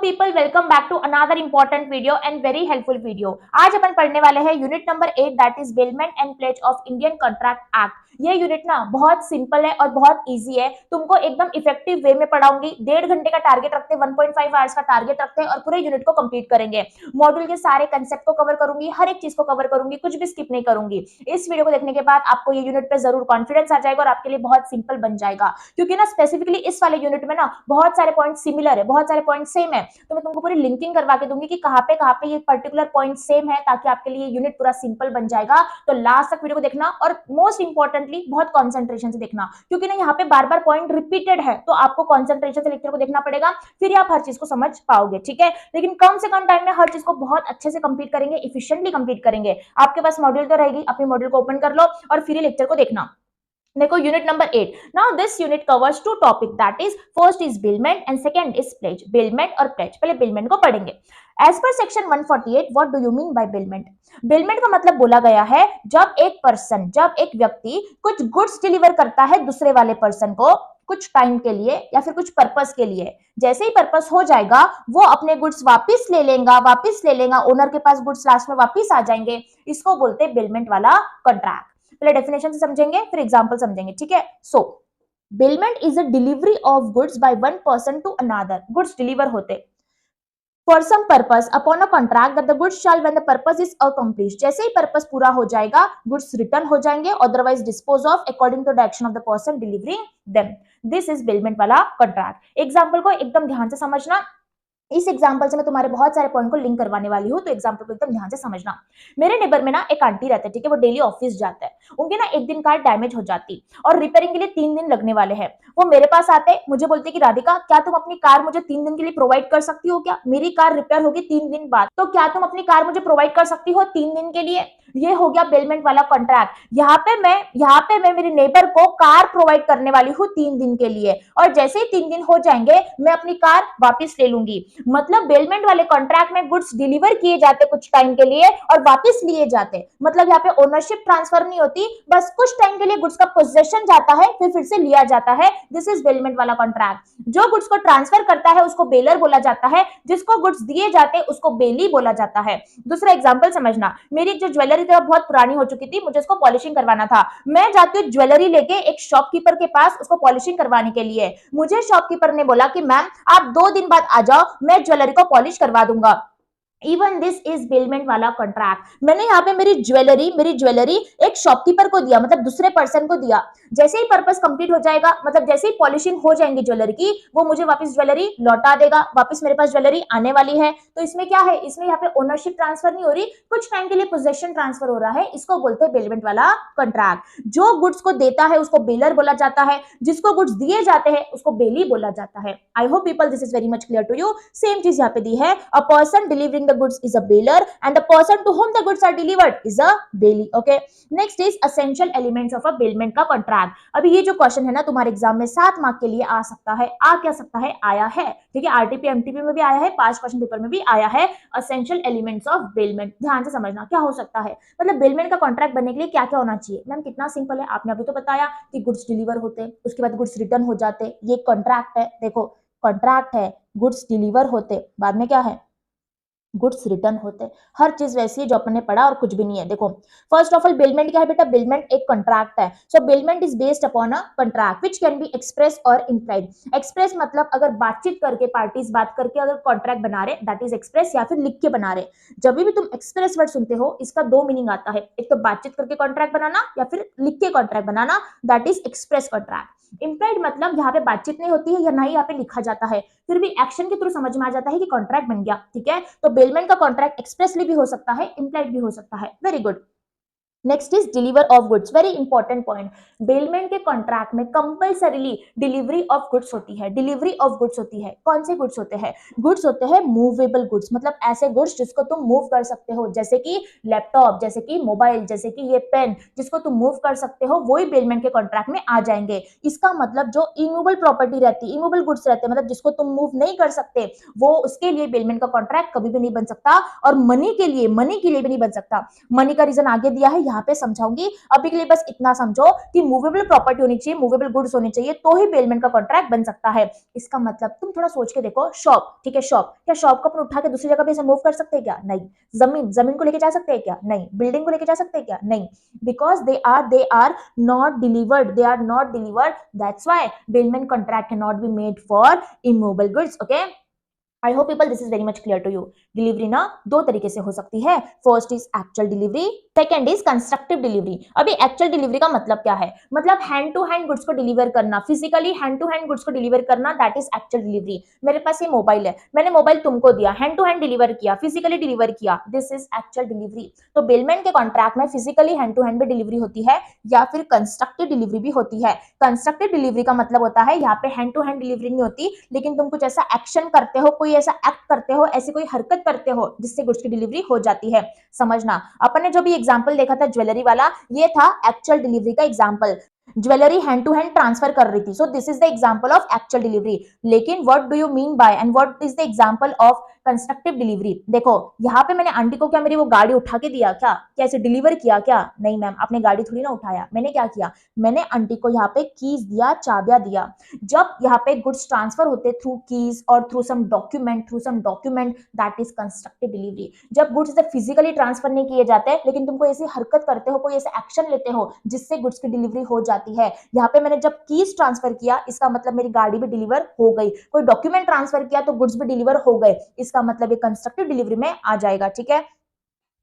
People, welcome back to another important video and very helpful video. आज अपन पढ़ने वाले हैं unit number 8 that is bailment and pledge of Indian contract act. ये unit ना बहुत सिंपल है और बहुत इजी है, तुमको एकदम इफेक्टिव वे में पढ़ाऊंगी। 1.5 घंटे का टारगेट रखते हैं, 1.5 आवर्स का टारगेट रखते हैं और पूरे यूनिट को कंप्लीट करेंगे। मॉड्यूल के सारे कंसेप्ट को कवर करूंगी, हर एक चीज को कवर करूंगी, कुछ भी स्किप नहीं करूंगी। इस वीडियो को देखने के बाद आपको ये यूनिट पे जरूर कॉन्फिडेंस आ जाएगा और आपके लिए बहुत सिंपल बन जाएगा, क्योंकि ना स्पेसिफिकली इस वाले यूनिट में ना बहुत सारे पॉइंट सिमिलर है, बहुत सारे पॉइंट सेम है। तो मैं तुमको पूरी लिंकिंग करवा के दूंगी कि कहाँ पे ये पर्टिकुलर पॉइंट सेम है, ताकि आपके लिए यूनिट पूरा सिंपल बन जाएगा। तो लास्ट तक वीडियो को देखना और मोस्ट इंपॉर्टेंटली बहुत कॉन्सेंट्रेशन से देखना, क्योंकि ना यहाँ पे बार बार पॉइंट रिपीटेड है, तो आपको कॉन्सेंट्रेशन से लेक्चर को देखना पड़ेगा, फिर आप हर चीज को समझ पाओगे। ठीक है, लेकिन कम से कम टाइम में हर चीज को बहुत अच्छे से कंप्लीट करेंगे, इफिशिएंटली कंप्लीट करेंगे। आपके पास मॉड्यूल तो रहेगी, अपने मॉड्यूल को ओपन कर लो और फिर लेक्चर को देखना। देखो unit number 8। Now this unit covers two topic, that is first is bailment and second is pledge. Bailment और प्लेज, पहले बिलमेंट को पढ़ेंगे। As per section 148, what do you mean by bailment? Bailment का मतलब बोला गया है जब एक व्यक्ति कुछ गुड्स डिलीवर करता है दूसरे वाले पर्सन को कुछ टाइम के लिए या फिर कुछ पर्पस के लिए। जैसे ही पर्पस हो जाएगा वो अपने गुड्स वापस ले लेगा, ओनर के पास गुड्स लास्ट में वापस आ जाएंगे। इसको बोलते हैं बिलमेंट वाला कॉन्ट्रैक्ट। पहले डेफिनेशन से समझेंगे, फिर एग्जांपल समझेंगे। ठीक है, so bailment is a delivery of goods by one person to another. Goods deliver होते for some purpose upon a contract that the goods shall when the purpose is accomplished. जैसे ही purpose पूरा हो जाएगा goods return हो जाएंगे, otherwise dispose of according to the action of the person delivering them. This is bailment वाला contract. Example को एकदम ध्यान से समझना। इस एग्जाम्पल से मैं तुम्हारे बहुत सारे पॉइंट को लिंक करवाने वाली हूँ, तो एग्जाम्पल को एकदम ध्यान से समझना। मेरे नेबर में ना एक आंटी रहते हैं, ठीक है, वो डेली ऑफिस जाते हैं। उनकी ना एक दिन कार डैमेज हो जाती और रिपेयरिंग के लिए 3 दिन लगने वाले हैं। वो मेरे पास आते, मुझे बोलते कि राधिका क्या तुम अपनी कार मुझे 3 दिन के लिए प्रोवाइड कर सकती हो क्या? मेरी कार रिपेयर होगी 3 दिन बाद, तो क्या तुम अपनी कार मुझे प्रोवाइड कर सकती हो 3 दिन के लिए? ये हो गया बिलमेंट वाला कॉन्ट्रैक्ट। यहाँ पे मैं मेरे नेबर को कार प्रोवाइड करने वाली हूँ 3 दिन के लिए, और जैसे ही 3 दिन हो जाएंगे मैं अपनी कार वापस ले लूंगी। मतलब बिलमेंट वाले कॉन्ट्रैक्ट में गुड्स डिलीवर किए जाते कुछ टाइम के लिए और वापस लिए जाते। मतलब यहाँ पे ओनरशिप ट्रांसफर नहीं होती, बस कुछ टाइम के लिए गुड्स का पोजेशन जाता है, फिर से लिया जाता है। दिस इज बिलमेंट वाला कॉन्ट्रैक्ट। जो गुड्स को ट्रांसफर करता है उसको बेलर बोला जाता है, जिसको गुड्स दिए जाते हैं उसको बेली बोला जाता है। दूसरा एग्जाम्पल समझना। मेरी जो ज्वेलरी बहुत पुरानी हो चुकी थी, मुझे उसको पॉलिशिंग करवाना था। मैं जाती हूँ ज्वेलरी लेके एक शॉपकीपर के पास उसको पॉलिशिंग करवाने के लिए। मुझे शॉपकीपर ने बोला कि मैम आप 2 दिन बाद आ जाओ, मैं ज्वेलरी को पॉलिश करवा दूंगा। इवन दिस इज बिलमेंट वाला कॉन्ट्रैक्ट। मैंने यहाँ पे मेरी ज्वेलरी एक शॉपकीपर को दिया, मतलब दूसरे पर्सन को दिया। जैसे ही पर्पस कंप्लीट हो जाएगा, मतलब जैसे ही पॉलिशिंग हो जाएंगी ज्वेलरी की, वो मुझे वापस ज्वेलरी लौटा देगा, वापस मेरे पास ज्वेलरी आने वाली है। तो इसमें क्या है, इसमें यहाँ पे ओनरशिप ट्रांसफर नहीं हो रही, कुछ टाइम के लिए पोजेशन ट्रांसफर हो रहा है। इसको बोलते हैं बिलमेंट वाला कॉन्ट्रैक्ट। जो गुड्स को देता है उसको बेलर बोला जाता है, जिसको गुड्स दिए जाते हैं उसको बेली बोला जाता है। I hope people this is very much clear to you. Same चीज यहाँ पे दी है, a person delivering the goods is a bailor and the person to whom the goods are delivered is a bailee. Okay, next is essential elements of a bailment का contract। अभी ये जो question है ना तुम्हारे एग्जाम में 7 mark के लिए आ सकता है, आया है। ठीक है, आरटीपी एमटीपी में भी आया है, 5 क्वेश्चन पेपर में भी आया है। essential elements of bailment, ध्यान से समझना क्या हो सकता है। मतलब बेलमेंट का कॉन्ट्रैक्ट बनने के लिए क्या क्या होना चाहिए। मैम कितना सिंपल है, आपने अभी तो बताया कि गुड्स डिलीवर होते, उसके बाद गुड्स रिटर्न हो जाते, ये कॉन्ट्रैक्ट है। देखो कॉन्ट्रैक्ट है, गुड्स डिलीवर होते, बाद में क्या है, गुड्स रिटर्न होते। हर चीज वैसी है जो अपन ने पढ़ा और कुछ भी नहीं है। देखो फर्स्ट ऑफ ऑल बिलमेंट क्या है बेटा, बिलमेंट एक कॉन्ट्रैक्ट है। So bailment is based upon a contract which can be express और इम्प्लाइड। एक्सप्रेस मतलब अगर बातचीत करके, पार्टीज बात करके अगर कॉन्ट्रैक्ट बना रहे, दैट इज एक्सप्रेस, या फिर लिख के बना रहे। जब भी तुम एक्सप्रेस वर्ड सुनते हो इसका 2 मीनिंग आता है, एक तो बातचीत करके कॉन्ट्रैक्ट बनाना या फिर लिख के contract banana, that is express contract. Implied मतलब यहाँ पे बातचीत नहीं होती है या ना ही यहाँ पे लिखा जाता है, फिर भी एक्शन के थ्रू समझ में आ जाता है कि कॉन्ट्रैक्ट बन गया। ठीक है, तो बेलमेंट का कॉन्ट्रैक्ट एक्सप्रेसली भी हो सकता है, इम्प्लाइड भी हो सकता है। Very good. Next is deliver of goods, very important point. Bailment के कॉन्ट्रैक्ट में कंपल्सरीली डिलीवरी ऑफ गुड्स होती है। डिलीवरी ऑफ गुड्स होती है, कौन से गुड्स होते हैं? गुड्स होते हैं मूवेबल गुड्स, मतलब ऐसे गुड्स जिसको तुम मूव कर सकते हो, जैसे कि लैपटॉप, जैसे कि मोबाइल, जैसे कि ये पेन, जिसको तुम मूव कर सकते हो, वही बेलमेंट के कॉन्ट्रैक्ट में आ जाएंगे। इसका मतलब जो इमूवेबल प्रॉपर्टी रहती है, इमूवेबल गुड्स रहते हैं, मतलब जिसको तुम मूव नहीं कर सकते, वो उसके लिए बेलमेंट का कॉन्ट्रैक्ट कभी भी नहीं बन सकता। और मनी के लिए भी नहीं बन सकता। मनी का रीजन आगे दिया है, यहाँ पे समझाऊंगी। अभी के लिए बस इतना समझो कि मूवेबल प्रॉपर्टी होनी चाहिए, मूवेबल गुड्स होनी चाहिए, तो ही बेलमेंट का कॉन्ट्रैक्ट बन सकता है। इसका मतलब तुम थोड़ा सोच के देखो, शॉप, ठीक है, शॉप, क्या शॉप को अपन उठा के दूसरी जगह पे मूव कर सकते हैं क्या? नहीं। जमीन, जमीन को लेके जा सकते हैं क्या? नहीं। बिल्डिंग को लेके जा सकते हैं क्या? नहीं। Because they are not delivered, they are not delivered, that's why bailment contract cannot be made for immovable goods. Okay, I hope people this is very much clear to you. Delivery ना दो तरीके से हो सकती है। First is actual delivery, second is constructive delivery. अभी actual delivery का मतलब क्या है? मतलब हैंड टू हैंड गुड्स को डिलीवर करना, physically hand to hand goods को डिलीवर करना, दैट इज एक्चुअल डिलीवरी। मेरे पास ये मोबाइल है, मैंने मोबाइल तुमको दिया, हैंड टू हैंड डिलीवर किया, फिजिकली डिलीवर किया, दिस इज एक्चुअल डिलीवरी। तो बेलमेंट के कॉन्ट्रैक्ट में फिजिकली हैंड टू हैंड भी डिलीवरी होती है या फिर कंस्ट्रक्टिव डिलीवरी भी होती है। कंस्ट्रक्टिव डिलीवरी का मतलब होता है यहाँ पे हैंड टू हैंड डिलीवरी नहीं होती, लेकिन तुम कुछ ऐसा एक्शन करते हो, कोई ऐसा एक्ट करते हो, ऐसी कोई हरकत करते हो जिससे गुड्स की डिलीवरी हो जाती है। समझना, अपन ने जो भी एग्जांपल देखा था ज्वेलरी वाला, ये था एक्चुअल डिलीवरी का example. Jewellery hand to hand transfer कर रही थी, so this is the example of actual delivery. लेकिन what do you mean by and what is the example of constructive delivery? देखो यहाँ पे मैंने आंटी को क्या मेरी वो गाड़ी उठा के दिया क्या? क्या ऐसे डिलीवर किया क्या? नहीं मैम, आपने गाड़ी थोड़ी ना उठाया। मैंने क्या किया? मैंने आंटी को यहाँ पे कीज दिया, चाबियां दिया। जब यहाँ पे गुड्स ट्रांसफर होते थ्रू कीज और through some document, that is constructive delivery. जब गुड्स फिजिकली ट्रांसफर नहीं किए जाते, लेकिन तुम कोई ऐसी हरकत करते हो, कोई ऐसा एक्शन लेते हो जिससे गुड्स की डिलीवरी हो जाती है। यहाँ पे मैंने जब कीज ट्रांसफर किया, इसका मतलब मेरी गाड़ी भी डिलीवर हो गई। कोई डॉक्यूमेंट ट्रांसफर किया तो गुड्स भी डिलीवर हो गए, इसका मतलब ये कंस्ट्रक्टिव डिलीवरी में आ जाएगा। ठीक है,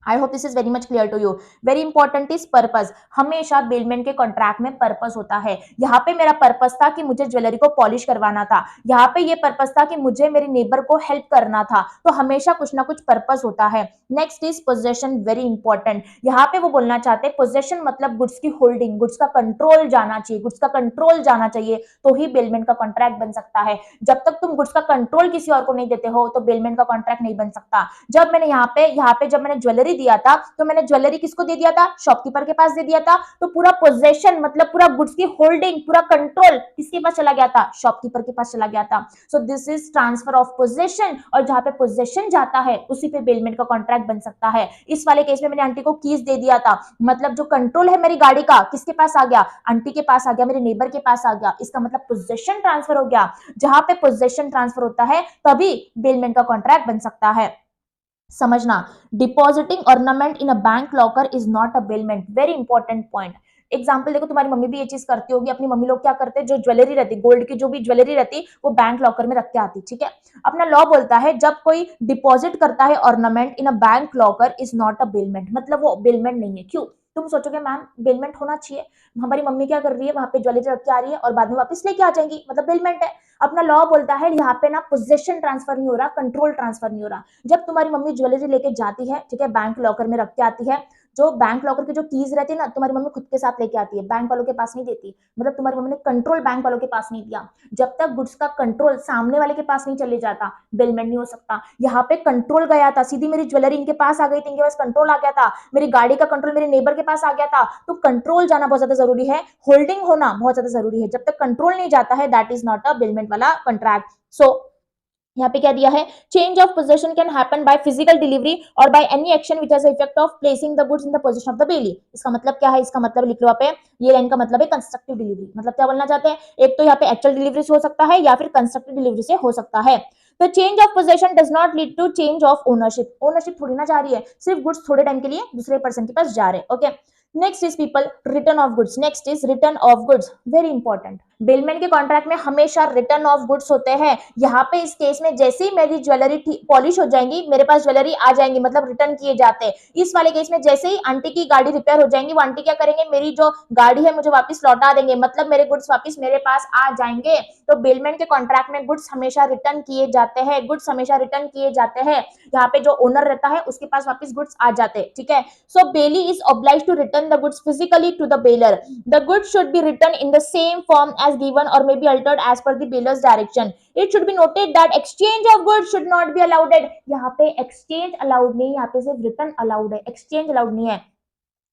I hope this is very much clear to you. Very important is purpose. हमेशा बेलमेंट के कॉन्ट्रैक्ट में पर्पस होता है। यहाँ पे मेरा पर्पस था कि मुझे ज्वेलरी को पॉलिश करवाना था, यहाँ पे ये पर्पस था कि मुझे मेरे नेबर को हेल्प करना था। तो हमेशा कुछ ना कुछ पर्पस होता है। Next is possession, very important. यहाँ पे वो बोलना चाहते हैं पोजेशन मतलब गुड्स की होल्डिंग, गुड्स का कंट्रोल जाना चाहिए, गुड्स का कंट्रोल जाना चाहिए, तो ही बेलमेंट का कॉन्ट्रैक्ट बन सकता है। जब तक तुम गुड्स का कंट्रोल किसी और को नहीं देते हो तो बेलमेंट का कॉन्ट्रैक्ट नहीं बन सकता। जब मैंने यहाँ पे जब मैंने ज्वेलरी दिया था, तो मैंने ज्वेलरी किसको दे दिया था? शॉपकीपर के पास दे दिया था। तो पूरा पोजेशन मतलब पूरा गुड्स की होल्डिंग, पूरा कंट्रोल किसके पास चला गया था? शॉपकीपर के पास चला गया था। सो this is transfer of possession, और जहां पे पोजेशन जाता है उसी पे बेलमेंट का कॉन्ट्रैक्ट बन सकता है। इस वाले केस में मैंने आंटी को कीज दे दिया था, मतलब जो कंट्रोल है मेरी गाड़ी का किसके पास आ गया? आंटी के पास आ गया, मेरे नेबर के पास आ गया। इसका मतलब पोजेशन ट्रांसफर हो गया। जहां पे पोजेशन ट्रांसफर होता है तभी बेलमेंट का कॉन्ट्रैक्ट बन सकता है। समझना, depositing ornament in a bank locker is not a bailment. Very important point. Example देखो, तुम्हारी मम्मी भी ये चीज करती होगी। अपनी मम्मी लोग क्या करते हैं, जो ज्वेलरी रहती, गोल्ड की जो भी ज्वेलरी रहती, वो बैंक लॉकर में रख के आती। ठीक है, अपना लॉ बोलता है जब कोई डिपॉजिट करता है ornament in a bank locker is not a bailment, मतलब वो बेलमेंट नहीं है। क्यों? तुम सोचोगे मैम बेलमेंट होना चाहिए, हमारी मम्मी क्या कर रही है, वहां पे ज्वेलरी रख के आ रही है और बाद में वापस लेके आ जाएंगी, मतलब बेलमेंट है। अपना लॉ बोलता है यहाँ पे ना पोजेशन ट्रांसफर नहीं हो रहा, कंट्रोल ट्रांसफर नहीं हो रहा। जब तुम्हारी मम्मी ज्वेलरी लेके जाती है, ठीक है, बैंक लॉकर में रख के आती है, जो बैंक लॉकर की जो कीज रहती है ना, तुम्हारी मम्मी खुद के साथ लेके आती है, बैंक वालों के पास नहीं देती। मतलब तुम्हारी मम्मी ने कंट्रोल बैंक वालों के पास नहीं दिया। जब तक गुड्स का कंट्रोल सामने वाले के पास नहीं चले जाता, बेलमेंट नहीं हो सकता। यहाँ पे कंट्रोल गया था, सीधी मेरी ज्वेलरी इनके पास आ गई थी, इनके पास कंट्रोल आ गया था, मेरी गाड़ी का कंट्रोल मेरे नेबर के पास आ गया था। तो कंट्रोल जाना बहुत ज्यादा जरूरी है, होल्डिंग होना बहुत ज्यादा जरूरी है। जब तक कंट्रोल नहीं जाता है, that is not a bailment वाला कॉन्ट्रैक्ट। सो यहाँ पे क्या दिया है, change of position can happen by physical delivery और by any action which has effect of placing the goods in the position of the bailee. इसका मतलब क्या है? इसका मतलब लिख लो आप, ये लाइन का मतलब है कंस्ट्रक्टिव डिलीवरी। मतलब क्या बोलना चाहते हैं? एक तो यहाँ पे एक्चुअल डिलीवरी से हो सकता है या फिर कंस्ट्रक्टिव डिलीवरी से हो सकता है। तो change of position does not lead to change of ownership. Ownership थोड़ी ना जा रही है, सिर्फ गुड्स थोड़े टाइम के लिए दूसरे पर्सन के पास जा रहे हैं। Okay, next is people return of goods. Next is return of goods, very important. Bailment के कॉन्ट्रैक्ट में हमेशा रिटर्न ऑफ गुड्स होते हैं। यहाँ पे इस केस में जैसे ही मेरी ज्वेलरी पॉलिश हो जाएंगी, मेरे पास ज्वेलरी आ जाएंगी, मतलब रिटर्न किए जाते हैं। इस वाले केस में जैसे ही आंटी की गाड़ी रिपेयर हो जाएंगी, वो आंटी क्या करेंगे, मेरी जो गाड़ी है मुझे वापस लौटा देंगे, मतलब मेरे गुड्स वापस मेरे पास आ जाएंगे। तो बेलमेंट के कॉन्ट्रैक्ट में गुड्स हमेशा रिटर्न किए जाते हैं, गुड्स हमेशा रिटर्न किए जाते हैं। यहाँ पे जो ओनर रहता है उसके पास वापस गुड्स आ जाते हैं। ठीक है, so bailee is obliged to return the goods physically to the bailor. The goods should be written in the same form as given or may be altered as per the bealer's direction. It should be noted that exchange of goods should not be allowed. यहाँ पे exchange allowed नहीं, यहाँ पे सिर्फ return allowed है, exchange allowed नहीं है।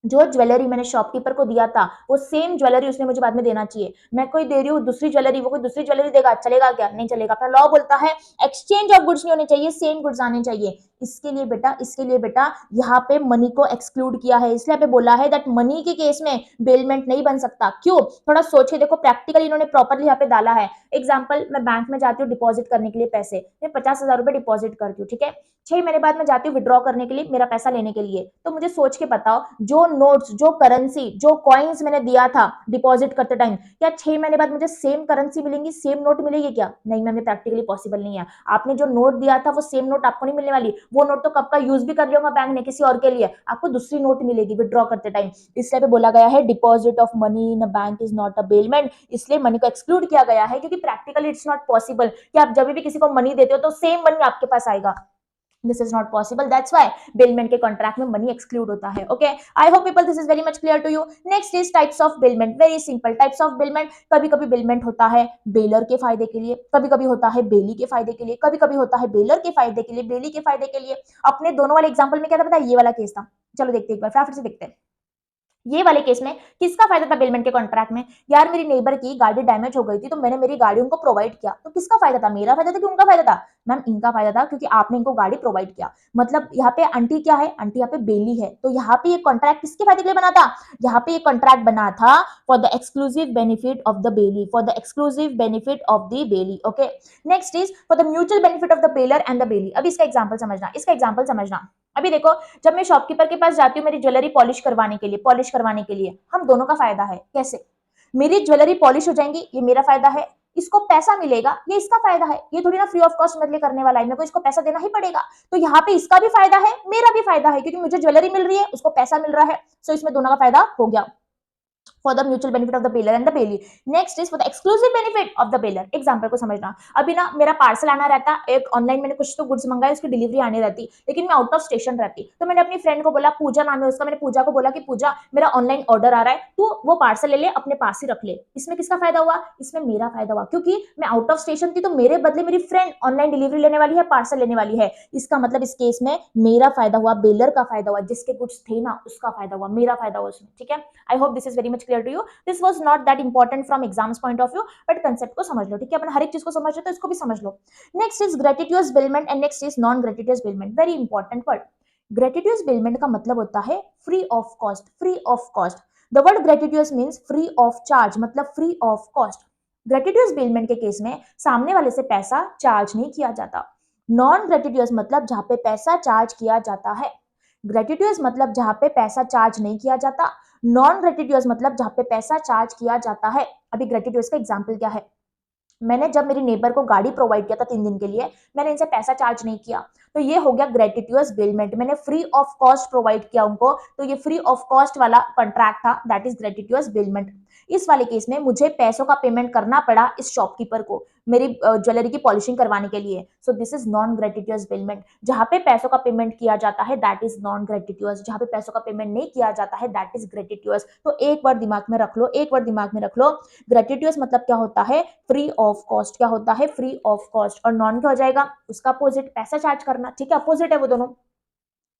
जो ज्वेलरी मैंने शॉपकीपर को दिया था वो सेम ज्वेलरी उसने मुझे बाद में देना चाहिए। मैं कोई दे रही हूँ दूसरी ज्वेलरी, वो कोई दूसरी ज्वेलरी देगा, चलेगा क्या? नहीं चलेगा। अपना लॉ बोलता है एक्सचेंज ऑफ गुड्स नहीं होने चाहिए, सेम गुड्स आने चाहिए। इसके लिए बेटा यहाँ पे मनी को एक्सक्लूड किया है, इसलिए यहाँ पे बोला है दैट मनी के केस में बेलमेंट नहीं बन सकता। क्यों? थोड़ा सोच के देखो, प्रैक्टिकली इन्होंने प्रॉपरली यहाँ पे डाला है। एग्जाम्पल, मैं बैंक में जाती हूँ डिपॉजिट करने के लिए पैसे, मैं 50,000 रुपए डिपॉजिट करती हूँ, ठीक है। 6 महीने बाद मैं जाती हूँ विड्रॉ करने के लिए मेरा पैसा लेने के लिए, तो मुझे सोच के बताओ, जो नोट्स, जो करेंसी, जो कॉइन्स मैंने दिया था डिपॉजिट करते टाइम, क्या 6 महीने बाद मुझे सेम करेंसी मिलेंगी, सेम नोट मिलेगी क्या? नहीं मैम, प्रैक्टिकली पॉसिबल नहीं है। आपने जो नोट दिया था वो सेम नोट आपको नहीं मिलने वाली, वो नोट तो कब का यूज भी कर लिया होगा बैंक ने किसी और के लिए, आपको दूसरी नोट मिलेगी विड्रॉ करते टाइम। इसलिए बोला गया है deposit of money in a bank is not a bailment, इसलिए मनी को एक्सक्लूड किया गया है, क्योंकि प्रैक्टिकली इट्स नॉट पॉसिबल कि आप जब भी किसी को मनी देते हो तो सेम मनी आपके पास आएगा। This is not possible. That's why bailment के contract में money exclude होता है. Okay. I hope people this is very much clear to you. Next is types of bailment. Very simple types of bailment. कभी-कभी bailment होता है baler के फायदे के लिए, कभी-कभी होता है बेली के फायदे के लिए, कभी-कभी होता है बेलर के फायदे के लिए, बेली के फायदे के लिए। अपने दोनों वाले एग्जांपल में क्या था पता है? ये वाला केस था। चलो देखते हैं एक बार, फटाफट से देखते हैं। ये वाले केस में किसका फायदा था बेलमेंट के कॉन्ट्रैक्ट में? यार मेरी नेबर की गाड़ी डैमेज हो गई थी तो मैंने मेरी गाड़ी उनको प्रोवाइड किया, तो किसका फायदा था? मेरा फायदा था कि उनका फायदा था? मैम इनका फायदा था, क्योंकि आपने इनको गाड़ी प्रोवाइड किया। मतलब यहाँ पे आंटी क्या है? आंटी यहाँ पे बेली है, तो यहाँ पे ये कॉन्ट्रैक्ट किसके फायदे के लिए बना था? यहाँ पे ये कॉन्ट्रैक्ट बना था for the exclusive benefit of the bailee, for the exclusive benefit of the Bailey. Okay, next is for the mutual benefit of the baler and the belly. अब इसका एग्जाम्पल समझना, इसका एग्जाम्पल समझना। अभी देखो, जब मैं शॉपकीपर के पास जाती हूँ मेरी ज्वेलरी पॉलिश करवाने के लिए, हम दोनों का फायदा है। कैसे? मेरी ज्वेलरी पॉलिश हो जाएंगी, ये मेरा फायदा है, इसको पैसा मिलेगा, ये इसका फायदा है। ये थोड़ी ना फ्री ऑफ कॉस्ट मेरे लिए करने वाला है, मेरे को इसको पैसा देना ही पड़ेगा। तो यहाँ पे इसका भी फायदा है, मेरा भी फायदा है, क्योंकि मुझे ज्वेलरी मिल रही है, उसको पैसा मिल रहा है। सो इसमें दोनों का फायदा हो गया। For the mutual benefit of the bailor and the bailee. Next is for the exclusive benefit of the bailor. Example को समझना। अभी ना मेरा पार्सल आना रहता, एक ऑनलाइन मैंने कुछ तो गुड्स मंगाए, उसकी डिलीवरी आने रहती, लेकिन मैं आउट ऑफ स्टेशन रहती, तो मैंने अपनी फ्रेंड को बोला, पूजा नाम है उसका, मैंने पूजा को बोला कि पूजा मेरा ऑनलाइन ऑर्डर आ रहा है, तू वो पार्सल ले ले, अपने पास ही रख ले। इसमें किसका फायदा हुआ? इसमें मेरा फायदा हुआ, क्योंकि मैं आउट ऑफ स्टेशन थी तो मेरे बदले मेरी फ्रेंड ऑनलाइन डिलीवरी लेने वाली है, पार्सल लेने वाली है। इसका मतलब इस केस में मेरा फायदा हुआ, बेलर का फायदा हुआ, जिसके गुड्स थे ना उसका फायदा हुआ, मेरा फायदा हुआ उसमें। ठीक है, I hope this is very much clear to you. This was not that important from exams point of view, but concept को समझ लो। ठीक है, अपन हर एक चीज को समझ लो तो इसको भी समझ लो। Next is gratuitous bailment and next is non gratuitous bailment. Very important word. Gratuitous bailment का मतलब होता है free of cost, free of cost. The word gratuitous means free of charge, मतलब free of cost. Gratuitous bailment के case में सामने वाले से पैसा चार्ज नहीं किया जाता। नॉन ग्रेटिट्यूस मतलब जहां पे पैसा चार्ज किया जाता है। ग्रेटिट्यूस मतलब जहां पे पैसा चार्ज नहीं किया जाता। नॉन ग्रेटिट्यूस मतलब जहां पे पैसा चार्ज किया जाता है। अभी ग्रेटिट्यूस का एग्जांपल क्या है? मैंने जब मेरी नेबर को गाड़ी प्रोवाइड किया था 3 दिन के लिए, मैंने इनसे पैसा चार्ज नहीं किया, तो ये हो गया ग्रेटिट्यूस बिलमेंट। मैंने फ्री ऑफ कॉस्ट प्रोवाइड किया उनको, तो ये फ्री ऑफ कॉस्ट वाला कॉन्ट्रैक्ट था, दैट इज ग्रेटिट्यूस बिलमेंट। इस वाले केस में मुझे पैसों का पेमेंट करना पड़ा इस शॉपकीपर को मेरी ज्वेलरी की पॉलिशिंग करवाने के लिए। So this is non gratuitous bailment. जहां पे पैसों का पेमेंट किया जाता है दैट इज नॉन ग्रेटिट्यूस, जहां पे पैसों का पेमेंट नहीं किया जाता है दैट इज ग्रेटिट्यूस। तो एक बार दिमाग में रख लो, एक बार दिमाग में रख लो, ग्रेटिट्यूस मतलब क्या होता है? Free of cost. क्या होता है? Free of cost. और नॉन क्या हो जाएगा? उसका अपोजिट, पैसा चार्ज करना। ठीक है, अपोजिट है वो दोनों।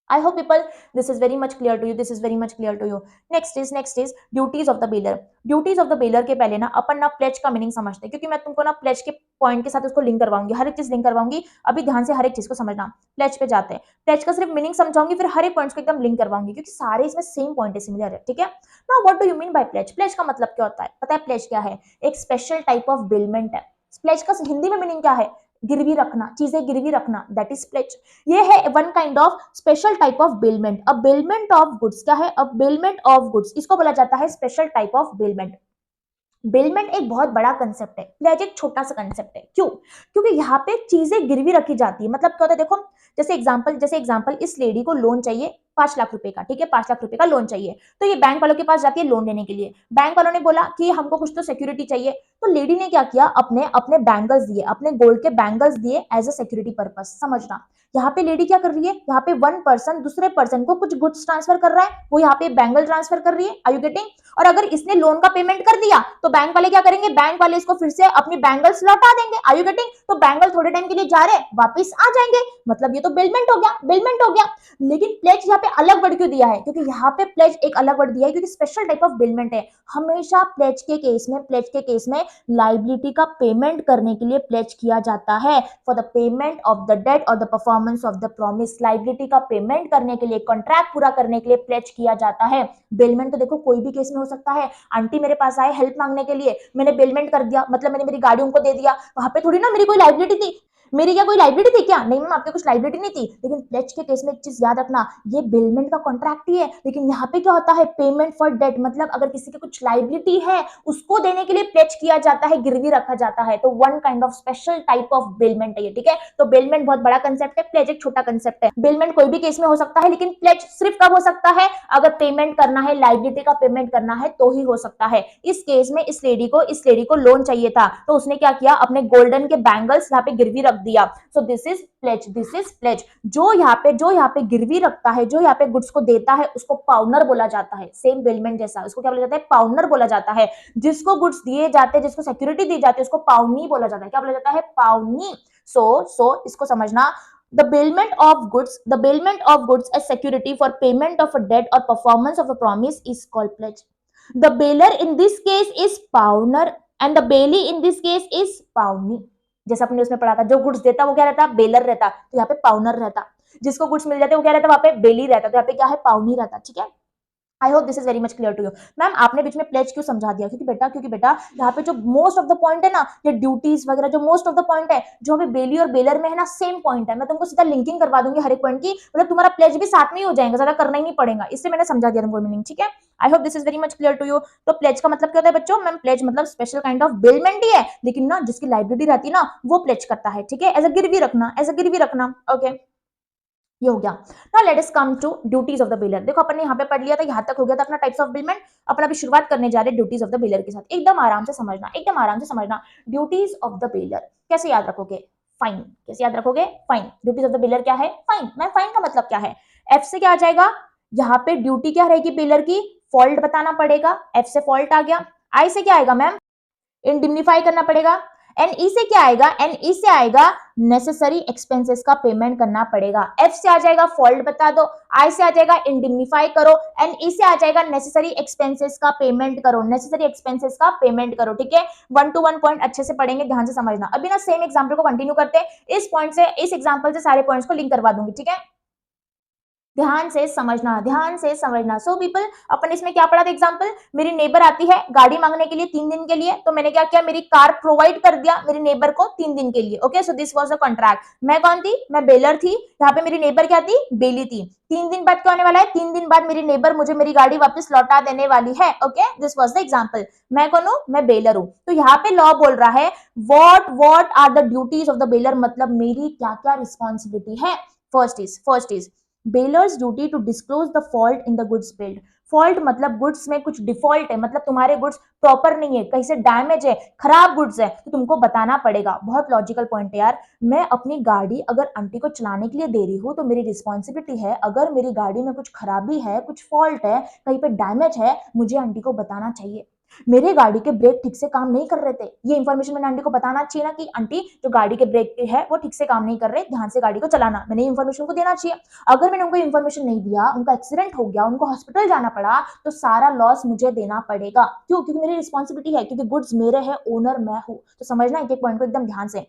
I hope people this is very much clear to you. This is very much clear to you. Next is duties of the bailor. Duties of the bailor के पहले ना अपन ना प्लेज का मीनिंग समझते हैं, क्योंकि मैं तुमको ना प्लेज के पॉइंट के साथ उसको लिंक करवाऊंगी, हर एक चीज लिंक करवाऊंगी। अभी ध्यान से हर एक चीज को समझना। प्लेज पे जाते हैं, प्लेज का सिर्फ मीनिंग समझाऊंगी, फिर हर एक पॉइंट्स को एकदम लिंक करवाऊंगी, क्योंकि सारे इसमें सेम पॉइंट है, सिमिलर है। ठीक है, now what do you mean by pledge? Pledge का मतलब क्या होता है? पता है प्लेज क्या है? एक स्पेशल टाइप ऑफ बिलमेंट है। प्लेज का हिंदी में मीनिंग क्या है? गिरवी रखना, चीजें गिरवी रखना, दैट इज प्लेज। ये है one kind of special type of bailment. अब बिलमेंट ऑफ गुड्स क्या है? अब बिलमेंट ऑफ गुड्स इसको बोला जाता है स्पेशल टाइप ऑफ बिलमेंट। बिलमेंट एक बहुत बड़ा कंसेप्ट है, प्लेज एक छोटा सा कंसेप्ट है। क्यों? क्योंकि यहाँ पे चीजें गिरवी रखी जाती है। मतलब क्या होता है? देखो, जैसे एग्जांपल इस लेडी को लोन चाहिए 5 लाख रुपए का। ठीक है, 5 लाख रुपए का लोन चाहिए, तो ये बैंक वालों के पास जाती है लोन लेने के लिए। बैंक वालों ने बोला कि हमको कुछ तो सिक्योरिटी चाहिए, तो लेडी ने क्या किया, अपने अपने बैंगल्स दिए, अपने गोल्ड के बैंगल्स दिए एज अ सिक्योरिटी पर्पस। समझना, यहाँ पे लेडी क्या कर रही है, यहाँ पे वन पर्सन दूसरे पर्सन को कुछ गुड्स ट्रांसफर कर रहा है, वो यहाँ पे बैंगल ट्रांसफर कर रही है। Are you getting? और अगर इसने लोन का पेमेंट कर दिया तो बैंक वाले क्या करेंगे, बैंक वाले इसको फिर से अपनी बैंगल्स लौटा देंगे। Are you getting? तो बैंगल थोड़े टाइम के लिए जा रहे हैं, वापस आ जाएंगे, मतलब ये तो बिलमेंट हो गया, बिलमेंट हो गया। लेकिन प्लेज यहाँ पे अलग वर्ड क्यों दिया है, क्योंकि यहाँ पे प्लेज एक अलग वर्ड दिया है, क्योंकि स्पेशल टाइप ऑफ बिलमेंट है। हमेशा प्लेज के केस में लाइबिलिटी का पेमेंट करने के लिए प्लेज किया जाता है, for the payment of the debt और the performance of the promise. Liability का पेमेंट करने के लिए, कॉन्ट्रैक्ट पूरा करने के लिए प्लेज किया जाता है। बेलमेंट तो देखो कोई भी केस में हो सकता है। आंटी मेरे पास आए हेल्प मांगने के लिए, मैंने बेलमेंट कर दिया, मतलब मैंने मेरी गाड़ी उनको दे दिया, वहां पे थोड़ी ना मेरी कोई लाइबिलिटी थी, मेरी क्या कोई लाइबिलिटी थी क्या? नहीं मैम, आपके कुछ लाइबिलिटी नहीं थी। लेकिन प्लेज के केस में एक चीज याद रखना, ये बिलमेंट का कॉन्ट्रैक्ट ही है, लेकिन यहाँ पे क्या होता है, पेमेंट फॉर डेट, मतलब अगर किसी की कुछ लाइबिलिटी है उसको देने के लिए प्लेज किया जाता है, गिरवी रखा जाता है। तो one kind of special type of bailment है ये, ठीक है। तो बिलमेंट बहुत बड़ा कंसेप्ट है, प्लेज एक छोटा कंसेप्ट है। बिलमेंट कोई भी केस में हो सकता है, लेकिन प्लेज सिर्फ कब हो सकता है, अगर पेमेंट करना है, लाइबिलिटी का पेमेंट करना है तो ही हो सकता है। इस केस में इस लेडी को लोन चाहिए था, तो उसने क्या किया, अपने गोल्डन के बैंगल्स यहाँ पे गिरवी रख दिया। So this is pledge, this is pledge. जो यहाँ पे गिरवी रखता है, जो यहाँ पे गुड्स को देता है, उसको पाउनर बोला जाता है। सेम बिलमेंट जैसा, उसको क्या बोला जाता है, पाउनर बोला जाता है। जिसको गुड्स दिए जाते हैं, जिसको सिक्योरिटी दी जाती है, उसको पाउनी बोला जाता है। क्या बोला जाता है, पाउनी। सो इसको समझना, the bailment of goods as security for payment of a debt or performance of a promise is called pledge. The bailer in this case is pawner and the bailee in this case is pawnee. जैसा आपने उसमें पढ़ा था, जो goods देता वो क्या रहता, बेलर रहता, तो यहाँ पे पाउनर रहता। जिसको गुड्स मिल जाते वो क्या रहता, वहां पे बेली रहता, तो यहाँ पे क्या है, पाउनी रहता। ठीक है, I hope this is very much clear to you. Ma'am आपने बीच में प्लेज क्यों समझा दिया, क्योंकि बेटा यहाँ पे जो मोस्ट ऑफ द पॉइंट है ना, ये ड्यूटीज वगैरह जो मोस्ट ऑफ द पॉइंट है, जो हमें बेली और बेलर में है ना, सेम पॉइंट है। मैं तुमको सीधा लिंकिंग करवा दूंगी हर एक पॉइंट की, मतलब तुम्हारा प्लेज भी साथ में ही हो जाएगा, ज्यादा करना ही नहीं पड़ेगा। इससे मैंने समझा दिया तुमको मीनिंग, ठीक है। I hope this is very much clear to you. तो प्लेज का मतलब क्या होता है बच्चों, मैम प्लेज मतलब स्पेशल काइंड ऑफ बिलमेंट ही है, लेकिन ना जिसकी लाइबिलिटी रहती है ना, वो प्लेज करता है, ठीक है, एज अ गिरवी रखना, एज अ गिरवी रखना। ओके, ये हो गया। Now let us come to duties of the bailor. देखो अपन ने यहाँ पे पढ़ लिया था, यहाँ तक हो गया था अपना टाइप्स ऑफ बिलमेंट। अपन अभी शुरुआत करने जा रहे हैं ड्यूटीज ऑफ द बिलर के साथ। एकदम आराम से समझना, एकदम आराम से समझना। ड्यूटीज ऑफ द बिलर कैसे याद रखोगे, फाइन। कैसे याद रखोगे, फाइन। ड्यूटीज ऑफ द बिलर क्या है, फाइन। मैम फाइन का मतलब क्या है, एफ से क्या आ जाएगा, यहाँ पे ड्यूटी क्या रहेगी बिलर की, फॉल्ट बताना पड़ेगा, एफ से फॉल्ट आ गया। आई से क्या आएगा मैम, इंडिम्निफाई करना पड़ेगा। एनई से क्या आएगा, एनई से आएगा नेसेसरी एक्सपेंसेस का पेमेंट करना पड़ेगा। एफ से आ जाएगा फॉल्ट बता दो, आई से आ जाएगा इंडिम्निफाई करो, एनई से आ जाएगा नेसेसरी एक्सपेंसेस का पेमेंट करो, नेसेसरी एक्सपेंसेस का पेमेंट करो। ठीक है, 1 to 1 पॉइंट अच्छे से पढ़ेंगे, ध्यान से समझना। अभी ना सेम एग्जांपल को कंटिन्यू करते हैं, इस पॉइंट से, इस एग्जांपल से सारे पॉइंट्स को लिंक करवा दूंगी, ठीक है। ध्यान से समझना, ध्यान से समझना। सो पीपल, अपन इसमें क्या पढ़ा था एग्जांपल, मेरी नेबर आती है गाड़ी मांगने के लिए 3 दिन के लिए, तो मैंने क्या किया, मेरी कार प्रोवाइड कर दिया मेरी नेबर को 3 दिन के लिए। Okay, so this was a contract. मैं कौन थी, मैं बेलर थी, यहाँ पे मेरी नेबर क्या थी, बेली थी। 3 दिन बाद क्या होने वाला है, 3 दिन बाद मेरी नेबर मुझे मेरी गाड़ी वापस लौटा देने वाली है। Okay, this was the example. मैं कौन हूं, मैं बेलर हूं। तो यहाँ पे लॉ बोल रहा है what are the duties of the bailor, मतलब मेरी क्या क्या रिस्पॉन्सिबिलिटी है। First is bailor's duty to disclose the fault in the goods bailed. Fault मतलब गुड्स में कुछ डिफॉल्ट है, मतलब तुम्हारे गुड्स प्रॉपर नहीं है, कहीं से डैमेज है, खराब गुड्स है, तो तुमको बताना पड़ेगा। बहुत लॉजिकल पॉइंट है यार। मैं अपनी गाड़ी अगर आंटी को चलाने के लिए दे रही हूँ तो मेरी रिस्पॉन्सिबिलिटी है, अगर मेरी गाड़ी में कुछ खराबी है, कुछ फॉल्ट है, कहीं पे डैमेज है, मुझे आंटी को बताना चाहिए। मेरे गाड़ी के ब्रेक ठीक से काम नहीं कर रहे थे, ये इन्फॉर्मेशन मैंने आंटी को बताना चाहिए ना, कि आंटी जो गाड़ी के ब्रेक है वो ठीक से काम नहीं कर रहे, ध्यान से गाड़ी को चलाना। मैंने इन्फॉर्मेशन को देना चाहिए। अगर मैंने उनको इन्फॉर्मेशन नहीं दिया, उनका एक्सीडेंट हो गया, उनको हॉस्पिटल जाना पड़ा, तो सारा लॉस मुझे देना पड़ेगा। क्यों, क्योंकि मेरी रिस्पॉन्सिबिलिटी है, क्योंकि गुड्स मेरे है, ओनर मैं हूं। तो समझना एक एक पॉइंट को एकदम ध्यान से।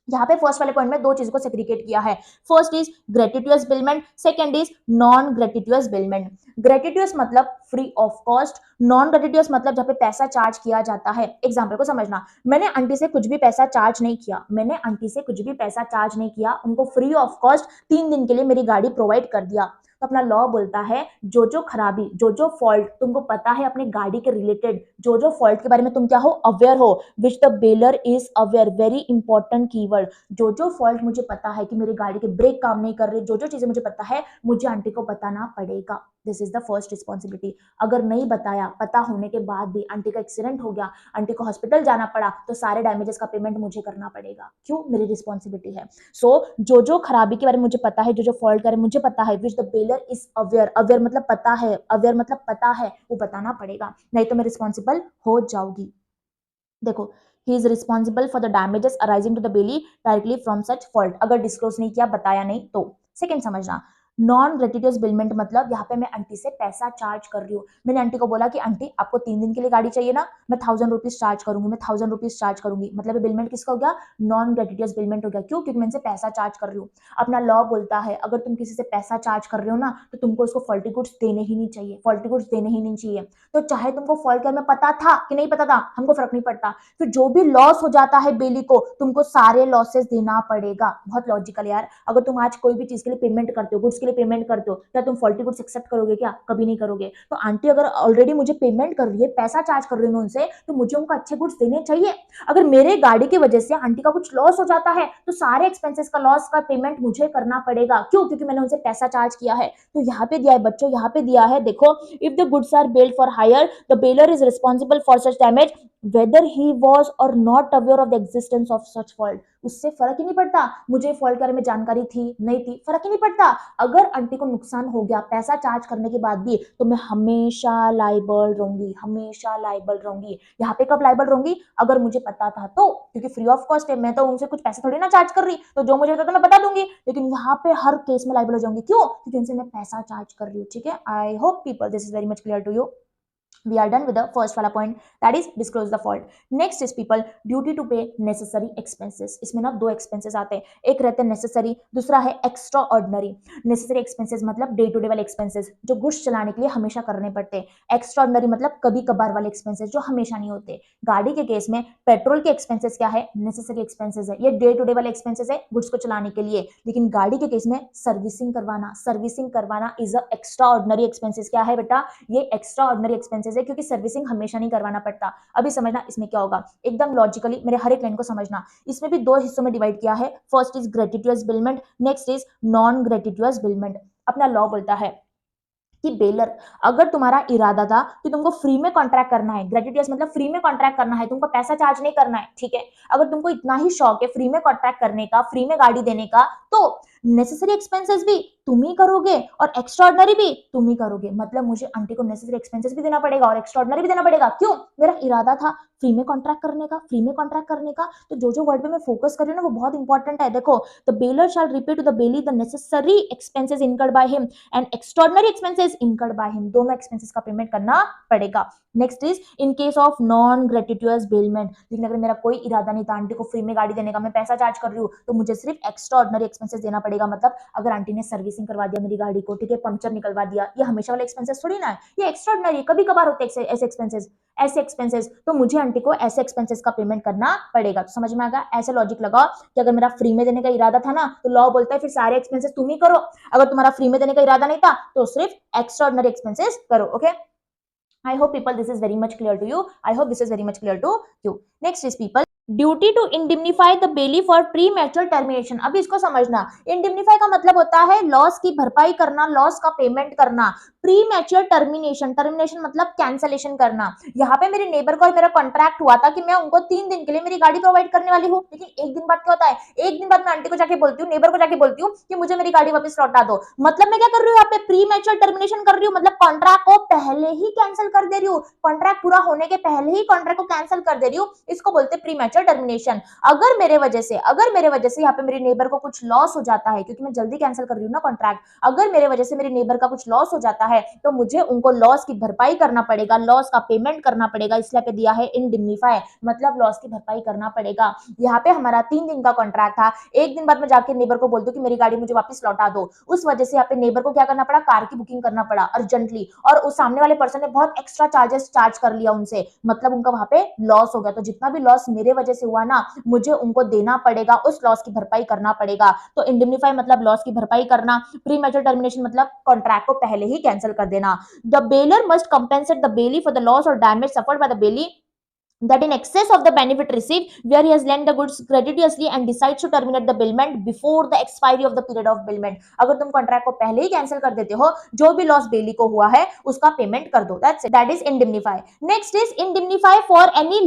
यहाँ पे फर्स्ट वाले पॉइंट में 2 चीजों को सेग्रीगेट किया है। First is gratuitous bailment, second is non gratuitous bailment. Gratuitous मतलब free of cost, non gratuitous मतलब जहाँ पे पैसा चार्ज किया जाता है। एग्जांपल को समझना, मैंने आंटी से कुछ भी पैसा चार्ज नहीं किया, मैंने आंटी से कुछ भी पैसा चार्ज नहीं किया, उनको फ्री ऑफ कॉस्ट 3 दिन के लिए मेरी गाड़ी प्रोवाइड कर दिया। तो अपना लॉ बोलता है जो जो खराबी, जो जो फॉल्ट तुमको पता है अपने गाड़ी के रिलेटेड, जो जो फॉल्ट के बारे में तुम क्या हो, अवेयर हो, which the bailor is aware, very important keyword. जो जो फॉल्ट मुझे पता है कि मेरी गाड़ी के ब्रेक काम नहीं कर रहे, जो जो चीजें मुझे पता है, मुझे आंटी को बताना पड़ेगा। This is the first responsibility. अगर नहीं बताया, पता होने के बाद भी आंटी का एक्सीडेंट हो गया, आंटी को हॉस्पिटल जाना पड़ा, तो सारे डैमेजेस का पेमेंट मुझे करना पड़ेगा। क्यों? मेरी रिस्पॉन्सिबिलिटी है। सो जो खराबी के बारे में मुझे पता है, जो फॉल्ट करे मुझे पता है, which the bailor is aware, aware मतलब पता है, अवेयर मतलब पता है, वो बताना पड़ेगा, नहीं तो मैं रिस्पॉन्सिबल हो जाऊंगी। देखो, he is responsible for the damages arising to the bailee directly from such fault. अगर डिस्क्लोज नहीं किया, बताया नहीं तो। सेकंड समझना, नॉन ग्रेटिटुअस बिलमेंट मतलब यहाँ पे मैं आंटी से पैसा चार्ज कर रही हूँ। मैंने आंटी को बोला कि आंटी आपको 3 दिन के लिए गाड़ी चाहिए ना, मैं 1000 रुपीज चार्ज करूंगी, मैं 1000 रुपीज चार्ज करूंगी। मतलब बिलमेंट किसका हो गया? नॉन ग्रेटिटुअस बिलमेंट हो गया। क्यों? क्योंकि मैं इनसे पैसा चार्ज कर रही हूँ। अपना लॉ बोलता है अगर तुम किसी से पैसा चार्ज कर रहे हो ना, तो तुमको उसको फॉल्टी गुड्स देने ही नहीं चाहिए, फॉल्टी गुड्स देने ही नहीं चाहिए। तो चाहे तुमको फॉल्ट कर में पता था कि नहीं पता था, हमको फर्क नहीं पड़ता। फिर जो भी लॉस हो जाता है बेली को, तुमको सारे लॉसेस देना पड़ेगा। बहुत लॉजिकल यार। अगर तुम आज कोई भी चीज के लिए पेमेंट करते हो, गुड्स के लिए पेमेंट करते हो, क्या तुम फॉल्टी गुड्स एक्सेप्ट करोगे? क्या कभी नहीं करोगे। तो आंटी अगर ऑलरेडी मुझे पेमेंट कर रही है, पैसा चार्ज कर रही है उनसे, तो मुझे उनको अच्छे गुड्स देने चाहिए। अगर मेरे गाड़ी की वजह से आंटी का कुछ लॉस हो जाता है, तो सारे एक्सपेंसेस का लॉस का पेमेंट मुझे करना पड़ेगा। क्यों? क्योंकि मैंने उनसे पैसा चार्ज किया है। तो यहाँ पे दिया है बच्चों, यहाँ पे दिया है, देखो, if the goods are bailed for hire, the bailor is responsible for such damage whether he was और not aware of the existence of such fault. उससे फर्क ही नहीं पड़ता मुझे फॉल्ट के बारे में जानकारी थी नहीं थी, फर्क ही नहीं पड़ता। अगर आंटी को नुकसान हो गया पैसा चार्ज करने के बाद भी, तो मैं हमेशा लाइबल रहूंगी, हमेशा लाइबल रहूंगी। यहाँ पे कब लाइबल रहूंगी? अगर मुझे पता था तो, क्योंकि फ्री ऑफ कॉस्ट है, मैं तो उनसे कुछ पैसा थोड़ी ना चार्ज कर रही, तो जो मुझे पता था मैं बता दूंगी। लेकिन यहाँ पे हर केस में लाइबल हो जाऊंगी। क्यों? क्योंकि उनसे मैं पैसा चार्ज कर रही हूँ। ठीक है, I hope people this is very much clear to you. We are done with the first वाला point, that is disclose the fault. Next is people duty to pay necessary expenses. इसमें ना दो expenses आते हैं, एक रहते हैं necessary, दूसरा है extraordinary. Necessary expenses मतलब day to day वाले expenses जो गुड्स चलाने के लिए हमेशा करने पड़ते हैं। extraordinary मतलब कभी कभार वाले expenses जो हमेशा नहीं होते। गाड़ी के केस में पेट्रोल के expenses क्या है? necessary expenses है, ये day to day वाले expenses है गुड्स को चलाने के लिए। लेकिन गाड़ी के केस में सर्विसिंग करवाना is a extraordinary expenses। क्या है बेटा? ये extraordinary expenses है, क्योंकि सर्विसिंग हमेशा नहीं करवाना पड़ता। अभी समझना इसमें क्या होगा, एकदम लॉजिकली मेरे हर एक लाइन को समझना। इसमें भी दो हिस्सों में डिवाइड किया है, first is gratuitous bailment, next is non gratuitous bailment. अपना लॉ बोलता है कि बेलर, अगर तुम्हारा इरादा था कि तुमको फ्री में कॉन्ट्रैक्ट करना है, ग्रेटिटुअस मतलब फ्री में कॉन्ट्रैक्ट करना है, तुमको पैसा चार्ज नहीं करना है, ठीक है, अगर तुमको इतना ही शौक है फ्री में कॉन्ट्रैक्ट करने का, फ्री में गाड़ी देने का, तो नेसेसरी एक्सपेंसेस भी तुम ही करोगे और एक्स्ट्राऑर्डिनरी भी तुम ही करोगे। मतलब मुझे आंटी को नेसेसरी एक्सपेंसेस भी देना पड़ेगा और एक्स्ट्राऑर्डिनरी भी देना पड़ेगा। क्यों? मेरा इरादा था फ्री में कॉन्ट्रैक्ट करने का, फ्री में कॉन्ट्रैक्ट करने का। तो जो वर्ड पे मैं फोकस कर रही हूँ ना वो बहुत इंपॉर्टेंट है। देखो, the bailor shall repay to the bailee the necessary expenses incurred by him and extraordinary expenses incurred by him. दोनों एक्सपेंसेस का पेमेंट करना पड़ेगा। Next is in case of non gratuitous bailment. लेकिन अगर मेरा कोई इरादा नहीं था आंटी को फ्री में गाड़ी देने का, मैं पैसा चार्ज कर रही हूँ, तो मुझे सिर्फ एक्स्ट्राऑर्डिनरी एक्सपेंसेस देना पड़ेगा। मतलब अगर आंटी ने सर्विसिंग करवा दिया मेरी गाड़ी को, ठीक है, पंक्चर निकलवा दिया, ये हमेशा वाले एक्सपेंसेस थोड़ी ना है, ये एक्स्ट्राऑर्डिनरी कभी कभार होते हैं ऐसे एक्सपेंसेस, तो मुझे आंटी को ऐसे एक्सपेंसेस का पेमेंट करना पड़ेगा। तो समझ में आ गया? ऐसे लॉजिक लगाओ कि अगर मेरा फ्री में देने का इरादा था ना, तो लॉ बोलता है फिर सारे एक्सपेंसेस तुम ही करो। अगर तुम्हारा फ्री में देने का इरादा नहीं था तो सिर्फ एक्स्ट्राऑर्डिनरी एक्सपेंसेस करो। Okay, I hope people this is very much clear to you. I hope this is very much clear to you. Next is people duty to indemnify the bailee for premature termination. अभी इसको समझना, इंडिम्निफाई का मतलब होता है loss की भरपाई करना, लॉस का पेमेंट करना। प्री मैच्योर टर्मिनेशन, टर्मिनेशन मतलब कैंसलेशन करना। यहाँ पे मेरे नेबर को और मेरा कॉन्ट्रैक्ट हुआ था कि मैं उनको 3 दिन के लिए मेरी गाड़ी प्रोवाइड करने वाली हूँ, लेकिन एक दिन बाद क्या होता है, एक दिन बाद मैं आंटी को जाके बोलती हूँ, नेबर को जाके बोलती हूँ कि मुझे मेरी गाड़ी वापस लौटा दो। मतलब मैं क्या कर रही हूँ यहाँ पे, प्री मैच्योर टर्मिनेशन कर रही हूँ। मतलब कॉन्ट्रैक्ट को पहले ही कैंसिल कर दे रही हूँ, कॉन्ट्रैक्ट पूरा होने के पहले ही कॉन्ट्रैक्ट को कैंसिल कर दे रही हूँ। इसको बोलते हैं प्री मैच्योर टर्मिनेशन। अगर मेरे वजह से यहाँ पे मेरे नेबर को कुछ लॉस हो जाता है, क्योंकि मैं जल्दी कैंसिल कर रही हूँ ना कॉन्ट्रैक्ट, अगर मेरे वजह से मेरे नेबर का कुछ लॉस हो जाता है तो मुझे उनको लॉस की भरपाई करना पड़ेगा, लॉस का पेमेंट करना पड़ेगा। इसलिए पे दिया है इंडिम्निफाई, मतलब लॉस की भरपाई करना पड़ेगा। यहाँ पे हमारा 3 दिन का कॉन्ट्रैक्ट था, एक दिन बाद में जाके नेबर को बोल दो कि मेरी गाड़ी मुझे वापस लौटा दो। उस वजह से यहाँ पे नेबर को क्या करना पड़ा, कार की बुकिंग करना पड़ा अर्जेंटली, और उस सामने वाले पर्सन ने बहुत एक्स्ट्रा चार्जेस चार्ज कर लिया उनसे, मतलब उनका वहां पे लॉस हो गया। तो जितना भी लॉस मेरे वजह से हुआ ना, मुझे उनको देना पड़ेगा, उस लॉस की भरपाई करना पड़ेगा। तो इंडिम्निफाई मतलब लॉस की भरपाई करना, प्री मैच्योर टर्मिनेशन मतलब कॉन्ट्रैक्ट को पहले ही कैंसिल कर देना। The bailor must compensate the bailee for the loss और damage suffered by the bailee that in excess of the benefit received where he has lent the goods gratuitously and decides to terminate the billment before the expiry of the period of billment. अगर तुम contract को पहले ही cancel कर देते हो, जो भी लॉस बेली को हुआ है उसका पेमेंट कर दो, that is indemnify. Next is indemnify for any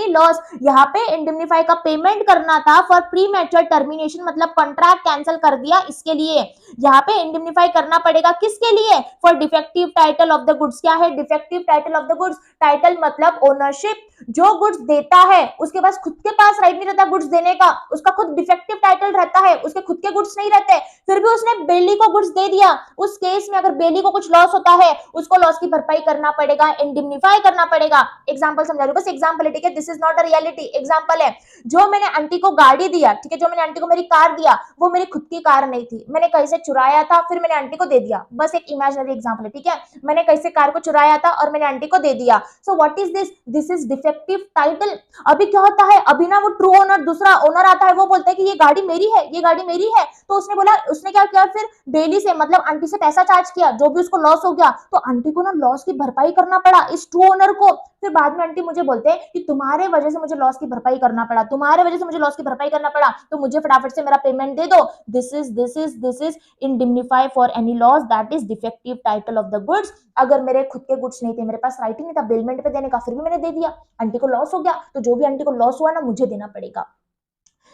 loss. यहाँ पे इंडिमनिफाई का पेमेंट करना था फॉर प्री मैच्योर टर्मिनेशन, मतलब कॉन्ट्रैक्ट कैंसिल कर दिया इसके लिए. यहाँ पे इंडिमनिफाई करना पड़ेगा किसके लिए? For defective title of the goods. क्या है defective title of the goods? Title मतलब ओनरशिप. जो गुड्स देता है उसके पास खुद के पास राइट नहीं रहता गुड्स देने का, उसका खुद डिफेक्टिव टाइटल रहता है, उसके खुद के गुड्स नहीं रहते, फिर भी उसने बेली को गुड्स दे दिया. उस केस में अगर बेली को कुछ लॉस होता है उसको लॉस की भरपाई करना पड़ेगा, इंडिमनिफाई करना पड़ेगा. एग्जांपल समझा रही हूं, बस एग्जांपल है, ठीक है, this is not a reality. Example है, जो मैंने आंटी को गाड़ी दिया, ठीक है, जो मैंने आंटी को मेरी कार दिया वो मेरी खुद की कार नहीं थी, मैंने कहीं से चुराया था, फिर मैंने आंटी को दे दिया. बस एक इमेजिनरी एग्जांपल है, ठीक है, मैंने कहीं से कार को चुराया था और मैंने आंटी को दे दिया. So what is this? This is defective title. अभी क्या होता है, अभी ना वो ट्रू ओनर, दूसरा ओनर आता है, वो बोलता है कि ये गाड़ी मेरी है, ये गाड़ी मेरी है. तो उसने बोला, उसने क्या किया फिर बेली से, मतलब आंटी से पैसा चार्ज किया, जो भी उसको लॉस हो गया, तो आंटी को ना लॉस की भरपाई करना पड़ा इस ट्रू ओनर को. फिर बाद में आंटी मुझे बोलते हैं कि तुम्हारे वजह से मुझे लॉस की भरपाई करना पड़ा, तुम्हारे वजह से मुझे लॉस की भरपाई करना पड़ा, तो मुझे फटाफट से मेरा पेमेंट दे दो. This is indemnify for any loss that is defective title of the goods. अगर मेरे खुद के गुड्स नहीं थे, मेरे पास राइटिंग नहीं था बिलमेंट पे देने का, फिर भी मैंने दे दिया, आंटी को लॉस हो गया, तो जो भी आंटी को लॉस हुआ ना मुझे देना पड़ेगा.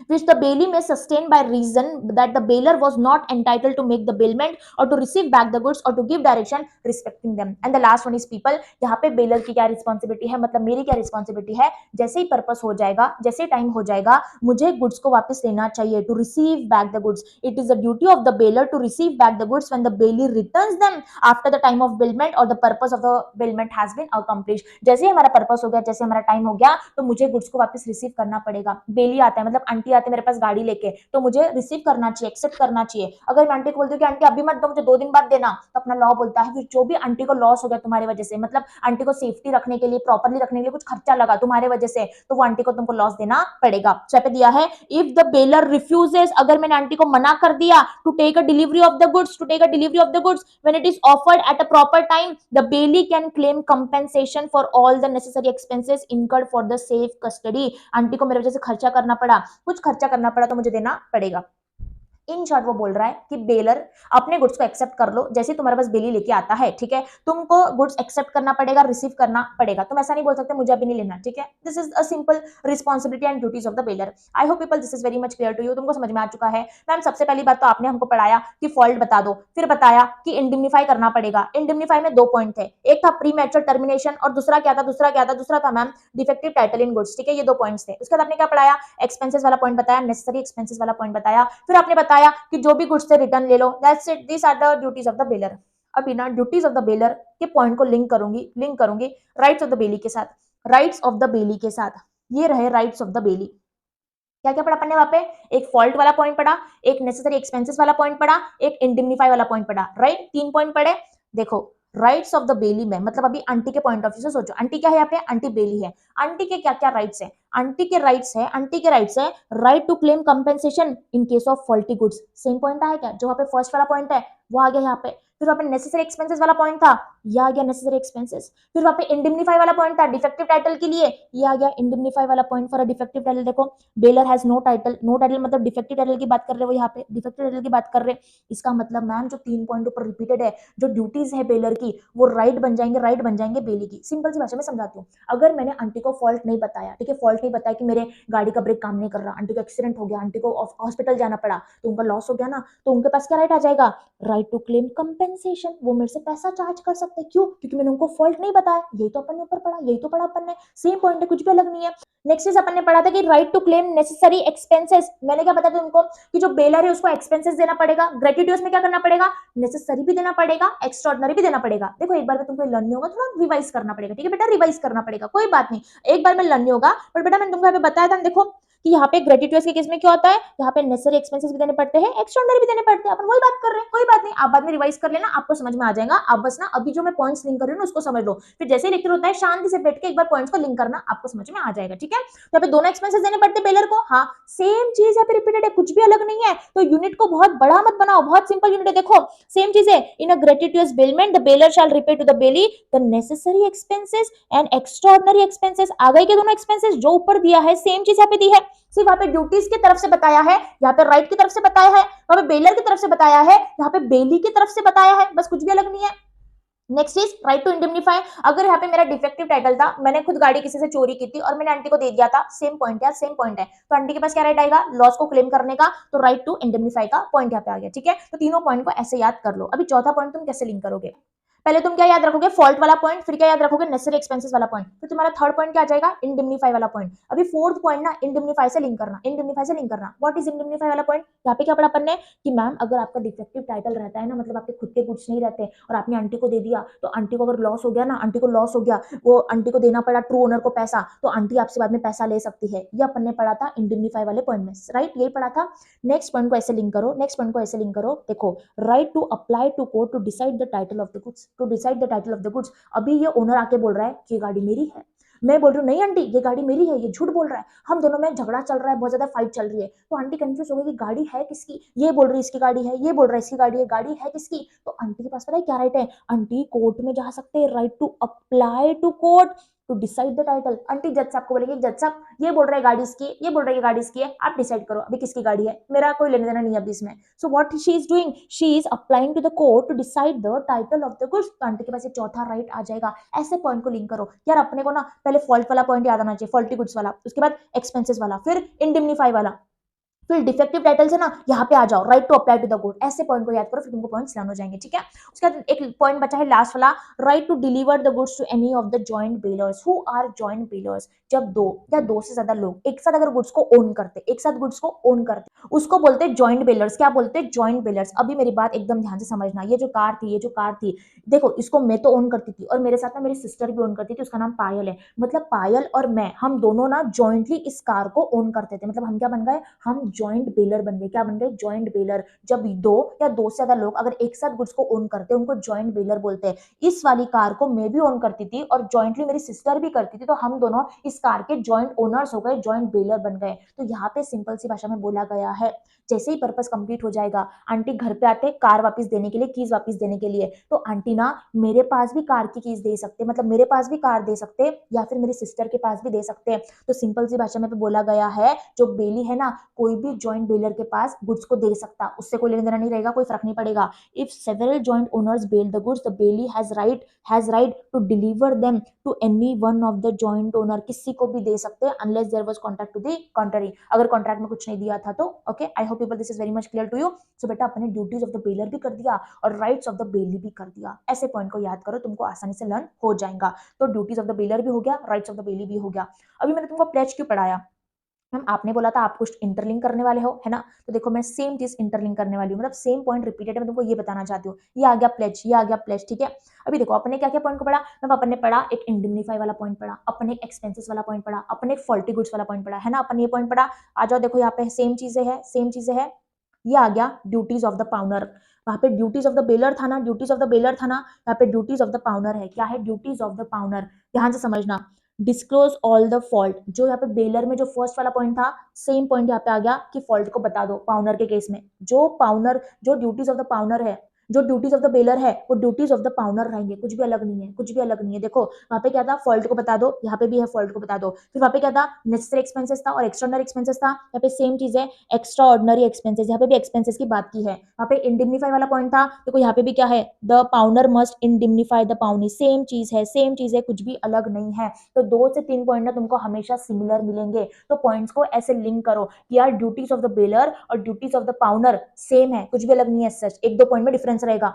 which the bailee may sustain by reason that the bailor was not entitled to make the bailment or to receive back the goods or to give direction respecting them. And the last one is people. यहाँ पे baler की क्या responsibility है, मतलब मेरी क्या responsibility है, जैसे ही पर्पस हो जाएगा, जैसे ही टाइम हो जाएगा, मुझे गुड्स को वापस लेना चाहिए, to receive back the goods. It is the duty of the bailor to receive back the goods when the bailee returns them after the time of bailment or the purpose of the bailment has been accomplished. जैसे ही हमारा purpose हो गया, जैसे हमारा time हो गया, तो मुझे गुड्स को वापस रिसीव करना पड़ेगा. बेली आता है, मतलब आंटी आती है मेरे पास गाड़ी लेके, तो मुझे रिसीव करना चाहिए, एक्सेप्ट करना चाहिए. अगर मैं आंटी को बोलती हूँ कि आंटी अभी मत दो, मुझे 2 दिन बाद देना, तो अपना लॉ बोलता है फिर जो भी आंटी को लॉस हो गया तुम्हारी वजह से, मतलब आंटी को सेफ्टी रखने के लिए, प्रॉपर्ली रखने के लिए कुछ खर्चा लगा तुम्हारे वजह से, तो वो आंटी को तुमको लॉस देना पड़ेगा. सो पे दिया है, इफ द बेलर रिफ्यूजेस, अगर मैंने आंटी को मना कर दिया to take a delivery of the goods, when it is offered at a proper time, the bailee can claim compensation for all the necessary expenses incurred for the safe custody. Aunty को मेरे वजह से खर्चा करना पड़ा, कुछ खर्चा करना पड़ा, तो मुझे देना पड़ेगा. इन शॉर्ट वो बोल रहा है कि बेलर अपने गुड्स को एक्सेप्ट कर लो, जैसे तुम्हारे पास बेली लेके आता है, ठीक है, तुमको गुड्स एक्सेप्ट करना पड़ेगा, रिसीव करना पड़ेगा. तुम ऐसा नहीं बोल सकते मुझे अभी नहीं लेना, ठीक है. This is a simple responsibility and duties of the bailor. I hope people this is very much clear to you. तुमको समझ में आ चुका है. मैम सबसे पहली बात तो आपने हमको पढ़ाया कि फॉल्ट बता दो, फिर बताया कि इंडिमनिफाई करना पड़ेगा. इंडिमनिफाई में 2 पॉइंट थे, एक था प्री मैच्योर टर्मिनेशन और दूसरा क्या था, दूसरा था ma'am defective title in goods, ठीक है. ये 2 पॉइंट्स थे. उसके बाद आपने क्या पढ़ाया, एक्सपेंसेस वाला पॉइंट बताया, नेसेसरी एक्सपेंसेस वाला पॉइंट बताया, फिर आपने बताया कि जो भी गुड्स से रिटर्न ले लो. That's it, this are the duties of the bailor. अभी ना ड्यूटीज ऑफ द बेलर के पॉइंट को लिंक करूंगी राइट्स ऑफ द बेली के साथ. राइट्स ऑफ द बेली के साथ ये रहे राइट्स ऑफ द बेली. क्या क्या पढ़ा अपन ने वहां पे, एक फॉल्ट वाला पॉइंट पढ़ा, एक नेसेसरी एक्सपेंसेस वाला पॉइंट पढ़ा, एक इंडिमनिफाई वाला पॉइंट पढ़ा, राइट. 3 पॉइंट पढ़े. देखो राइट्स ऑफ द बेली में, मतलब अभी आंटी के पॉइंट ऑफ व्यू से सोचो, आंटी क्या है यहाँ पे, आंटी बेली है. आंटी के क्या क्या राइट्स है, आंटी के राइट्स है right to claim compensation in case of faulty goods. Same point आया क्या, जो वहां पे फर्स्ट वाला पॉइंट है वो आ गया यहाँ पे. फिर वहां पे नेसेसरी एक्सपेंसेस वाला पॉइंट था, ये आ गया नेसेसरी एक्सपेंसेस. फिर वहां पे इंडिमनिफाई वाला पॉइंट था डिफेक्टिव टाइटल के लिए, ये आ गया इंडिमनिफाई वाला point for a defective title. देखो बेलर हैज नो टाइटल मतलब डिफेक्टिव टाइटल की बात कर रहे हो, यहाँ पे डिफेक्टिव टाइटल की बात कर रहे. इसका मतलब मैम जो 3 पॉइंट ऊपर रिपीटेड है, जो ड्यूटीज है बेलर की, वो राइट बन जाएंगे बेली की. सिंपल सी भाषा में समझाती हूँ. अगर मैंने आंटी को फॉल्ट नहीं बताया, ठीक है, फॉल्ट नहीं बताया कि मेरे गाड़ी का ब्रेक काम नहीं कर रहा, आंटी को एक्सीडेंट हो गया, आंटी को हॉस्पिटल जाना पड़ा, तो उनका लॉस हो गया ना, तो उनके पास क्या राइट आ जाएगा, राइट टू क्लेम कंपेंसेशन. वो मेरे से पैसा चार्ज कर सकते हैं, क्यों, क्योंकि मैंने उनको फॉल्ट नहीं बताया. यही तो अपन ने ऊपर पढ़ा, यही तो पढ़ा अपन ने. सेम पॉइंट है, कुछ भी अलग नहीं है. नेक्स्ट इज अपन ने पढ़ा था कि right to claim necessary expenses. मैंने क्या बताया तुमको कि जो बेलर है उसको एक्सपेंसेस देना पड़ेगा. ग्रेट्यूटोस में क्या करना पड़ेगा, नेसेसरी भी देना पड़ेगा, एक्स्ट्राऑर्डिनरी भी देना पड़ेगा. देखो एक बार में तुमको लर्न नहीं होगा, थोड़ा रिवाइज करना पड़ेगा, ठीक है बेटा, रिवाइज करना पड़ेगा, कोई बात नहीं, एक बार में लर्न नहीं होगा. बट बेटा मैंने तुमको यहाँ पे बताया था, देखो कि यहाँ पे ग्रेटिट्यूस के केस में क्या होता है, यहाँ पे नेसेसरी एक्सपेंसेस भी देने पड़ते हैं, एक्स्ट्राऑर्डिनरी भी देने पड़ते हैं। अपन वही बात कर रहे हैं, कोई बात नहीं, आप बाद में रिवाइज कर लेना, आपको समझ में आ जाएगा। आप बस ना अभी जो मैं पॉइंट्स लिंक कर रही हूँ उसको समझ लो, फिर जैसे ही लेक्चर होता है शांति से बैठ के एक बार पॉइंट्स को लिंक करना, आपको समझ में आ जाएगा। ठीक है, तो यहाँ पे दोनों एक्सपेंसेस देने पड़ते हैं बेलर को। हाँ, सेम चीज यहाँ पे रिपीटेड है, कुछ भी अलग नहीं है। तो यूनिट को बहुत बड़ा मत बनाओ, बहुत सिंपल यूनिट है। देखो सेम चीज है, in a gratuitous bailment the bailor shall repay to the bailee the necessary expenses and extraordinary expenses. आ गए के दोनों एक्सपेंसेस जो ऊपर दिया है, सेम चीज यहाँ पे दी है, सिर्फ वहां पे ड्यूटीज की तरफ से बताया है, यहाँ पे राइट की तरफ से बताया है, वहां पे बेलर की तरफ से बताया है, यहाँ पे बेली की तरफ से बताया है, बस कुछ भी अलग नहीं है। Next is right to indemnify. अगर यहाँ पे मेरा डिफेक्टिव टाइटल था, मैंने खुद गाड़ी किसी से चोरी की थी और मैंने आंटी को दे दिया था, सेम पॉइंट है, सेम पॉइंट है, तो आंटी के पास क्या राइट आएगा, लॉस को क्लेम करने का, तो राइट टू इंडेमनीफाई का पॉइंट यहाँ पे आ गया। ठीक है, तो तीनों पॉइंट को ऐसे याद कर लो। अभी चौथा पॉइंट तुम कैसे लिंक करोगे, पहले तुम क्या याद रखोगे, फॉल्ट वाला पॉइंट, फिर क्या याद रखोगे, नेसेसरी एक्सपेंसेस वाला पॉइंट, फिर तुम्हारा थर्ड पॉइंट क्या आ जाएगा, इंडेमनीफाई वाला पॉइंट। अभी फोर्थ पॉइंट ना इंडेमनीफाई से लिंक करना, इंडेमनीफाई से लिंक करना। व्हाट इज इंडेमनीफाई वाला पॉइंट, यहाँ पे क्या पढ़ा अपन ने कि मैम अगर आपका डिफेक्टिव टाइटल रहता है ना, मतलब आपके खुद के गुड्स नहीं रहते और आपने आंटी को दे दिया, तो आंटी को अगर लॉस हो गया ना, आंटी को लॉस हो गया, वो आंटी को देना पड़ा ट्रू ओनर को पैसा, तो आंटी आपसे बाद में पैसा ले सकती है। ये अपन ने पढ़ा था इंडेमनीफाई वाले पॉइंट में, राइट, यही पढ़ा था। नेक्स्ट पॉइंट को ऐसे लिंक करो, नेक्स्ट पॉइंट को ऐसे लिंक करो, देखो right to apply to court to decide the title of the goods, to decide the title of the goods. अभी ये ओनर आके बोल रहा है कि ये गाड़ी मेरी है, मैं बोल रही हूँ नहीं आंटी ये गाड़ी मेरी है, ये झूठ बोल रहा है, हम दोनों में झगड़ा चल रहा है, बहुत ज्यादा फाइट चल रही है, तो आंटी कंफ्यूज हो गई कि गाड़ी है किसकी, ये बोल रही है इसकी गाड़ी है, ये बोल रहा है इसकी गाड़ी है, गाड़ी है किसकी। तो आंटी के पास पता है क्या राइट है, आंटी कोर्ट में जा सकते हैं, right to apply to court to decide the title. Aunty जज साहब को बोलेंगे जज साहब ये बोल रहा है गाड़ी इसकी, ये बोल रहा है गाड़ी इसकी है, आप डिसाइड करो अभी किसकी गाड़ी है, मेरा कोई लेने देना नहीं है अभी इसमें। So what she is doing, she is applying to the court to decide the title of the goods. तो आंटी के पास ये चौथा राइट आ जाएगा। ऐसे पॉइंट को लिंक करो यार, अपने को ना पहले फॉल्ट वाला पॉइंट याद आना चाहिए, फॉल्टी गुड्स वाला, उसके बाद एक्सपेंसेस वाला, फिर इंडेमनीफाई वाला, फिर डिफेक्टिव टाइटल से ना यहाँ पे आ जाओ, right to apply to the good. ऐसे पॉइंट को याद करो, फिर तुमको पॉइंट्स लर्न हो जाएंगे। ठीक है, उसके बाद एक पॉइंट बचा है लास्ट वाला, right to deliver the goods to any of the joint bailors. Who are joint bailors, जब दो या दो से ज्यादा लोग एक साथ अगर गुड्स को ओन करते, एक साथ गुड्स को ओन करते, उसको बोलते हैं जॉइंट बेलर्स। क्या बोलते हैं, जॉइंट बेलर्स। अभी मेरी बात एकदम ध्यान से समझना, ये जो कार थी, ये जो कार थी, देखो इसको मैं तो ओन करती थी और मेरे साथ ना मेरी सिस्टर भी ओन करती थी, उसका नाम पायल है। मतलब पायल और मैं, हम दोनों ना जॉइंटली इस कार को ओन करते थे। मतलब हम क्या बन गए, हम जॉइंट बेलर बन गए। क्या बन गए, जॉइंट बेलर। जब दो या दो से ज्यादा लोग अगर एक साथ गुड्स को ओन करते हैं, उनको जॉइंट बेलर बोलते हैं। इस वाली कार को मैं भी ओन करती थी और जॉइंटली मेरी सिस्टर भी करती थी, तो हम दोनों इस कार के जॉइंट ओनर्स हो गए, जॉइंट बेलर बन गए। तो यहाँ पे सिंपल सी भाषा में बोला गया है, जैसे ही पर्पस कंप्लीट हो जाएगा, आंटी घर पे आते कार वापस देने के लिए, कीज वापस देने के लिए, तो आंटी ना मेरे पास भी कार की कीज दे सकते, मतलब मेरे पास भी कार दे सकते, या फिर मेरी सिस्टर के पास भी दे सकते हैं। तो सिंपल सी भाषा में पे बोला गया है, जो बेली है ना, कोई भी जॉइंट बेलर के पास गुड्स को दे सकता, उससे कोई लेना देना नहीं रहेगा, कोई फर्क नहीं पड़ेगा। If several joint owners bail the goods, the bailee has right to deliver them to any one of the joint owner. किसी को भी दे सकते हैं unless there was contract to the contrary. अगर कॉन्ट्रैक्ट में कुछ नहीं दिया था तो okay. I hope people this is very much clear to you. So बेटा अपने ड्यूटीज ऑफ द बेलर भी कर दिया और राइट्स ऑफ द बेली भी कर दिया। ऐसे पॉइंट को याद करो, तुमको आसानी से लर्न हो जाएगा। तो ड्यूटीज ऑफ द बेलर भी हो गया, राइट्स ऑफ द बेली भी हो गया। अभी मैंने तुमको प्लेज क्यों पढ़ाया, मैम आपने बोला था आप कुछ इंटरलिंक करने वाले हो, है ना, तो देखो मैं सेम चीज इंटरलिंक करने वाली हूँ, मतलब सेम पॉइंट रिपीटेड है, मैं तुमको ये बताना चाहती हूँ। ये आ गया प्लेज, ये आ गया प्लेज। ठीक है, अभी देखो अपने क्या क्या पॉइंट को पढ़ा, मैम अपन ने पढ़ा एक इंडेमनीफाई वाला पॉइंट पढ़ा, अपन एक एक्सपेंसेस वाला पॉइंट पढ़ा, अपन एक फॉल्टी गुड्स वाला पॉइंट पढ़ा, है ना, अपन ये पॉइंट पढ़ा। आ जाओ देखो यहाँ पे सेम चीजें है, सेम चीजें है। ये आ गया ड्यूटीज ऑफ द पाउनर, वहां पे ड्यूटीज ऑफ द बेलर था ना, ड्यूटीज ऑफ द बेलर था ना, यहाँ पे ड्यूटीज ऑफ द पाउनर है। क्या है, ड्यूटीज ऑफ द पाउनर। ध्यान से समझना, डिस्क्लोज ऑल द फॉल्ट। जो यहाँ पे बेलर में जो फर्स्ट वाला पॉइंट था, सेम पॉइंट यहाँ पे आ गया कि फॉल्ट को बता दो। पाउनर के केस में जो पाउनर, जो ड्यूटीज ऑफ द पाउनर है, जो ड्यूटीज ऑफ द बेलर है, वो ड्यूटीज ऑफ द पाउनर रहेंगे, कुछ भी अलग नहीं है, कुछ भी अलग नहीं है। देखो वहां पे क्या था, फॉल्ट को बता दो, यहाँ पे भी है फॉल्ट को बता दो। फिर वहां पे क्या था, नेसेसरी एक्सपेंसेस था और एक्स्ट्राऑर्डिनरी एक्सपेंसेस था। यहाँ पे सेम चीज है, एक्स्ट्रा ऑर्डिनरी एक्सपेंसेस, यहाँ पे भी एक्सपेंसेस की बात की है। वहां पे इंडिमनीफाई वाला पॉइंट था, देखो यहाँ पे भी क्या है, the pawnor must indemnify the pawnee. Same चीज है, सेम चीज है, कुछ भी अलग नहीं है। तो 2 से 3 पॉइंट ना तुमको हमेशा सिमिलर मिलेंगे, तो पॉइंट्स को ऐसे लिंक करो कि यार ड्यूटीज ऑफ द बेलर और duties of the pawnor same है, कुछ भी अलग नहीं है। सच 1-2 पॉइंट में डिफरेंस रहेगा।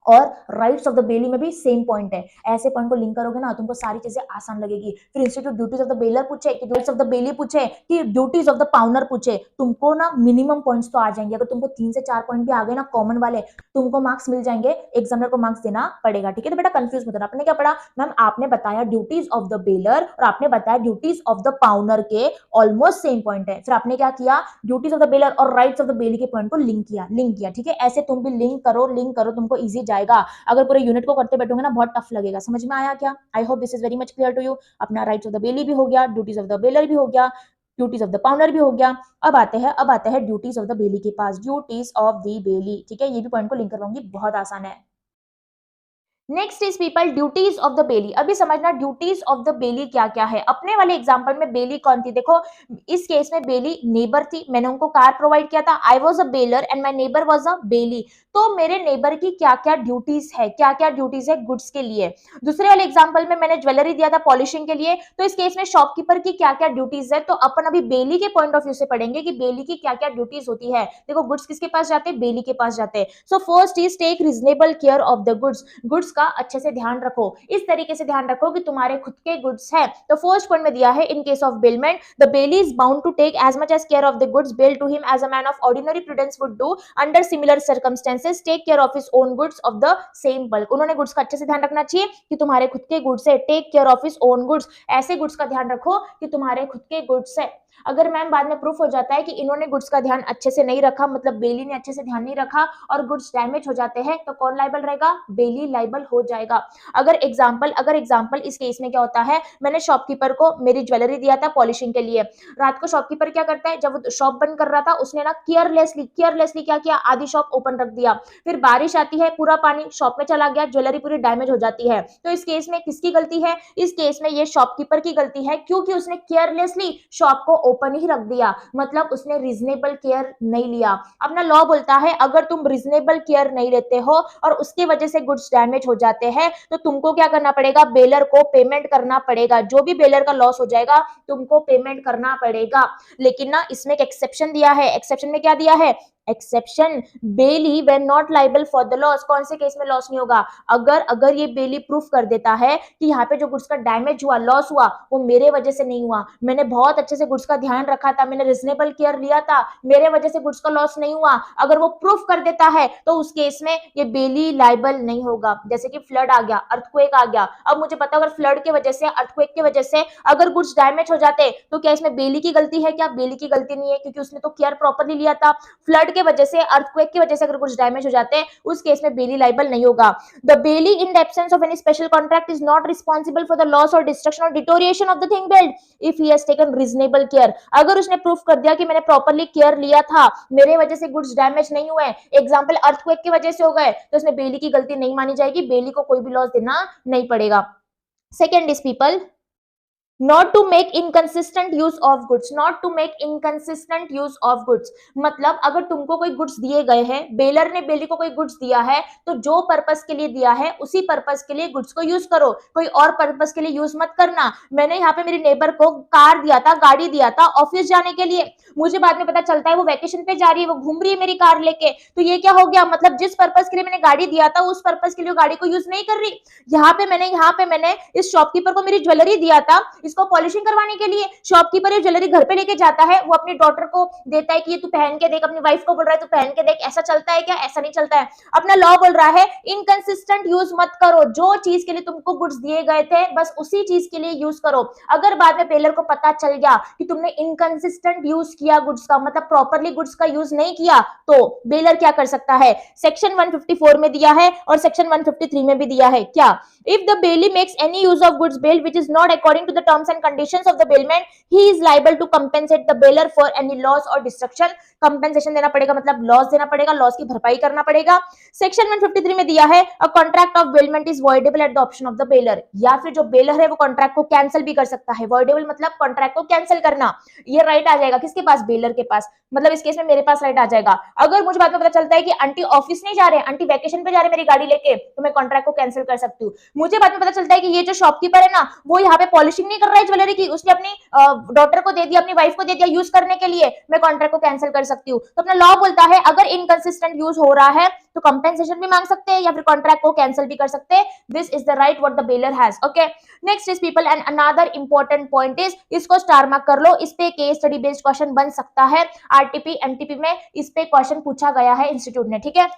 और राइट्स ऑफ द बेली में भी सेम पॉइंट है। ऐसे पॉइंट को लिंक करोगे ना तुमको सारी चीजें आसान लगेगी। फिर institute duties of the baler पूछे कि राइट्स ऑफ द बेली पूछे कि ड्यूटीज ऑफ द पाउनर पूछे, तुमको ना मिनिमम पॉइंट्स तो आ जाएंगे। अगर तुमको 3 से 4 पॉइंट भी आ गए ना कॉमन वाले, तुमको मार्क्स मिल जाएंगे, एग्जामिनर को मार्क्स देना पड़ेगा। ठीक है, तो बेटा कंफ्यूज मत होना। आपने क्या पढ़ा मैम? आपने बताया ड्यूटीज ऑफ द बेलर और आपने बताया ड्यूटीज ऑफ द पाउनर के ऑलमोस्ट सेम पॉइंट है। फिर आपने क्या किया, ड्यूटीज ऑफ द बेलर और राइट्स ऑफ द बेली के पॉइंट को लिंक किया। ठीक है, ऐसे तुम भी लिंक करो, तुमको इजी जाएगा। अगर पूरे यूनिट को करते बैठोगे ना बहुत टफ लगेगा। समझ में आया क्या? I hope this is very much clear to you. अपना राइट्स ऑफ द बेली भी हो गया, ड्यूटीज ऑफ द बेलर भी हो गया, ड्यूटीज ऑफ द पाउंडर भी हो गया। अब आते हैं ड्यूटीज ऑफ द बेली के पास। ड्यूटीज ऑफ द बेली, ठीक है, ये भी पॉइंट को लिंक करवाऊंगी, बहुत आसान है। Next is people duties of the bailee. अभी समझना ड्यूटीज ऑफ द बेली क्या क्या है। अपने वाले एग्जांपल में बेली कौन थी? देखो इस केस में बेली नेबर थी, मैंने उनको कार प्रोवाइड किया था। I was a bailor and my neighbour was a bailee. तो मेरे नेबर की क्या क्या ड्यूटीज है, क्या क्या ड्यूटीज है गुड्स के लिए। दूसरे वाले एग्जाम्पल में मैंने ज्वेलरी दिया था पॉलिशिंग के लिए, तो इस केस में शॉपकीपर की क्या क्या ड्यूटीज है। तो अपन अभी बेली के पॉइंट ऑफ व्यू से पढ़ेंगे कि बेली की क्या क्या ड्यूटीज होती है। देखो गुड्स किसके पास जाते हैं? बेली के पास जाते हैं। So first is take reasonable care of the goods का अच्छे से ध्यान रखो। इस तरीके से ध्यान रखो कि तुम्हारे खुद के गुड्स है। तो फर्स्ट पॉइंट में दिया है in case of bailment the bailee is bound to take as much as care of the goods bailed to him as a man of ordinary prudence would do under similar circumstances take care of his own goods of the same bulk. उन्होंने goods का अच्छे से ध्यान रखना चाहिए कि तुम्हारे खुद के गुड्स है। Take care of his own goods, ऐसे गुड्स का ध्यान रखो कि तुम्हारे खुद के गुड्स है। अगर मैम बाद में प्रूफ हो जाता है कि इन्होंने गुड्स का ध्यान अच्छे से नहीं रखा, मतलब बेली ने अच्छे से ध्यान नहीं रखा और गुड्स डैमेज हो जाते हैं, तो कौन लाइबल रहेगा? बेली लाइबल हो जाएगा। अगर एग्जांपल इस केस में क्या होता है, मैंने शॉपकीपर को मेरी ज्वेलरी दिया था पॉलिशिंग के लिए। रात को शॉपकीपर क्या करता है, जब वो शॉप बंद कर रहा था उसने ना केयरलेसली क्या किया, आधी शॉप ओपन रख दिया। फिर बारिश आती है, पूरा पानी शॉप में चला गया, ज्वेलरी पूरी डैमेज हो जाती है। तो इस केस में किसकी गलती है? इस केस में ये शॉपकीपर की गलती है, क्योंकि उसने केयरलेसली शॉप को ओपन ही रख दिया, मतलब उसने रीजनेबल केयर नहीं लिया। अपना लॉ बोलता है अगर तुम रीजनेबल केयर नहीं लेते हो और उसकी वजह से गुड्स डैमेज हो जाते हैं, तो तुमको क्या करना पड़ेगा? बेलर को पेमेंट करना पड़ेगा। जो भी बेलर का लॉस हो जाएगा तुमको पेमेंट करना पड़ेगा। लेकिन ना इसमें एक एक्सेप्शन दिया है। एक्सेप्शन में क्या दिया है? Exception bailee when not liable for the loss. कौन से केस में लॉस नहीं होगा? अगर ये बेली प्रूफ कर देता है कि यहाँ पे जो गुड्स का डैमेज हुआ, लॉस हुआ, वो मेरे वजह से नहीं हुआ, मैंने बहुत अच्छे से गुड्स का ध्यान रखा था, मैंने रीजनेबल केयर लिया था, मेरे वजह से गुड्स का लॉस नहीं हुआ, अगर वो प्रूफ कर देता है तो उस केस में ये बेली लाइबल नहीं होगा। जैसे कि फ्लड आ गया, अर्थक्वेक आ गया। अब मुझे पता अगर फ्लड के वजह से, अर्थक्वेक की वजह से अगर गुड्स डैमेज हो जाते तो क्या इसमें बेली की गलती है? क्या बेली की गलती नहीं है, क्योंकि उसने तो केयर प्रॉपरली लिया था। फ्लड के वजह से, अर्थक्वेक की वजह से अगर कुछ डैमेज हो जाते हैं उस केस में बेली लाइबल नहीं होगा। The belly in the absence of any special contract is not responsible for the loss और डिस्ट्रक्शन और deterioration of the thing build if he has taken reasonable care. अगर उसने प्रूफ कर दिया कि मैंने प्रॉपरली केयर लिया था, मेरे वजह से गुड्स डैमेज नहीं हुए, एग्जांपल अर्थक्वेक की वजह से हो गए, तो उसमें बेली की गलती नहीं मानी जाएगी, बेली को कोई भी लॉस देना नहीं पड़ेगा। Second is people not to make inconsistent use of goods. Not to make inconsistent use of goods मतलब अगर तुमको कोई गुड्स दिए गए हैं, बेलर ने बेली को कोई गुड्स दिया है, तो जो पर्पस के लिए दिया है उसी पर्पस के लिए गुड्स को यूज करो, कोई और पर्पस के लिए यूज मत करना। मैंने यहाँ पे मेरी नेबर को कार दिया था, गाड़ी दिया था ऑफिस जाने के लिए, मुझे बाद में पता चलता है वो वैकेशन पे जा रही है, वो घूम रही है मेरी कार लेके, तो ये क्या हो गया? मतलब जिस पर्पस के लिए मैंने गाड़ी दिया था उस पर्पस के लिए गाड़ी को यूज नहीं कर रही। यहाँ पे मैंने इस शॉपकीपर को मेरी ज्वेलरी दिया था इसको पॉलिशिंग करवाने के लिए, शॉपकीपर ये ज्वेलरी घर पे लेके जाता है, वो अपनी डॉटर को देता है कि ये तू पहन के देख, अपनी वाइफ को बोल रहा है तू पहन के देख। ऐसा चलता है क्या? ऐसा नहीं चलता है। अपना लॉ बोल रहा है इनकंसिस्टेंट यूज मत करो, जो चीज के लिए तुमको गुड्स दिए गए थे बस उसी चीज के लिए यूज करो। अगर बाद में पेलर को पता चल गया कि तुमने इनकंसिस्टेंट यूज किया गुड्स का, मतलब प्रॉपरली गुड्स का यूज नहीं किया, तो बेलर क्या कर सकता है? सेक्शन 154 में दिया है और सेक्शन 153 में भी दिया है क्या? If the bailey makes any use of goods bailed which is not according to the terms and conditions of the bailment, he is liable to compensate the bailor for any loss or destruction. Compensation देना पड़ेगा, मतलब loss देना पड़ेगा, loss की भरपाई करना पड़ेगा। Section 153 में दिया है a contract of bailment is voidable at the option of the baler, या फिर जो बेलर है वो कॉन्ट्रैक्ट को कैंसिल भी कर सकता है। वॉइडेबल मतलब कॉन्ट्रैक्ट को कैंसिल करना, ये राइट आ जाएगा किसके पास? बेलर के पास। मतलब इस केस में मेरे पास राइट आ जाएगा। अगर मुझे बाद में पता चलता है कि आंटी ऑफिस नहीं जा रहे, आंटी वैकेशन पे जा रहे मेरी गाड़ी लेके, तो मैं कॉन्ट्रैक्ट को कैंसिल कर सकती हूँ। मुझे बाद में पता चलता है कि ये जो शॉपकीपर है ना वो यहाँ पे पॉलिशिंग नहीं कर रहा है ज्वेलरी की, उसने अपनी डॉटर को दे दिया, अपनी वाइफ को दे दिया यूज करने के लिए, मैं कॉन्ट्रैक्ट को कैंसिल कर सकती हूँ। तो अपना लॉ बोलता है अगर इनकंसिस्टेंट यूज हो रहा है तो कंपेंसेशन भी मांग सकते हैं या फिर कॉन्ट्रैक्ट को कैंसिल भी कर सकते हैं। This is the right what the bailor has. Okay, next is people and another important point is, इसको स्टार मार्क कर लो, इस पे केस स्टडी बेस्ड क्वेश्चन बन सकता है। आरटीपी एमटीपी में इस पे क्वेश्चन पूछा गया है इंस्टीट्यूट ने, ठीक है।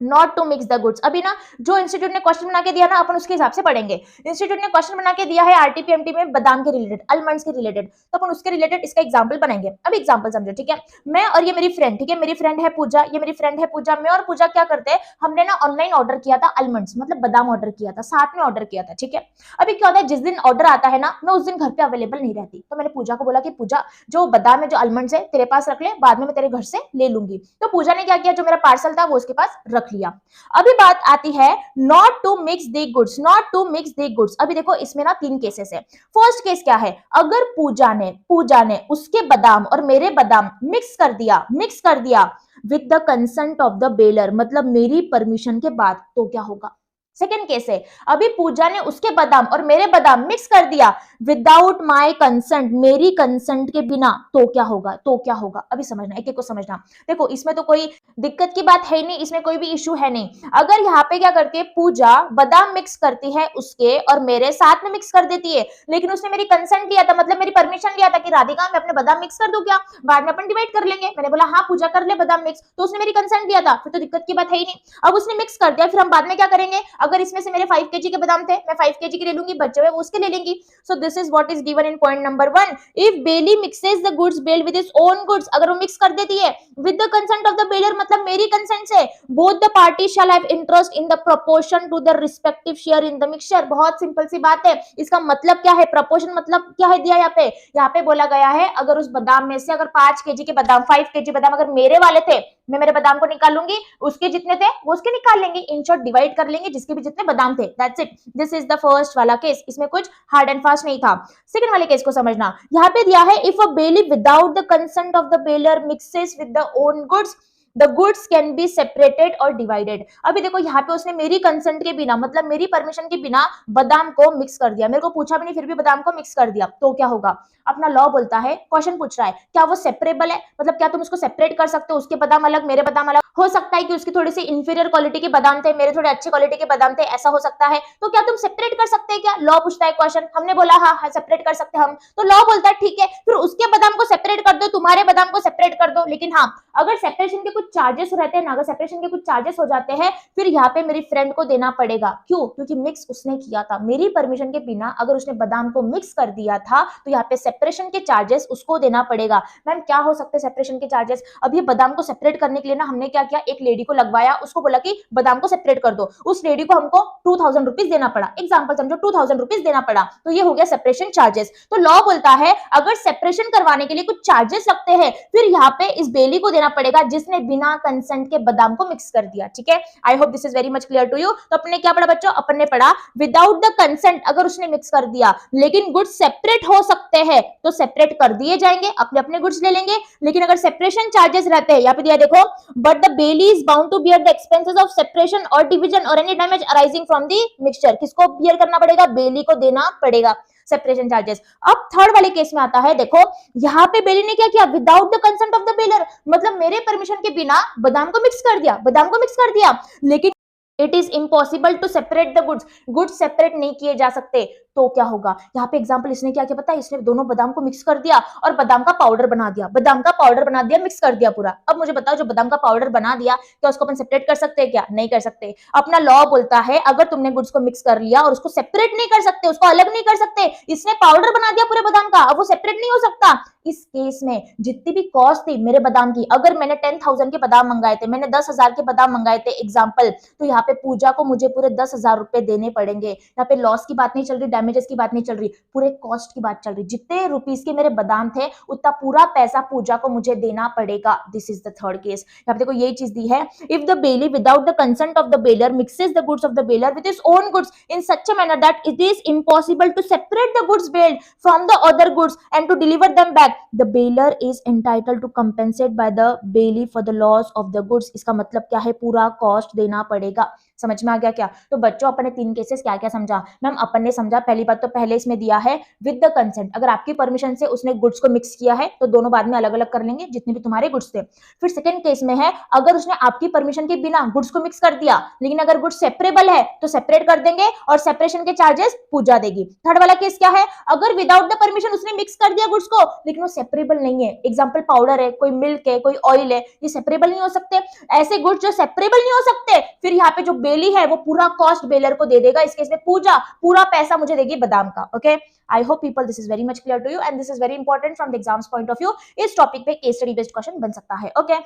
Not to mix the goods, अभी ना जो इंस्टीट्यूट ने क्वेश्चन बना के दिया ना अपन उसके हिसाब से पढ़ेंगे। इंस्टीट्यूट ने क्वेश्चन बना के दिया है आरटीपी एमटी में बादाम के रिलेटेड, आलमंड्स के रिलेटेड, तो अपन उसके रिलेटेड इसका एग्जांपल बनाएंगे। अब एग्जांपल समझो, ठीक है। मैं और ये मेरी फ्रेंड, ठीक है, मेरी फ्रेंड है पूजा, ये मेरी फ्रेंड है पूजा। मैं और पूजा क्या करते हैं, हमने ना ऑनलाइन ऑर्डर किया था आलमंड्स, मतलब बादाम ऑर्डर किया था, साथ में ऑर्डर किया था, ठीक है। अभी क्या होता है, जिस दिन ऑर्डर आता है ना, मैं उस दिन घर पे अवेलेबल नहीं रहती, तो मैंने पूजा को बोला कि पूजा जो बादाम है, जो आलमंड्स है तेरे पास रख ले, बाद में मैं तेरे घर से ले लूंगी। तो पूजा ने क्या किया, जो मेरा पार्सल था वो उसके पास रख लिया। अभी बात आती है not to mix the goods, not to mix the goods. अभी देखो इसमें ना 3 केसेस है। फर्स्ट केस क्या है, अगर पूजा ने उसके बादाम और मेरे बादाम मिक्स कर दिया with the consent of the bailor, मतलब मेरी परमिशन के बाद, तो क्या होगा। सेकेंड केस है, अभी पूजा ने उसके बादाम और मेरे बादाम मिक्स कर दिया विदाउट माय कंसेंट, मेरी कंसेंट के बिना, तो क्या होगा, तो क्या होगा। अभी समझना, एक एक को समझना। देखो इसमें तो कोई दिक्कत की बात है नहीं, इसमें कोई भी इश्यू है नहीं। अगर यहाँ पे क्या करती है, पूजा बादाम मिक्स करती है उसके और मेरे साथ में मिक्स कर देती है, लेकिन उसने मेरी कंसेंट लिया था, मतलब मेरी परमिशन लिया था कि राधिका मैं अपने बादाम मिक्स कर दूं क्या, बाद में अपन डिवाइड कर लेंगे। मैंने बोला हाँ पूजा कर ले बादाम मिक्स, तो उसने मेरी कंसेंट लिया था, फिर तो दिक्कत की बात है ही नहीं। अब उसने मिक्स कर दिया, फिर हम बाद में क्या करेंगे, अगर इसमें से मेरे 5 kg के बादाम थे, मैं 5 kg के ले लूंगी, बचे हुए वो उसके ले लेंगी। So this is what is given in point number 1। If bailee mixes the goods bailed with his own goods, अगर वो मिक्स कर देती है with the consent of the bailor, मतलब मेरी कंसेंट से, both the party shall have interest in the proportion to the respective share in the mixture. बहुत simple सी बात है, इसका मतलब क्या है, प्रोपोर्शन मतलब क्या है दिया यहाँ पे बोला गया है, अगर उस बादाम में से अगर 5 kg के बादाम, 5 kg बादाम अगर मेरे वाले थे, मैं मेरे बादाम को निकाल लूंगी, उसके जितने थे वो उसके निकाल लेंगे, इन शॉर्ट डिवाइड कर लेंगे जिसके भी जितने बादाम थे, that's it. This is the first वाला केस, इसमें कुछ हार्ड एंड फास्ट नहीं था। सेकंड वाले केस को समझना, यहाँ पे दिया है if a bailee without the consent of the bailor mixes with the own goods, the goods can be separated और डिवाइडेड। अभी देखो यहाँ पे उसने मेरी कंसेंट के बिना, मतलब मेरी परमिशन के बिना बादाम को मिक्स कर दिया, मेरे को पूछा भी नहीं फिर भी बादाम को मिक्स कर दिया, तो क्या होगा। अपना लॉ बोलता है, क्वेश्चन पूछ रहा है क्या वो सेपरेबल है, मतलब क्या तुम उसको सेपरेट कर सकते हो, उसके बादाम अलग मेरे बादाम अलग। हो सकता है कि उसकी थोड़ी सी इंफीरियर क्वालिटी के बादाम थे, मेरे थोड़े अच्छे क्वालिटी के बादाम थे, ऐसा हो सकता है। तो क्या तुम सेपरेट कर सकते हैं क्या, लॉ पूछता है क्वेश्चन। हमने बोला हाँ सेपरेट कर सकते हैं हम, तो लॉ बोलता है ठीक है, फिर उसके बादाम को सेपरेट कर दो, तुम्हारे बादाम को सेपरेट कर दो। लेकिन हाँ, अगर सेपरेशन के कुछ चार्जेस रहते हैं ना, अगर सेपरेशन के कुछ चार्जेस हो जाते हैं, फिर यहाँ पे मेरी फ्रेंड को देना पड़ेगा। क्यों, क्योंकि मिक्स उसने किया था, मेरी परमिशन के बिना अगर उसने बादाम को मिक्स कर दिया था, तो यहाँ पे सेपरेशन के चार्जेस उसको देना पड़ेगा। मैम क्या हो सकते हैं सेपरेशन के चार्जेस, अब ये बादाम को सेपरेट करने के लिए ना हमने क्या किया, एक लेडी को लगवाया, उसको बोला कि बादाम को सेपरेट कर दो, उस लेडी को हमको 2000 रुपीज देना पड़ा, एग्जाम्पल समझो 2000 रुपीज देना पड़ा, तो ये हो गया सेपरेशन चार्जेस। तो लॉ बोलता है अगर सेपरेशन करवाने के लिए कुछ चार्जेस लगते हैं, फिर यहाँ पे इस बेली को देना पड़ेगा जिसने बिना कंसेंट के बादाम को मिक्स कर दिया, ठीक है। I hope this is very much clear to you. तो अपने क्या पढ़ा बच्चों, अपन ने पढ़ा विदाउट द कंसेंट, अगर उसने मिक्स कर दिया लेकिन गुड्स सेपरेट हो सकते हैं तो सेपरेट कर दिए जाएंगे, अपने अपने गुड्स ले लेंगे। लेकिन अगर सेपरेशन चार्जेस रहते हैं, यहाँ पे दिया देखो, but the bailee is bound to bear the expenses of separation और डिवीजन और any damage arising from the mixture, किसको बियर करना पड़ेगा, बेली को देना पड़ेगा सेपरेशन चार्जेस। अब थर्ड वाले केस में आता है, देखो यहाँ पे बेली ने क्या किया, without the consent of the bailor, मतलब मेरे परमिशन के बिना बादाम को मिक्स कर दिया, लेकिन it is impossible to separate the goods separate नहीं किए जा सकते, तो क्या होगा। यहाँ पे एग्जांपल इसने क्या किया पता है, इसने दोनों बादाम को मिक्स कर दिया और बादाम का पाउडर बना दिया, मिक्स कर दिया पूरा। अब मुझे बताओ जो बादाम का पाउडर बना दिया, क्या उसको अपन सेपरेट कर सकते हैं क्या, नहीं कर सकते। अपना लॉ बोलता है अगर तुमने गुड्स को मिक्स कर लिया और उसको सेपरेट नहीं कर सकते, उसको अलग नहीं कर सकते, इसने पाउडर बना दिया पूरे बादाम का, अब वो सेपरेट नहीं हो सकता। इस केस में जितनी भी कॉस्ट थी मेरे बादाम की, अगर मैंने 10,000 के बादाम मंगाए थे, मैंने 10,000 के बादाम मंगाए थे एग्जाम्पल, तो यहाँ पे पूजा को मुझे पूरे 10,000 रुपए देने पड़ेंगे। यहाँ पे लॉस की बात नहीं चल रही, डैमेजेस की बात नहीं चल रही, पूरे कॉस्ट की बात चल रही। जितने रुपीस के मेरे बादाम थे उतना पूरा पैसा पूजा को मुझे देना पड़ेगा। This is the third case. यहाँ पे देखो यही चीज दी है, if the bailee without the consent of the bailor mixes the goods of the bailor with his own goods in such a manner that it is impossible to separate the goods bailed from the other goods and to deliver them back, the bailor is entitled to compensate by the bailee for the loss of the goods. इसका मतलब क्या है, पूरा cost देना पड़ेगा। समझ में आ गया क्या? तो बच्चों अपन ने 3 केसेस क्या क्या समझा मैम? अपन ने समझा पहली बात तो पहले इसमें दिया है विद द कंसेंट, अगर आपकी परमिशन से उसने गुड्स को मिक्स किया है तो दोनों बाद में अलग अलग कर लेंगे जितने भी तुम्हारे गुड्स थे। फिर सेकंड केस में है अगर उसने आपकी परमिशन के बिना गुड्स को मिक्स कर दिया, लेकिन अगर गुड्स सेपरेबल है तो सेपरेट कर देंगे और सेपरेशन के चार्जेस पूजा देगी। थर्ड वाला केस क्या है, अगर विदाउट द परमिशन उसने मिक्स कर दिया गुड्स को लेकिन वो सेपरेबल नहीं है, एग्जांपल पाउडर है, कोई मिल्क है, कोई ऑयल है, ये सेपरेबल नहीं हो सकते। ऐसे गुड्स जो सेपरेबल नहीं हो सकते, फिर यहाँ पे जो बेली है वो पूरा कॉस्ट बेलर को दे देगा। इस केस में पूजा पूरा पैसा मुझे देगी बादाम का। Okay, I hope people this is very much clear to you and this is very important from the exams point of view. इस टॉपिक पे केस स्टडी बेस्ड क्वेश्चन बन सकता है। Okay,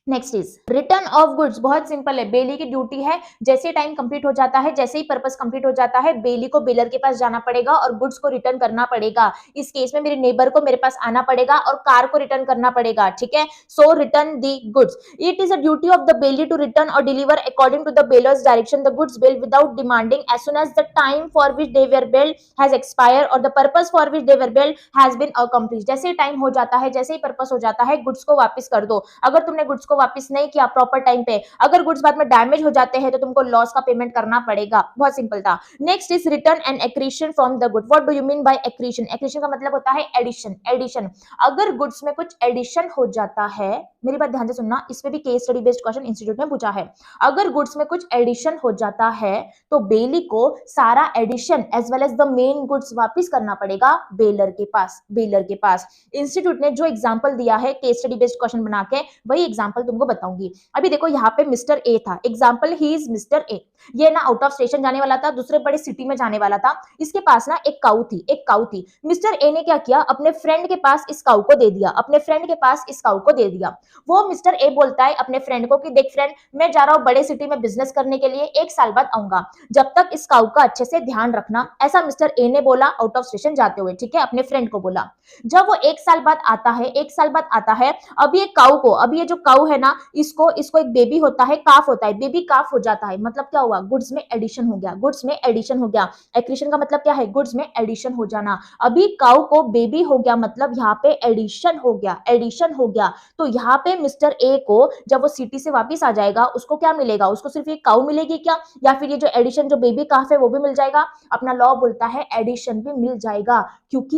next is return of goods. बहुत simple है, bailee की duty है जैसे टाइम कंप्लीट हो जाता है, जैसे ही पर्पस कंप्लीट हो जाता है, बेली को बेलर के पास जाना पड़ेगा और गुड्स को रिटर्न करना पड़ेगा। इस केस में मेरे नेबर को मेरे पास आना पड़ेगा और कार को रिटर्न करना पड़ेगा। ठीक है, so return the goods. It is a duty of the bailee to return or deliver according to the bailor's direction the goods bailed without demanding as soon as the time for which they were bailed has expire or the purpose for which they were bailed has been accomplished. जैसे time हो जाता है, जैसे ही purpose हो जाता है, goods को वापस कर दो। अगर तुमने गुड्स को वापस नहीं किया प्रॉपर टाइम पे, अगर गुड्स बाद में डैमेज हो जाते हैं तो तुमको लॉस का पेमेंट करना पड़ेगा। बहुत सिंपल था। Next is return and accretion from the good. What do you mean bye accretion? Accretion का मतलब होता है एडिशन। एडिशन, अगर गुड्स में कुछ एडिशन हो जाता है, मेरी बात ध्यान से सुनना, इस पे भी case study based question institute में पूछा है। अगर गुड्स में कुछ एडिशन हो जाता है तो बेली को सारा addition as well as the main goods वापस करना पड़ेगा बेलर के पास। बेलर के पास इंस्टीट्यूट ने जो एग्जांपल दिया है केस स्टडी बेस्ड क्वेश्चन बना के, वही एग्जांपल तुमको बताऊंगी। अभी देखो यहाँ पे मिस्टर ए था, example he is mister A. ये ना आउट ऑफ स्टेशन जाने वाला था, दूसरे बड़े सिटी में जाने वाला था। इसके पास ना एक काऊ थी, एक काऊ थी। मिस्टर ए ने क्या किया, अपने फ्रेंड के पास इस काऊ को दे दिया, अपने फ्रेंड के पास इस काऊ को दे दिया। वो मिस्टर ए बोलता है अपने फ्रेंड को कि देख फ्रेंड, मैं जा रहा हूँ बड़े सिटी में बिजनेस करने के लिए, 1 साल बाद आऊंगा, जब तक इस काऊ का अच्छे से ध्यान रखना। ऐसा मिस्टर ए ने बोला आउट ऑफ स्टेशन जाते हुए। ठीक है, अपने फ्रेंड को बोला। जब वो 1 साल बाद आता है, 1 साल बाद आता है, अब ये काऊ को, अब ये जो काऊ है ना, इसको एक बेबी होता है, काफ होता है, बेबी काफ हो जाता है। मतलब क्या हुआ, गुड्स में एडिशन हो गया, गुड्स में एडिशन हो गया। एक्रीशन का मतलब क्या है, गुड्स में एडिशन हो जाना। अभी काऊ को बेबी हो गया, मतलब यहाँ पे एडिशन हो गया, एडिशन हो गया। तो यहाँ पे मिस्टर ए को जब वो सिटी से वापस आ जाएगा, उसको क्या मिलेगा, उसको सिर्फ ये काऊ मिलेगी क्या, या फिर ये जो एडिशन जो बेबी काफ है वो भी मिल जाएगा? अपना लॉ बोलता है एडिशन भी मिल जाएगा, क्योंकि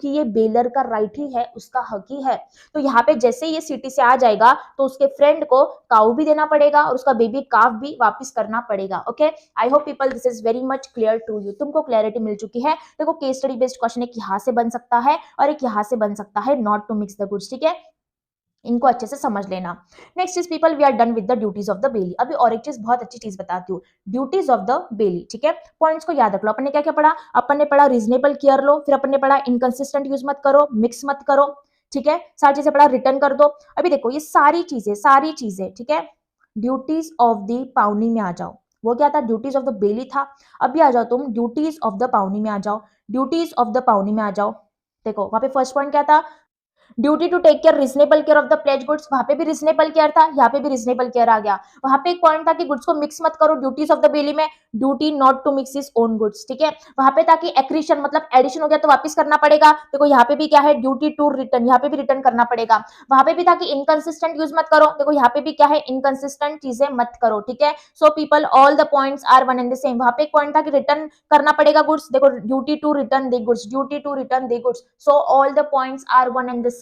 ये बेलर का राइट ही है, उसका हक ही है। तो यहाँ पे जैसे ये सिटी से आ जाएगा तो उसके फ्रेंड को काऊ भी देना पड़ेगा और उसका बेबी काफ भी वापस करना पड़ेगा। Okay, I hope people this is very much clear to you. तुमको क्लैरिटी मिल चुकी है। देखो केस स्टडी बेस्ड क्वेश्चन एक यहाँ से बन सकता है और एक यहाँ से बन सकता है, not to mix the goods. ठीक है, इनको अच्छे से समझ लेना। Next is people, we are done with the duties of the bailee. अभी और एक चीज, बहुत अच्छी चीज बताती हूँ, ड्यूटीज ऑफ द बेली। ठीक है, पॉइंट्स को याद रख लो। अपन ने क्या क्या पढ़ा? अपन ने पढ़ा रीजनेबल केयर लो, फिर अपन ने पढ़ा इनकंसिस्टेंट यूज मत करो, मिक्स मत करो। ठीक है, सारी चीजें पढ़ा, रिटर्न कर दो। अभी देखो ये सारी चीजें, ठीक है, ड्यूटीज ऑफ द पाउनी में आ जाओ। वो क्या था, ड्यूटीज ऑफ द बेली था। अभी आ जाओ तुम ड्यूटीज ऑफ द पाउनी में आ जाओ, ड्यूटीज ऑफ द पाउनी में आ जाओ। देखो वहां पे फर्स्ट पॉइंट क्या था, duty to take care reasonable care of the pledge goods. वहां पे भी रीजनेबल केयर था, यहाँ पे भी रीजनेबल केयर आ गया। वहां पे एक पॉइंट था कि गुड्स को मिक्स मत करो, ड्यूटीज ऑफ द बेली में duty not to mix his own goods. ठीक है, वहां पे था कि एक्रीशन मतलब एडिशन हो गया तो वापस करना पड़ेगा। देखो यहाँ पे भी क्या है, ड्यूटी टू रिटर्न, यहाँ पे भी रिटर्न करना पड़ेगा। वहां पे भी था कि इनकंसिस्टेंट यूज मत करो, देखो यहाँ पे भी क्या है, इनकंसिस्टेंट चीजें मत करो। ठीक है, so people all the points are one and the same. वहां पे एक पॉइंट था कि रिटर्न करना पड़ेगा गुड्स, देखो duty to return the goods, duty to return the goods. So all the points are one and the same.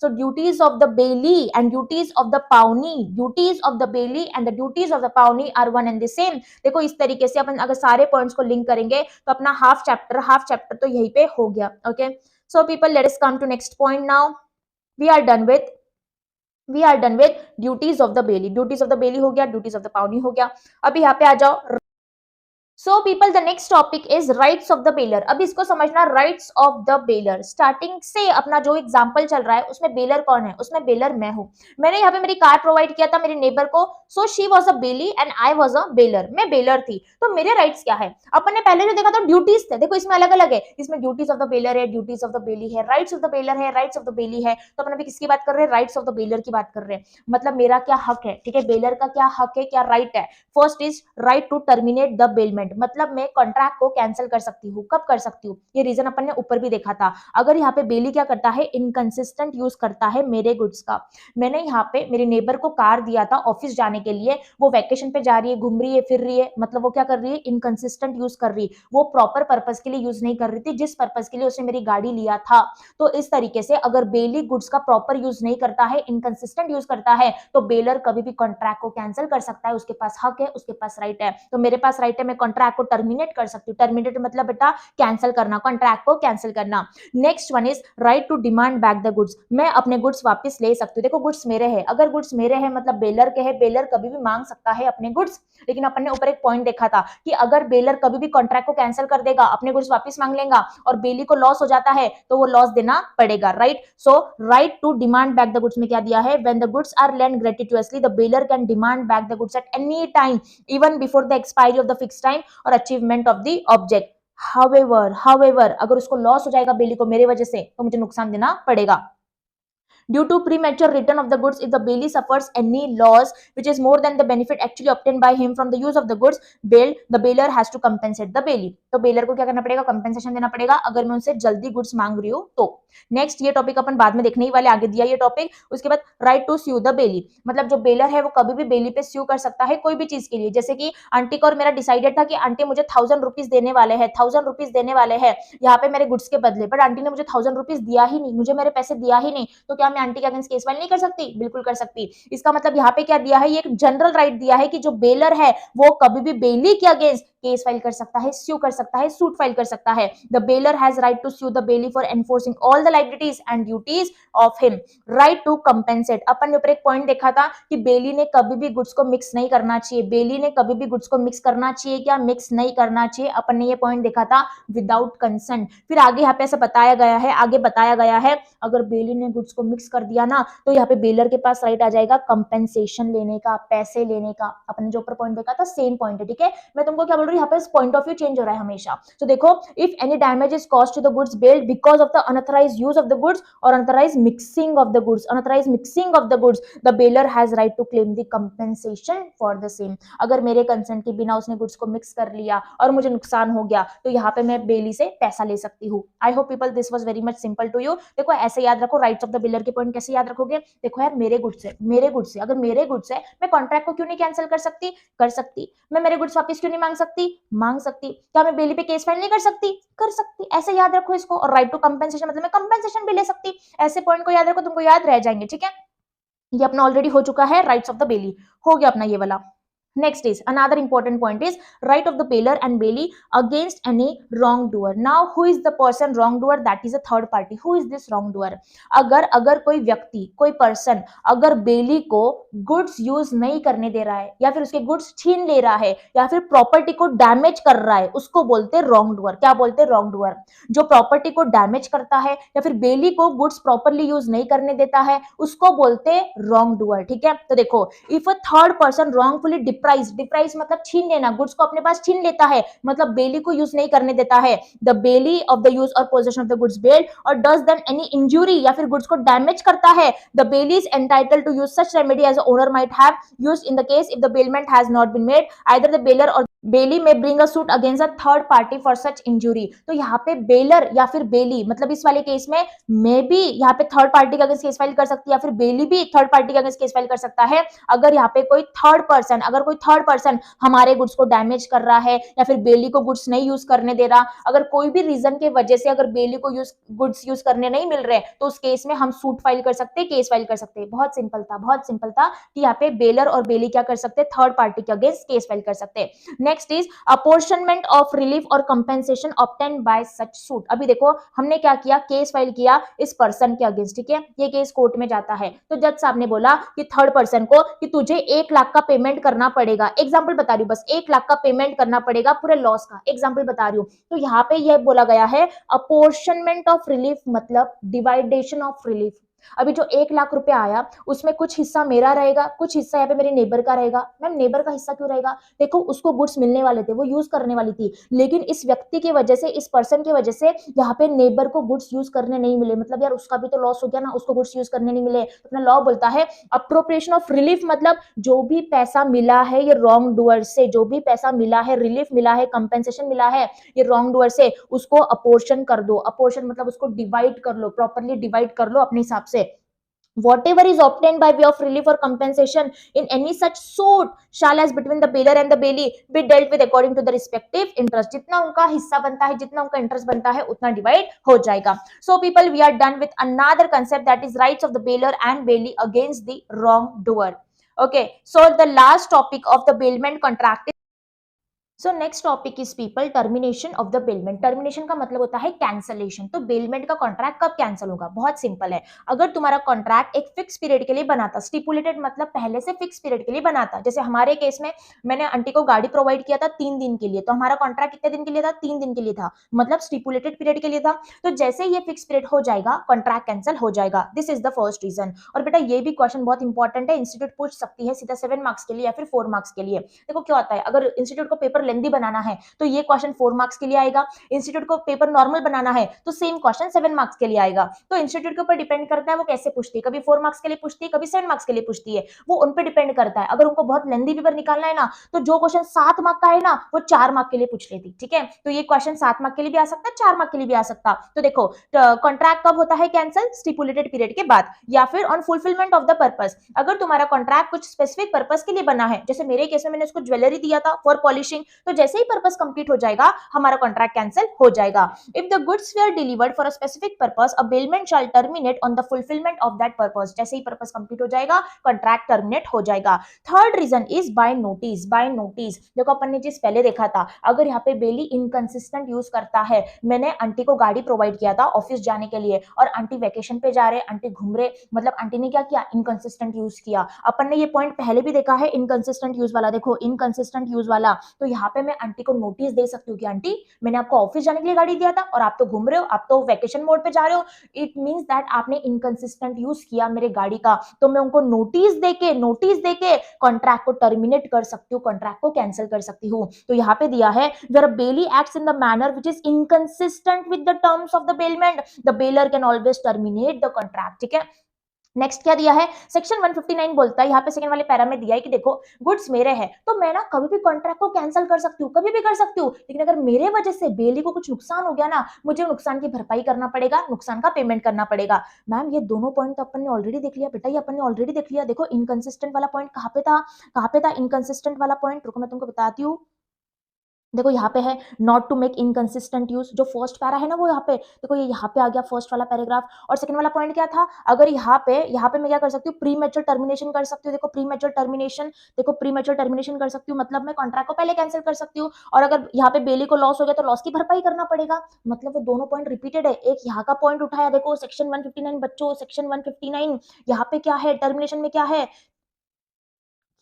So duties of the bailey and duties of the pawnee, duties of the bailey and the duties of the pawnee are one and the same. देखो इस तरीके से अपन अगर सारे points को link करेंगे तो अपना हाफ चैप्टर तो यहीं पे हो गया। Okay, so people let us come to next point now. We are done with duties of the bailee. Duties of the bailee हो गया, ड्यूटीज ऑफ द पावनी हो गया। अभी यहाँ पे आ जाओ। So people the next topic is rights of the baler. अब इसको समझना, rights of the baler. Starting से अपना जो एग्जांपल चल रहा है उसमें बेलर कौन है, उसमें बेलर मैं हूं। मैंने यहाँ पे मेरी कार प्रोवाइड किया था मेरे नेबर को, so she was a bailee and I was a bailor. मैं बेलर थी, तो मेरे राइट्स क्या है? अपन ने पहले जो देखा था ड्यूटीज थे, देखो इसमें अलग अलग है, इसमें ड्यूटीज ऑफ द बेलर है, ड्यूटीज ऑफ द बेली है, राइट्स ऑफ द बेलर है, राइट्स ऑफ द बेली है। तो अपन अभी किसकी बात कर रहे हैं? राइट्स ऑफ द बेलर की बात कर रहे हैं। मतलब मेरा क्या हक है, ठीक है, बेलर का क्या हक है, क्या राइट है। First is right to terminate the bailment. Amendment, मतलब मैं कॉन्ट्रैक्ट को कैंसिल कर सकती हूँ। कब कर सकती हूँ? ये रीजन अपन ने ऊपर भी देखा था। अगर यहाँ पे बेली क्या करता है, इनकंसिस्टेंट यूज करता है मेरे गुड्स का। मैंने यहाँ पे मेरे नेबर को कार दिया था ऑफिस जाने के लिए, वो वैकेशन पे जा रही है, घूम रही है, फिर रही है, मतलब वो क्या कर रही है, इनकंसिस्टेंट यूज कर रही, वो प्रॉपर पर्पस के लिए यूज नहीं कर रही थी जिस पर्पस के लिए उसने मेरी गाड़ी लिया था। तो इस तरीके से अगर बेली गुड्स का प्रॉपर यूज नहीं करता है, इनकंसिस्टेंट यूज करता है, तो बेलर कभी भी कॉन्ट्रैक्ट को कैंसिल कर सकता है। उसके पास हक है, उसके पास राइट है। तो मेरे पास राइट है, मैं कॉन्ट्रैक्ट को टर्मिनेट कर सकती हूँ। टर्मिनेट मतलब बेटा कैंसिल करना, कॉन्ट्रैक्ट को कैंसिल करना। Next one is right to demand back the goods. मैं अपने गुड्स वापस ले सकती हूँ। देखो गुड्स मेरे हैं, अगर गुड्स मेरे हैं मतलब बेलर के हैं, बेलर कभी भी मांग सकता है अपने गुड्स। लेकिन अपन ने ऊपर एक पॉइंट देखा था कि अगर बेलर कभी भी कॉन्ट्रैक्ट को कैंसिल कर देगा, अपने गुड्स वापस मांग लेगा और बेली को लॉस हो जाता है, तो वो लॉस देना पड़ेगा, right. So right to demand back the goods में क्या दिया है, when the goods are lent gratuitously the bailor can demand back the goods at any time even before the expiry of the fix time or achievement of the object. However अगर उसको loss हो जाएगा बेली को मेरे वजह से, तो मुझे नुकसान देना पड़ेगा। Due to premature return of the goods, if the bailee suffers any loss which is more than the benefit actually obtained by him from the use of the goods bailed, the bailor has to compensate the bailee. तो baler को क्या करना पड़ेगा, compensation देना पड़ेगा अगर मैं उनसे जल्दी गुड्स मांग रही हूँ तो। नेक्स्ट ये टॉपिक अपन बाद में देखने ही वाले, आगे दिया ये टॉपिक। उसके बाद right to sue the bailee, मतलब जो बेलर है वो कभी भी बेली पे स्यू कर सकता है कोई भी चीज के लिए। जैसे कि आंटी का और मेरा डिसाइडेड था कि आंटी मुझे 1000 रुपीज देने वाले हैं, 1000 रुपीज देने वाले हैं यहाँ पे मेरे गुड्स के बदले, बट आंटी ने मुझे 1000 रुपीज दिया ही नहीं, मुझे मेरे पैसे दिया ही नहीं, तो क्या मैं आंटी के अगेंस्ट केस फाइल नहीं कर सकती? बिल्कुल कर सकती। इसका मतलब यहाँ पे क्या दिया है, ये एक जनरल राइट दिया है कि जो बेलर है वो कभी भी बेली के अगेंस्ट केस फाइल कर सकता है, स्यू कर सकता है, सूट फाइल कर सकता है। The bailor has right to sue the bailee for enforcing all the liabilities and duties of him. Right to compensate, अपन ने ऊपर एक पॉइंट देखा था कि बेली ने कभी भी गुड्स को मिक्स नहीं करना चाहिए। बेली ने कभी भी गुड्स को मिक्स करना चाहिए क्या, मिक्स नहीं करना चाहिए। अपन ने ये पॉइंट देखा था विदाउट कंसेंट। फिर आगे यहाँ पे ऐसा बताया गया है, आगे बताया गया है अगर बेली ने गुड्स को मिक्स कर दिया ना, तो यहाँ पे बेलर के पास राइट आ जाएगा कंपेंसेशन लेने का, पैसे लेने का। अपन ने जो ऊपर पॉइंट देखा था सेम पॉइंट है, ठीक है। मैं तुमको क्या बोल रही हूँ, यहाँ पे पॉइंट ऑफ व्यू चेंज हो रहा है हमेशा। तो देखो, if any damage is caused to the goods bailed because of the unauthorised use of the goods or unauthorised mixing of the goods, unauthorised mixing of the goods, the bailor has right to claim the compensation for the same. अगर मेरे consent के बिना उसने goods को mix कर लिया और मुझे नुकसान हो गया, तो यहाँ पे मैं बेली से पैसा ले सकती हूँ। I hope people this was very much simple to you. देखो ऐसे याद रखो, राइट्स ऑफ द बेलर के पॉइंट कैसे याद रखोगे। देखो यार, मेरे गुड्स है, मेरे गुड्स है, अगर मेरे गुड्स है मैं कॉन्ट्रैक्ट को क्यों नहीं कैंसिल कर सकती? कर सकती। मैं मेरे गुड्स वापस क्यों नहीं मांग सकती? मांग सकती। क्या मैं बेली पे केस फाइल नहीं कर सकती? कर सकती। ऐसे याद रखो इसको। और राइट टू कंपेंसेशन मतलब मैं कंपेंसेशन भी ले सकती। ऐसे पॉइंट को याद रखो, तुमको याद रह जाएंगे, ठीक है। ये अपना ऑलरेडी हो चुका है, राइट्स ऑफ द बेली हो गया अपना ये वाला। Next is another important point is right of the bailor and bailey against any wrongdoer. Now who is the person wrongdoer? That is a third party. Who is this wrongdoer? अगर कोई व्यक्ति, कोई person अगर बेली को goods use नहीं करने दे रहा है या फिर उसके गुड्स छीन ले रहा है या फिर प्रॉपर्टी को डैमेज कर रहा है, उसको बोलते हैं wrongdoer। क्या बोलते हैं? wrongdoer। जो प्रॉपर्टी को डैमेज करता है या फिर बेली को गुड्स प्रॉपरली यूज नहीं करने देता है, उसको बोलते हैं wrongdoer, ठीक है। तो देखो, if a third person wrongfully डिप्राइज मतलब छीन लेना, गुड्स को अपने पास छीन लेता है, मतलब बेली को यूज नहीं करने देता है। The belly of the use और पोजेशन ऑफ द गुड्स बेल्ड और डज देन एनी इंजुरी या फिर गुड्स को डैमेज करता है, the bailee is entitled to use such remedy as the owner might have used in the case if the bailment has not been made. Either the bailor और bailee may bring a suit against a third party for such injury. तो यहाँ पे baler या फिर बेली मतलब इस वाले case में मैं भी यहाँ पे थर्ड पार्टी का अगेंस्ट केस फाइल कर सकती है या फिर बेली भी थर्ड पार्टी का अगेंस्ट केस फाइल कर सकता है। अगर यहाँ पे कोई थर्ड पर्सन हमारे गुड्स को डैमेज कर रहा है या फिर बेली को गुड्स नहीं यूज करने दे रहा, अगर कोई भी रीजन के वजह से अगर बेली को गुड्स यूज करने नहीं मिल रहे, तो उस केस में हम सूट फाइल कर सकते हैं, केस फाइल कर सकते हैं। बहुत सिंपल था कि यहाँ पे बेलर और बेली क्या कर सकते हैं, थर्ड पार्टी के अगेंस्ट केस फाइल कर सकते हैं। Next is apportionment of relief or compensation obtained by such suit. अभी देखो, हमने क्या किया, केस फाइल किया इस पर्सन के अगेंस्ट, ठीक है। ये केस कोर्ट में जाता है, तो जज साहब ने बोला कि थर्ड पर्सन को कि तुझे 1 लाख का पेमेंट करना पड़ेगा। एग्जाम्पल बता रही हूँ, बस 1 लाख का पेमेंट करना पड़ेगा पूरे लॉस का, एग्जाम्पल बता रही हूँ। तो यहाँ पे यह बोला गया है अपॉर्शनमेंट ऑफ रिलीफ मतलब डिवाइडेशन ऑफ रिलीफ। अभी जो 1 लाख रुपया आया उसमें कुछ हिस्सा मेरा रहेगा, कुछ हिस्सा यहाँ पे मेरे नेबर का रहेगा। मैम नेबर का हिस्सा क्यों रहेगा? देखो उसको गुड्स मिलने वाले थे, वो यूज करने वाली थी, लेकिन इस व्यक्ति की वजह से, इस पर्सन की वजह से यहाँ पे नेबर को गुड्स यूज करने नहीं मिले, मतलब यार उसका भी तो लॉस हो गया ना, उसको गुड्स यूज करने नहीं मिले। अपना लॉ बोलता है अप्रोप्रिएशन ऑफ रिलीफ, मतलब जो भी पैसा मिला है ये रॉन्ग डूअर से, जो भी पैसा मिला है, रिलीफ मिला है, कंपेंसेशन मिला है ये रॉन्ग डूअर से, उसको अपोर्शन कर दो। अपोर्शन मतलब उसको डिवाइड कर लो, प्रॉपर्ली डिवाइड कर लो अपने हिसाब से। Whatever is obtained by way of relief or compensation in any such suit shall as between the bailier and the bailee be dealt with according to the respective interest. जितना उनका हिस्सा बनता है, जितना उनका इंटरेस्ट बनता है, उतना डिवाइड हो जाएगा। So people, we are done with another concept, that is rights of the bailier and bailee against the wrongdoer. Okay, so the last topic of the bailment contract. So next topic is people termination of the bailment. Termination का मतलब होता है cancellation. तो bailment का contract कब cancel होगा? बहुत simple है, अगर तुम्हारा कॉन्ट्रैक्ट एक फिक्स पीरियड के लिए बना था, स्टिपुलेटेड मतलब पहले से फिक्स पीरियड के लिए बना था। जैसे हमारे केस में मैंने आंटी को गाड़ी प्रोवाइड किया था 3 दिन के लिए, तो हमारा कॉन्ट्रैक्ट कितने दिन के लिए था? 3 दिन के लिए था, मतलब स्टिपुलेटेड पीरियड के लिए था। तो जैसे ये फिक्स पीरियड हो जाएगा, कॉन्ट्रैक्ट कैंसिल हो जाएगा। This is the first reason. और बेटा ये भी क्वेश्चन बहुत इंपॉर्टेंट है, इंस्टीट्यूट पूछ सकती है सीधा 7 मार्क्स के लिए या फिर 4 मार्क्स के लिए। देखो क्या होता है, अगर इंस्टीट्यूट को पेपर लेंदी बनाना है तो ये क्वेश्चन 4 मार्क्स के लिए आएगा, इंस्टीट्यूट को पेपर नॉर्मल बनाना है तो सेम क्वेश्चन 7 मार्क्स के लिए आएगा। तो इंस्टीट्यूट के ऊपर डिपेंड करता है वो कैसे पूछती है, कभी 4 मार्क्स के लिए पूछती है, कभी 7 मार्क्स के लिए पूछती है, वो उन पे डिपेंड करता है। अगर उनको बहुत लेंदी पेपर निकालना है ना, तो जो क्वेश्चन 7 मार्क का है ना वो 4 मार्क के लिए पूछ लेती, ठीक है। तो ये क्वेश्चन 7 मार्क के लिए भी आ सकता है, 4 मार्क के लिए भी आ सकता। तो देखो कॉन्ट्रैक्ट कब होता है कैंसिल? स्टिपुलेटेड पीरियड के बाद, या फिर on fulfilment of the purpose. अगर तुम्हारा कॉन्ट्रैक्ट कुछ स्पेसिफिक पर्पस के लिए बना है, जैसे मेरे केस में मैंने उसको ज्वेलरी दिया था फॉर पॉलिशिंग, तो जैसे ही पर्पस कंप्लीट हो जाएगा हमारा कॉन्ट्रैक्ट कैंसिल हो जाएगा। If the goods were delivered for a specific purpose, a bailment shall terminate on the fulfilment of that purpose. जैसे ही पर्पस कंप्लीट हो जाएगा कॉन्ट्रैक्ट टर्मिनेट हो जाएगा। Third reason is by notice. By notice देखो अपन ने चीज पहले देखा था, अगर यहाँ पे बेली इनकंसिस्टेंट यूज करता है, मैंने आंटी को गाड़ी प्रोवाइड किया था ऑफिस जाने के लिए और आंटी वैकेशन पे जा रहे, आंटी घूम रहे, मतलब आंटी ने क्या किया? इनकंसिस्टेंट यूज किया। अपन ने ये पॉइंट पहले भी देखा है इनकंसिस्टेंट यूज वाला, देखो इनकंसिस्टेंट यूज वाला। तो यहाँ पे मैं आंटी को नोटिस दे सकती हूँ कि आंटी मैंने आपको ऑफिस जाने के लिए गाड़ी दिया था और आप तो घूम रहे हो, आप तो वैकेशन मोड पे जा रहे हो, इट मींस दैट आपने इनकंसिस्टेंट यूज किया मेरे गाड़ी का। तो मैं उनको नोटिस देके कॉन्ट्रैक्ट को टर्मिनेट कर सकती हूँ, कॉन्ट्रैक्ट को कैंसिल कर सकती हूँ। तो यहाँ पे दिया है where a bailee acts in the manner which is inconsistent with the terms of the bailment, the bailor can always terminate the contract, ठीक है। नेक्स्ट क्या दिया है? सेक्शन 159 बोलता है, यहाँ पे सेकंड वाले पैरा में दिया है कि देखो गुड्स मेरे हैं तो मैं ना कभी भी कॉन्ट्रैक्ट को कैंसिल कर सकती हूँ, कभी भी कर सकती हूँ, लेकिन अगर मेरे वजह से बेली को कुछ नुकसान हो गया ना, मुझे नुकसान की भरपाई करना पड़ेगा, नुकसान का पेमेंट करना पड़ेगा। मैम ये दोनों पॉइंट तो अपन ने ऑलरेडी देख लिया बेटा, ये अपन ने ऑलरेडी देख लिया। देखो इनकंसिस्टेंट वाला पॉइंट कहाँ पे था इनकंसिस्टेंट वाला पॉइंट, रुको मैं तुमको बताती हूँ। देखो यहाँ पे है not to make inconsistent use, जो फर्स्ट पैरा है ना वो यहाँ पे, देखो ये यहाँ पे आ गया फर्स्ट वाला पैराग्राफ। और सेकंड वाला पॉइंट क्या था? अगर यहाँ पे मैं क्या कर सकती हूँ? प्री मैच्योर टर्मिनेशन कर सकती हूँ। देखो प्री मैच्योर टर्मिनेशन कर सकती हूँ, मतलब मैं कॉन्ट्रैक्ट को पहले कैंसिल कर सकती हूँ। और अगर यहाँ पे बेली को लॉस हो गया तो लॉस की भरपाई करना पड़ेगा। मतलब वो दोनों पॉइंट रिपीटेड है, एक यहाँ का पॉइंट उठाया, देखो सेक्शन 159 बच्चों, सेक्शन 159 यहाँ पे क्या है, टर्मिनेशन में क्या है,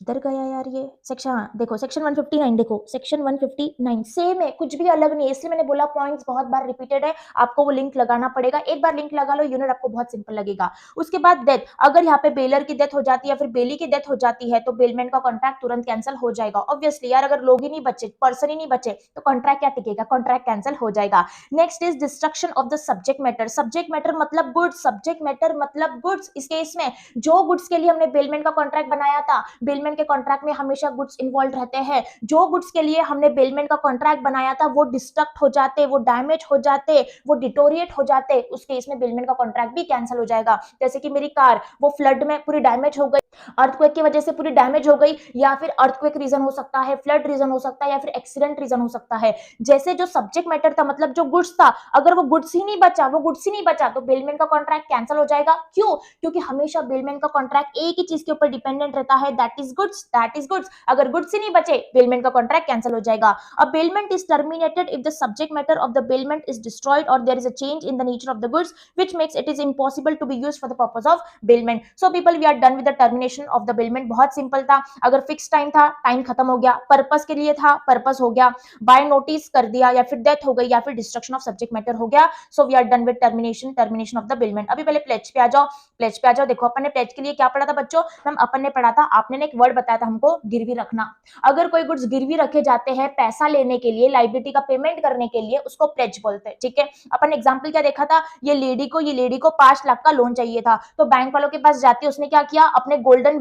इधर गया यार ये सेक्शन, हाँ देखो सेक्शन 159, देखो सेक्शन 159 सेम है, कुछ भी अलग नहीं है, इसलिए मैंने बोला पॉइंट्स बहुत बार रिपीटेड है, आपको वो लिंक लगाना पड़ेगा। एक बार लिंक लगा लो, यूनिट आपको बहुत सिंपल लगेगा। उसके बाद डेथ, अगर यहाँ पे बेलर की डेथ हो जाती है या फिर बेली की डेथ हो जाती है तो बेलमेंट का कॉन्ट्रैक्ट तुरंत कैंसिल हो जाएगा। ऑब्वियसली यार अगर लोग ही नहीं बचे, पर्सन ही नहीं बचे तो कॉन्ट्रैक्ट क्या टिकेगा, कॉन्ट्रैक्ट कैंसिल हो जाएगा। Next is destruction of the subject matter. Subject matter मतलब गुड्स, सब्जेक्ट मैटर मतलब गुड्स। इस केस में जो गुड्स के लिए हमने बेलमेंट का कॉन्ट्रैक्ट बनाया था, बेलमेंट के कॉन्ट्रैक्ट में हमेशा गुड्स इन्वॉल्व रहते हैं, जो गुड्स के लिए हमने बेलमेंट का कॉन्ट्रैक्ट बनाया था वो डिस्ट्रक्ट हो जाते, वो डैमेज हो जाते, वो डिटोरिएट हो जाते, उस केस में बेलमेंट का कॉन्ट्रैक्ट भी कैंसिल हो जाएगा। जैसे कि मेरी कार वो फ्लड में पूरी डैमेज हो गई, अर्थक्वेक की वजह से पूरी डैमेज हो गई, या फिर अर्थक्वेक रीजन हो सकता है, फ्लड रीजन हो सकता है, या फिर एक्सीडेंट रीजन हो सकता है। जैसे जो सब्जेक्ट मैटर था मतलब जो गुड्स था, अगर वो गुड्स ही नहीं बचा तो बेलमेंट का कॉन्ट्रैक्ट कैंसिल हो जाएगा। क्यों? क्योंकि हमेशा बेलमेंट का कॉन्ट्रैक्ट एक ही चीज के ऊपर डिपेंडेंट रहता है, that is goods, that is goods. अगर गुड्स ही नहीं बचे, बेलमेंट का कॉन्ट्रैक्ट कैंसिल हो जाएगा। A bailment is terminated if the subject matter of the bailment is destroyed or there is a change in the nature of the goods which makes it is impossible to be used for the purpose of bailment. So people, we are done with the termination of the bailment. बहुत simple था, अगर fix time था, time खत्म हो गया, purpose के लिए था, पर्पस हो गया, बाय नोटिस कर दिया, या फिर डेथ हो गई, या फिर डिस्ट्रक्शन ऑफ सब्जेक्ट मैटर हो गया। So we are done with termination of the bailment. अभी पहले प्लेज पे आ जाओ, प्लेज पे आ जाओ। देखो अपन ने प्लेज के लिए क्या पढ़ा था बच्चों, मैम अपन ने पढ़ा था, आपने ने एक वर्ड बताया था हमको, गिरवी रखना। अगर कोई गुड्स गिरवी रखे जाते हैं पैसा लेने के लिए, लाइबिलिटी का पेमेंट करने के लिए, उसको प्लेज बोलते हैं, ठीक है। अपन एग्जांपल क्या देखा था, ये लेडी को 5 लाख का लोन चाहिए था, तो बैंक वालों के पास जाती है, उसने क्या किया, अपने गोल्डन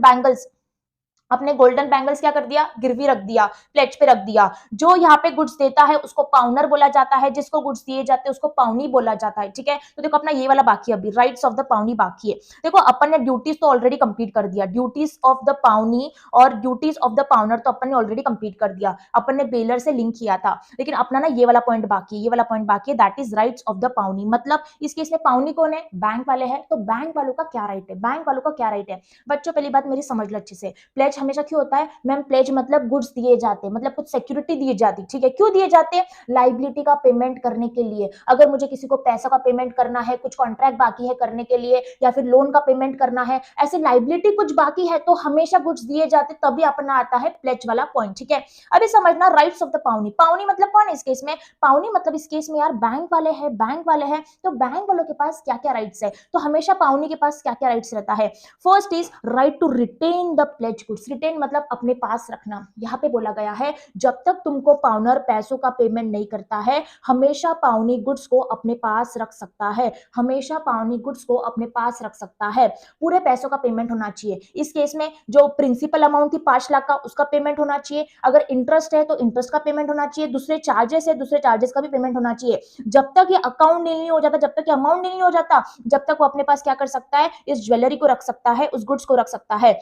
बैंगल्स क्या कर दिया, गिरवी रख दिया, प्लेज पे रख दिया। जो यहाँ पे गुड्स देता है उसको पाउनर बोला जाता है, जिसको गुड्स दिए जाते हैं उसको पाउनी बोला जाता है, ठीक है। तो देखो अपना ये वाला बाकी है, अभी राइट्स ऑफ द पाउनी बाकी है। देखो अपन ने ड्यूटीज तो ऑलरेडी कंप्लीट कर दिया, ड्यूटीज ऑफ द पाउनी और ड्यूटीज ऑफ द पाउनर तो अपन ने ऑलरेडी कंप्लीट कर दिया, अपन ने बेलर से लिंक किया था। लेकिन अपना ना ये वाला पॉइंट बाकी है, ये वाला पॉइंट बाकी है, that is rights of the pawnee. मतलब इस केस में पाउनी कौन है, बैंक वाले हैं, तो बैंक वालों का क्या राइट है, बैंक वालों का क्या राइट है बच्चों। पहली बात मेरी समझ लो अच्छे से, प्लेज हमेशा क्यों होता है मैम, प्लेज मतलब गुड्स दिए जाते हैं, मतलब कुछ सिक्योरिटी दी जाती, ठीक है। क्यों दिए जाते हैं, लाइबिलिटी का पेमेंट करने के लिए। अगर मुझे किसी को पैसा का पेमेंट करना है, कुछ कॉन्ट्रैक्ट बाकी है करने के लिए, या फिर लोन का पेमेंट करना है, ऐसे लाइबिलिटी कुछ बाकी है, तो हमेशा गुड्स दिए जाते, तभी अपना आता है प्लेज वाला पॉइंट, ठीक है। अभी समझना राइट्स ऑफ द पाउनी। पाउनी मतलब कौन है इस केस में, पाउनी मतलब इस केस में यार बैंक वाले हैं, बैंक वाले हैं, तो बैंक वालों के पास क्या क्या राइट्स है, तो हमेशा पाउनी के पास क्या क्या राइट्स रहता है। First is right to retain the pledge goods. Retain मतलब अपने पास रखना। यहाँ पे बोला गया है जब तक तुमको पाउनर पैसों का पेमेंट नहीं करता है, हमेशा पाउनी गुड्स को अपने पास रख सकता है, हमेशा पाउनी गुड्स को अपने पास रख सकता है। पूरे पैसों का पेमेंट होना चाहिए। इस केस में जो प्रिंसिपल अमाउंट थी 5 लाख का, उसका पेमेंट होना चाहिए। अगर इंटरेस्ट है तो इंटरेस्ट का पेमेंट होना चाहिए, दूसरे चार्जेस है, दूसरे चार्जेस का भी पेमेंट होना चाहिए। जब तक ये अकाउंट नील नहीं हो जाता, जब तक ये अमाउंट नील नहीं हो जाता, जब तक वो अपने पास क्या कर सकता है, इस ज्वेलरी को रख सकता है, उस गुड्स को रख सकता है।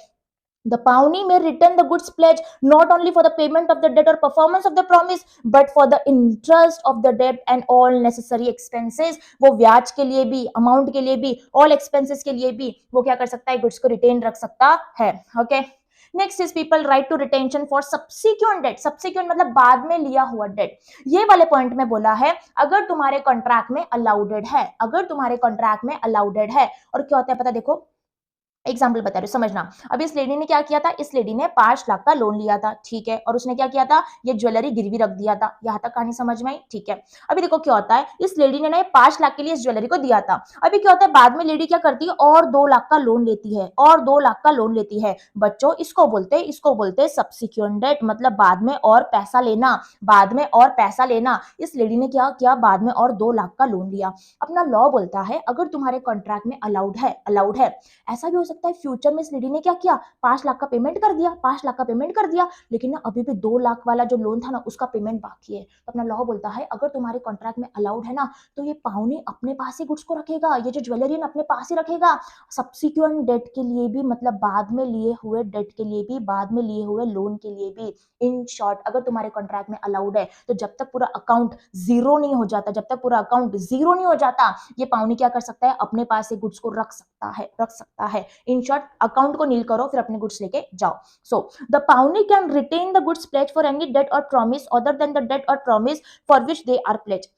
The pawnee may return the goods pledge not only for the payment of the debt or performance of the promise, but for the interest of the debt and all necessary expenses. वो ब्याज के लिए भी, amount के लिए भी, all expenses के लिए भी वो क्या कर सकता है, गुड्स को रिटेन रख सकता है। Okay, next is people right to retention for subsequent date. Subsequent मतलब बाद में लिया हुआ डेट। ये वाले पॉइंट में बोला है अगर तुम्हारे कॉन्ट्रैक्ट में अलाउडेड है, अगर तुम्हारे कॉन्ट्रैक्ट में अलाउडेड है। और क्या होता है पता, देखो एग्जाम्पल बता रही हूँ, समझना। अभी इस लेडी ने क्या किया था, इस लेडी ने 5 लाख का लोन लिया था, ठीक है, और उसने क्या किया था, ये ज्वेलरी गिरवी रख दिया था। यहां तक कहानी समझ में आई, ठीक है। अभी देखो क्या होता है, इस लेडी ने ना 5 लाख के लिए इस ज्वेलरी को दिया था। अभी क्या होता है, बाद में लेडी क्या करती है, और 2 लाख का लोन लेती है, और 2 लाख का लोन लेती है। बच्चों इसको बोलते हैं सब्सिक्वेंट डेट, मतलब बाद में और पैसा लेना, बाद में और पैसा लेना। इस लेडी ने क्या किया, बाद में और 2 लाख का लोन लिया। अपना लॉ बोलता है अगर तुम्हारे कॉन्ट्रैक्ट में अलाउड है, ऐसा भी हो सकता है फ्यूचर में इस लेडी ने क्या किया, 5 लाख का पेमेंट कर दिया, 5 लाख का पेमेंट कर दिया, लेकिन ना अभी भी 2 लाख वाला जो लोन था ना उसका पेमेंट बाकी है। तो अपना लॉ बोलता है अगर तुम्हारे कॉन्ट्रैक्ट में अलाउड है ना, तो ये पाहुनी अपने पास ही गुड्स को रखेगा, ये जो ज्वेलरी है ना अपने पास ही रखेगा। सब्सिक्वेंट डेट के लिए भी, मतलब बाद में लिए हुए डेट के लिए भी, बाद में लिए हुए लोन के लिए भी। इन शॉर्ट अगर तुम्हारे कॉन्ट्रैक्ट में अलाउड है, तो जब तक पूरा अकाउंट जीरो नहीं हो जाता, जब तक पूरा अकाउंट जीरो नहीं हो जाता, ये पाहुनी क्या कर सकता है, अपने पास से गुड्स को रख सकता है। इन शॉर्ट अकाउंट को नील करो, फिर अपने गुड्स लेके जाओ। So the pawnee can retain the goods pledge for any debt or promise other than the debt or promise for which they are pledge,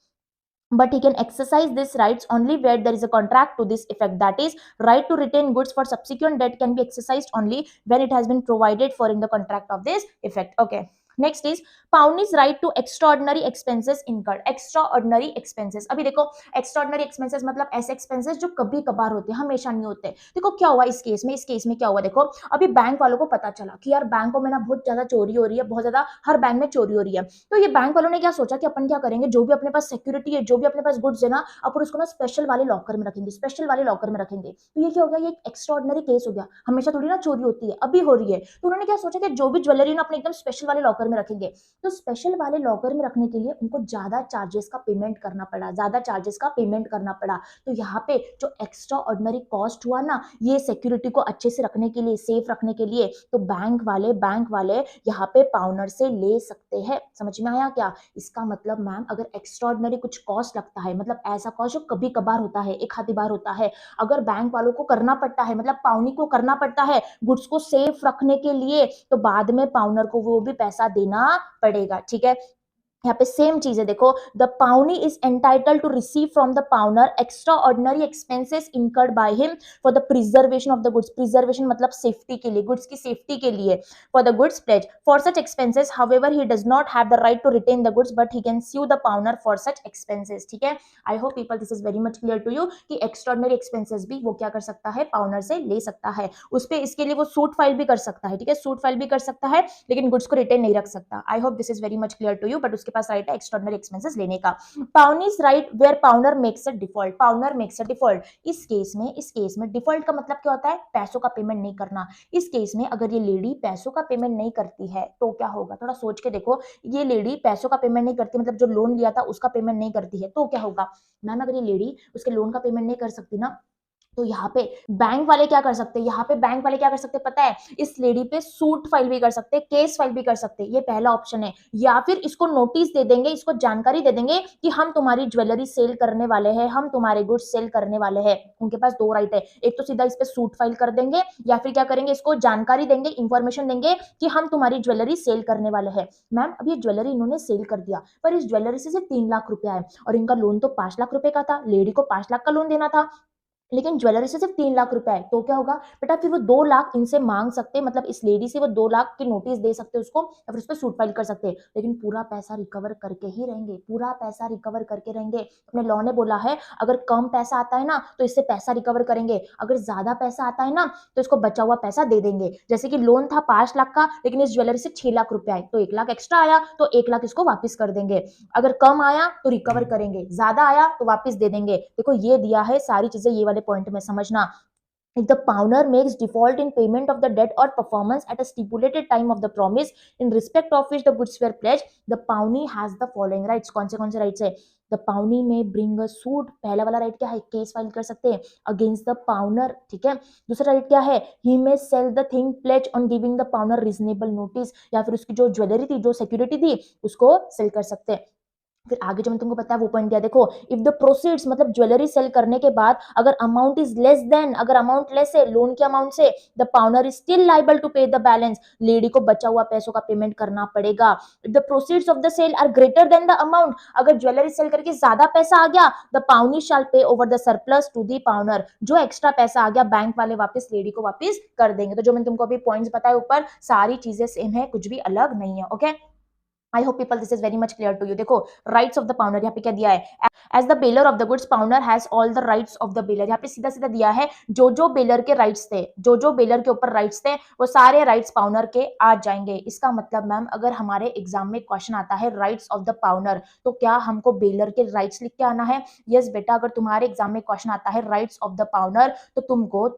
but he can exercise these rights only where there is a contract to this effect. That is, right to retain goods for subsequent debt can be exercised only when it has been provided for in the contract of this effect. Okay, next is pawnee's right to extraordinary expenses incurred. Extraordinary expenses, अभी देखो extraordinary expenses मतलब ऐसे expenses जो कभी कभार होते हैं, हमेशा नहीं होते। देखो क्या हुआ इस केस में क्या हुआ, देखो अभी बैंक वालों को पता चला कि यार बैंकों में ना बहुत ज्यादा चोरी हो रही है, बहुत ज्यादा हर बैंक में चोरी हो रही है। तो ये बैंक वालों ने क्या सोचा कि अपन क्या करेंगे, जो भी अपने पास सिक्योरिटी है, जो भी अपने पास गुड्स है ना, अपन उसको ना स्पेशल वाले लॉकर में रखेंगे, स्पेशल वाले लॉकर में रखेंगे। तो ये क्या हो गया, ये एक एक्स्ट्राऑर्डिनरी केस हो गया, हमेशा थोड़ी ना चोरी होती है, अभी हो रही है। तो उन्होंने क्या सोचा कि जो भी ज्वेलरी ना अपने एकदम स्पेशल वाले लॉकर में रखेंगे। तो स्पेशल वाले लॉकर में रखने के लिए उनको ज्यादा चार्जेस का पेमेंट करना पड़ा। तो यहाँ पे जो एक्स्ट्रा ऑर्डिनरी कॉस्ट हुआ ना, ये सिक्योरिटी को अच्छे से रखने के लिए, सेफ रखने के लिए, तो बैंक वाले यहाँ पे पाउनर से ले सकते हैं। समझ में आया क्या? इसका मतलब मैम अगर एक्स्ट्रा ऑर्डिनरी कुछ कॉस्ट लगता है, मतलब ऐसा कॉस्ट जो कभी कभार होता है, एक आधी बार होता है, अगर बैंक वालों को करना पड़ता है, मतलब पाउनी को करना पड़ता है गुड्स को सेफ रखने के लिए, तो बाद में पाउनर को वो भी पैसा देना पड़ेगा। ठीक है, यहाँ पे सेम चीज है, देखो, the pawnee is entitle to receive from the pawnor extraordinary expenses incurred by him for the preservation of the goods. Preservation मतलब सेफ्टी के लिए, गुड्स की सेफ्टी के लिए, for the goods pledge. For such expenses however he does not have the right to retain the goods but he can sue the pawnor for such expenses. ठीक है, I hope people this is very much clear to you कि extraordinary expenses भी वो क्या कर सकता है, pawnor से ले सकता है। उस पे इसके लिए वो सूट फाइल भी कर सकता है। ठीक है, सूट फाइल भी कर सकता है, लेकिन गुड्स को रिटेन नहीं रख सकता। I hope this is very much clear to you, but उसके पास राइट है एक्स्ट्राऑर्डिनरी एक्सपेंसेस लेने का। Pawnee's right where pawnor makes a default. Pawnor makes a default. इस केस में डिफॉल्ट का मतलब क्या होता है? पैसों का पेमेंट नहीं करना। इस केस में अगर ये लेडी पैसों का पेमेंट नहीं करती है तो क्या होगा, थोड़ा सोच के देखो। ये लेडी पैसों का पेमेंट नहीं करती, मतलब जो लोन लिया था उसका पेमेंट नहीं करती है, तो क्या होगा मैम? अगर ये लेडी उसके लोन का पेमेंट नहीं कर सकती ना, तो यहाँ पे बैंक वाले क्या कर सकते हैं? यहाँ पे बैंक वाले क्या कर सकते हैं पता है? इस लेडी पे सूट फाइल भी कर सकते हैं, केस फाइल भी कर सकते हैं। ये पहला ऑप्शन है। या फिर इसको नोटिस दे देंगे, इसको जानकारी दे देंगे कि हम तुम्हारी ज्वेलरी सेल करने वाले हैं, हम तुम्हारे गुड्स सेल करने वाले हैं। उनके पास दो राइट है, एक तो सीधा इस पे सूट फाइल कर देंगे, या फिर क्या करेंगे, इसको जानकारी देंगे, इंफॉर्मेशन देंगे कि हम तुम्हारी ज्वेलरी सेल करने वाले हैं। मैम अब ये ज्वेलरी इन्होंने सेल कर दिया, पर इस ज्वेलरी से सिर्फ 3 लाख रुपया है और इनका लोन तो 5 लाख रुपए का था, लेडी को 5 लाख का लोन देना था, लेकिन ज्वेलरी से सिर्फ 3 लाख रुपए है। तो क्या होगा बेटा? फिर वो 2 लाख इनसे मांग सकते, मतलब इस लेडी से वो 2 लाख की नोटिस दे सकते उसको, या फिर उस पर सूट फाइल कर सकते, लेकिन पूरा पैसा रिकवर करके ही रहेंगे, पूरा पैसा रिकवर करके रहेंगे। अपने लॉ ने बोला है अगर कम पैसा आता है ना तो इससे पैसा रिकवर करेंगे, अगर ज्यादा पैसा आता है ना तो इसको बचा हुआ पैसा दे देंगे। जैसे कि लोन था 5 लाख का, लेकिन इस ज्वेलरी से 6 लाख रुपए आए, तो 1 लाख एक्स्ट्रा आया तो 1 लाख इसको वापिस कर देंगे। अगर कम आया तो रिकवर करेंगे, ज्यादा आया तो वापिस दे देंगे। देखो ये दिया है सारी चीजें, ये वाले पॉइंट में समझना। If the pawner makes default in payment of the debt or performance at a stipulated time of the promise in respect of which the goods were pledged, the pawnee has the following rights. कौन से rights है? The pawnee may bring a suit, पहला वाला right क्या है? Case file कर सकते हैं अगेंस्ट द पाउनर। ठीक है, दूसरा राइट क्या है? He may sell the thing pledged on giving the pawner reasonable notice, या फिर उसकी जो ज्वेलरी थी, जो सिक्योरिटी थी, उसको सेल कर सकते हैं। फिर आगे जो मैं तुमको बताया वो पॉइंट दिया, देखो, इफ द प्रोसीड्स मतलब ज्वेलरी सेल करने के बाद अगर अमाउंट इज लेस देन, अगर अमाउंट लेस है लोन के अमाउंट से, the pawnor is still liable to pay the balance, lady को बचा हुआ पैसों का पेमेंट करना पड़ेगा। If the proceeds of the sale are greater than the amount, अगर ज्वेलरी सेल करके ज्यादा पैसा आ गया, the pawnee shall pay over the surplus to the pawnor, जो एक्स्ट्रा पैसा आ गया बैंक वाले वापस लेडी को वापस कर देंगे। तो जो मैंने तुमको अभी पॉइंट्स बताए ऊपर, सारी चीजें सेम है, कुछ भी अलग नहीं है। Okay, I hope people this is very much clear to you. देखो राइट्स ऑफ द पाउनर यहाँ पे क्या दिया है? As the bailor of the goods pawnor has all the rights of the bailor. यहाँ पे सीधा सीधा दिया है जो बेलर के राइट्स थे, जो बेलर के ऊपर राइट्स थे, वो सारे राइट्स पाउनर के आ जाएंगे। इसका मतलब मैम अगर हमारे एग्जाम में क्वेश्चन आता है राइट्स ऑफ द पाउनर, तो क्या हमको बेलर के राइट्स लिख के आना है? यस बेटा, अगर तुम्हारे एग्जाम में क्वेश्चन आता है राइट्स ऑफ द पाउनर, तो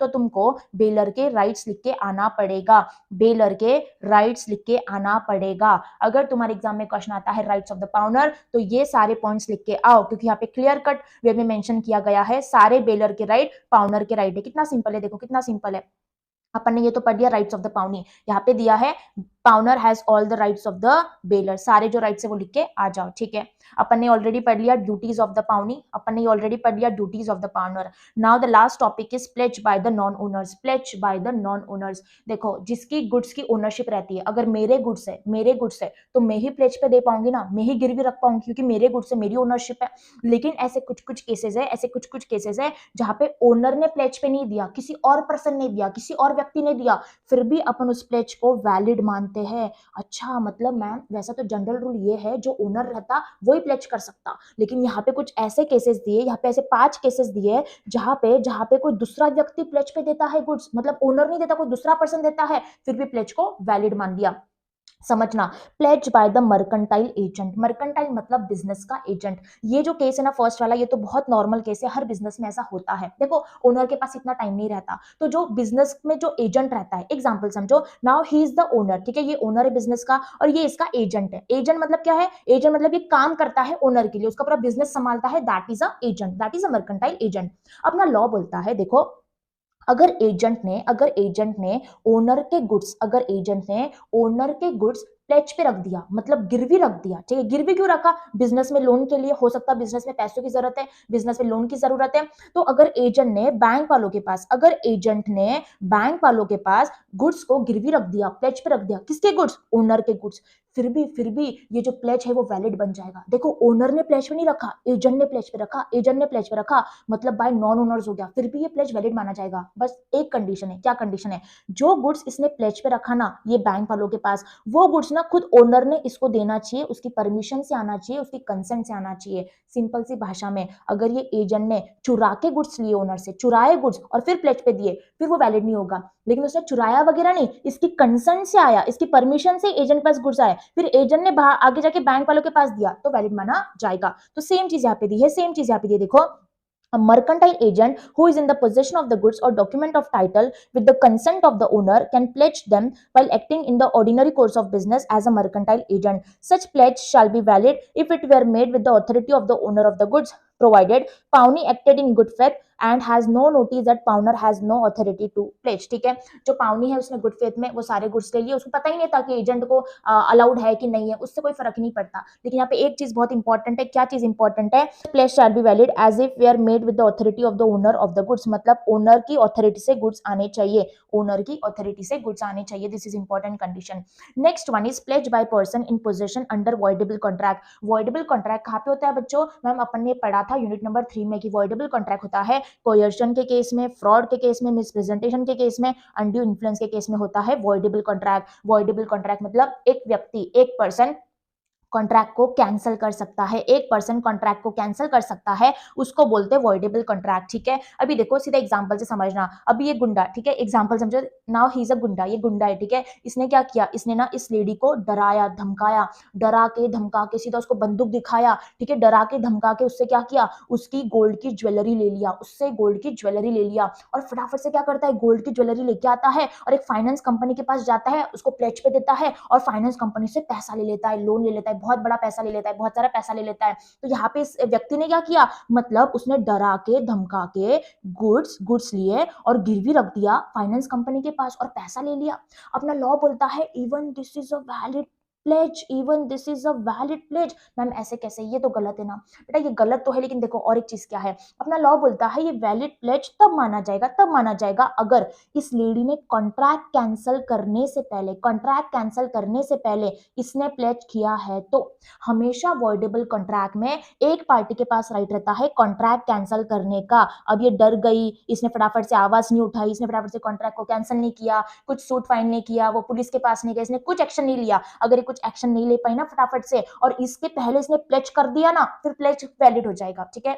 तुमको बेलर के राइट्स लिख के आना पड़ेगा, बेलर के राइट्स लिख के आना पड़ेगा। अगर तुम्हारे एग्जाम में क्वेश्चन आता है राइट्स ऑफ द पाउनर, तो ये सारे पॉइंट्स लिख के आओ, क्योंकि यहाँ पे क्लियर कट वे में मेंशन किया गया है सारे बेलर के राइट पाउनर के राइट है। कितना सिंपल है, देखो कितना सिंपल है। अपन ने ये तो पढ़ लिया राइट्स ऑफ द पाउनी, यहाँ पे दिया है pawnor has all the rights of the baler, सारे जो राइट्स है वो लिख के आ जाओ। ठीक है, अपन ने ऑलरेडी पढ़ लिया ड्यूटीज ऑफ द पाउनी, अपन ने ऑलरेडी पढ़ लिया duties of the pawnor. Now the last topic is pledge by the non owners. Pledge by the non owners, देखो जिसकी गुड्स की ओनरशिप रहती है, अगर मेरे गुड्स है तो मैं ही प्लेज पे दे पाऊंगी ना, मैं ही गिरवी रख पाऊंगी, क्योंकि मेरे गुड्स से मेरी ओनरशिप है। लेकिन ऐसे कुछ कुछ केसेस है जहां पे ओनर ने प्लेज पे नहीं दिया, किसी और पर्सन ने दिया, किसी और व्यक्ति ने दिया, फिर भी अपन उस प्लेज को वैलिड मानते हैं। अच्छा मतलब मैम वैसा तो जनरल रूल ये है जो ओनर रहता वही प्लेज कर सकता, लेकिन यहाँ पे कुछ ऐसे केसेस दिए, यहाँ पे ऐसे 5 केसेस दिए जहां पे कोई दूसरा व्यक्ति प्लेज पे देता है गुड्स, मतलब ओनर नहीं देता, कोई दूसरा पर्सन देता है, फिर भी प्लेज को वैलिड मान लिया। समझना। Pledge by the mercantile agent, mercantile मतलब बिजनेस का एजेंट। ये जो केस है ना फर्स्ट वाला, ये तो बहुत नॉर्मल केस है, हर बिजनेस में ऐसा होता है। देखो ओनर के पास इतना टाइम नहीं रहता, तो जो बिजनेस में जो एजेंट रहता है, एग्जांपल समझो, now he is the owner, ठीक है, ये ओनर है बिजनेस का और ये इसका एजेंट है। एजेंट मतलब क्या है? एजेंट मतलब ये काम करता है ओनर के लिए, उसका पूरा बिजनेस संभालता है, that is a agent, that is a mercantile agent. अपना लॉ बोलता है, देखो, अगर एजेंट ने ओनर के गुड्स, अगर एजेंट ने ओनर के गुड्स प्लेज पे रख दिया, मतलब गिरवी रख दिया, ठीक है, गिरवी क्यों रखा? बिजनेस में लोन के लिए, हो सकता है बिजनेस में पैसों की जरूरत है, बिजनेस में लोन की जरूरत है, तो अगर एजेंट ने बैंक वालों के पास, अगर एजेंट ने बैंक वालों के पास गुड्स को गिरवी रख दिया, प्लेज पे रख दिया, किसके गुड्स? ओनर के गुड्स, फिर भी ये जो प्लेज है वो वैलिड बन जाएगा। देखो ओनर ने प्लेज पे नहीं रखा, एजेंट ने प्लेज पे रखा, एजेंट ने प्लेज पे रखा, मतलब बाय नॉन ओनर्स हो गया, फिर भी ये प्लेज वैलिड माना जाएगा। बस एक कंडीशन है, क्या कंडीशन है? जो गुड्स इसने प्लेज पे रखा ना ये बैंक वालों के पास, वो गुड्स ना खुद ओनर ने इसको देना चाहिए, उसकी परमिशन से आना चाहिए, उसकी कंसेंट से आना चाहिए। सिंपल सी भाषा में, अगर ये एजेंट ने चुरा के गुड्स लिए, ओनर से चुराए गुड्स और फिर प्लेज पे दिए, फिर वो वैलिड नहीं होगा। लेकिन उसने चुराया वगैरह नहीं, इसकी कंसेंट से आया, इसकी परमिशन से एजेंट के पास गुड्स आए, फिर एजेंट ने आगे जाके बैंक वालों के पास दिया, तो वैलिड माना जाएगा। तो सेम चीज यहाँ पे दी है, सेम चीज यहाँ पे दी है, देखो, a mercantile agent who is in the possession of the goods or document of title with the consent of the owner can pledge them while acting in the ordinary course of business as a mercantile agent. Such pledge shall be valid if it were made with the authority of the owner of the goods, provided पावनी acted in good faith and has no notice that पावनर has no authority to pledge। ठीक है, जो पावनी है उसने good faith में वो सारे गुड्स ले लिए, उसको पता ही नहीं था कि एजेंट को अलाउड है कि नहीं है, उससे कोई फर्क नहीं पड़ता। लेकिन यहाँ पे एक चीज बहुत इंपॉर्टेंट है, क्या चीज इंपॉर्टेंट है? Pledge shall be valid as if they are made with the authority of the owner of the goods, मतलब ओनर की अथॉरिटी से गुड्स आने चाहिए, ओनर की अथॉरिटी से गुड्स आने चाहिए, this is important condition. Next one is pledge by person in possession under voidable contract. Voidable contract कहाँ पे होता है बच्चों? मैम अपन ने पढ़ा था यूनिट नंबर 3 में कि वॉइडेबल कॉन्ट्रैक्ट होता है कोयर्शन के केस में, फ्रॉड के केस में, मिसप्रेजेंटेशन के केस में, अनड्यू इन्फ्लुएंस के केस में होता है वॉइडेबल कॉन्ट्रैक्ट। वॉइडेबल कॉन्ट्रैक्ट मतलब एक व्यक्ति, एक पर्सन कॉन्ट्रैक्ट को कैंसिल कर सकता है, एक पर्सन कॉन्ट्रैक्ट को कैंसिल कर सकता है, उसको बोलते हैं वॉइडेबल कॉन्ट्रैक्ट। ठीक है, अभी देखो सीधा एग्जांपल से समझना। अभी ये गुंडा, ठीक है, एग्जांपल समझो, नाउ ही इज अ गुंडा, ये गुंडा है, ठीक है, इसने क्या किया? इसने ना इस लेडी को डराया धमकाया, डरा के धमका के सीधा उसको बंदूक दिखाया, ठीक है, डरा के धमका के उससे क्या किया? उसकी गोल्ड की ज्वेलरी ले लिया, उससे गोल्ड की ज्वेलरी ले लिया और फटाफट से क्या करता है? गोल्ड की ज्वेलरी लेके आता है और एक फाइनेंस कंपनी के पास जाता है, उसको प्लेज पे देता है और फाइनेंस कंपनी से पैसा ले लेता है, लोन ले लेता है, बहुत बड़ा पैसा ले लेता है, बहुत सारा पैसा ले लेता है। तो यहाँ पे इस व्यक्ति ने क्या किया? मतलब उसने डरा के धमका के गुड्स लिए और गिरवी रख दिया फाइनेंस कंपनी के पास और पैसा ले लिया। अपना लॉ बोलता है even this is a valid pledge, even this is a valid pledge. Ma'am ऐसे कैसे? ये तो गलत है ना बेटा, ये गलत तो है, लेकिन देखो और एक चीज क्या है, अपना लॉ बोलता है ये वैलिड प्लेज तब माना जाएगा, तब माना जाएगा अगर इस लेडी ने कॉन्ट्रैक्ट कैंसिल करने से पहले, कॉन्ट्रैक्ट कैंसिल करने से पहले इसने प्लेज किया है। तो हमेशा वॉइडेबल कॉन्ट्रैक्ट में एक पार्टी के पास राइट रहता है कॉन्ट्रैक्ट कैंसिल करने का। अब ये डर गई, इसने फटाफट से आवाज नहीं उठाई, इसने फटाफट से कॉन्ट्रैक्ट को कैंसिल नहीं किया, कुछ सूट फाइन नहीं किया, वो पुलिस के पास नहीं गया, इसने कुछ एक्शन नहीं लिया। अगर ये कुछ एक्शन नहीं ले पाई ना फटाफट से और इसके पहले इसने प्लेज कर दिया ना, फिर प्लेज वैलिड हो जाएगा। ठीक है,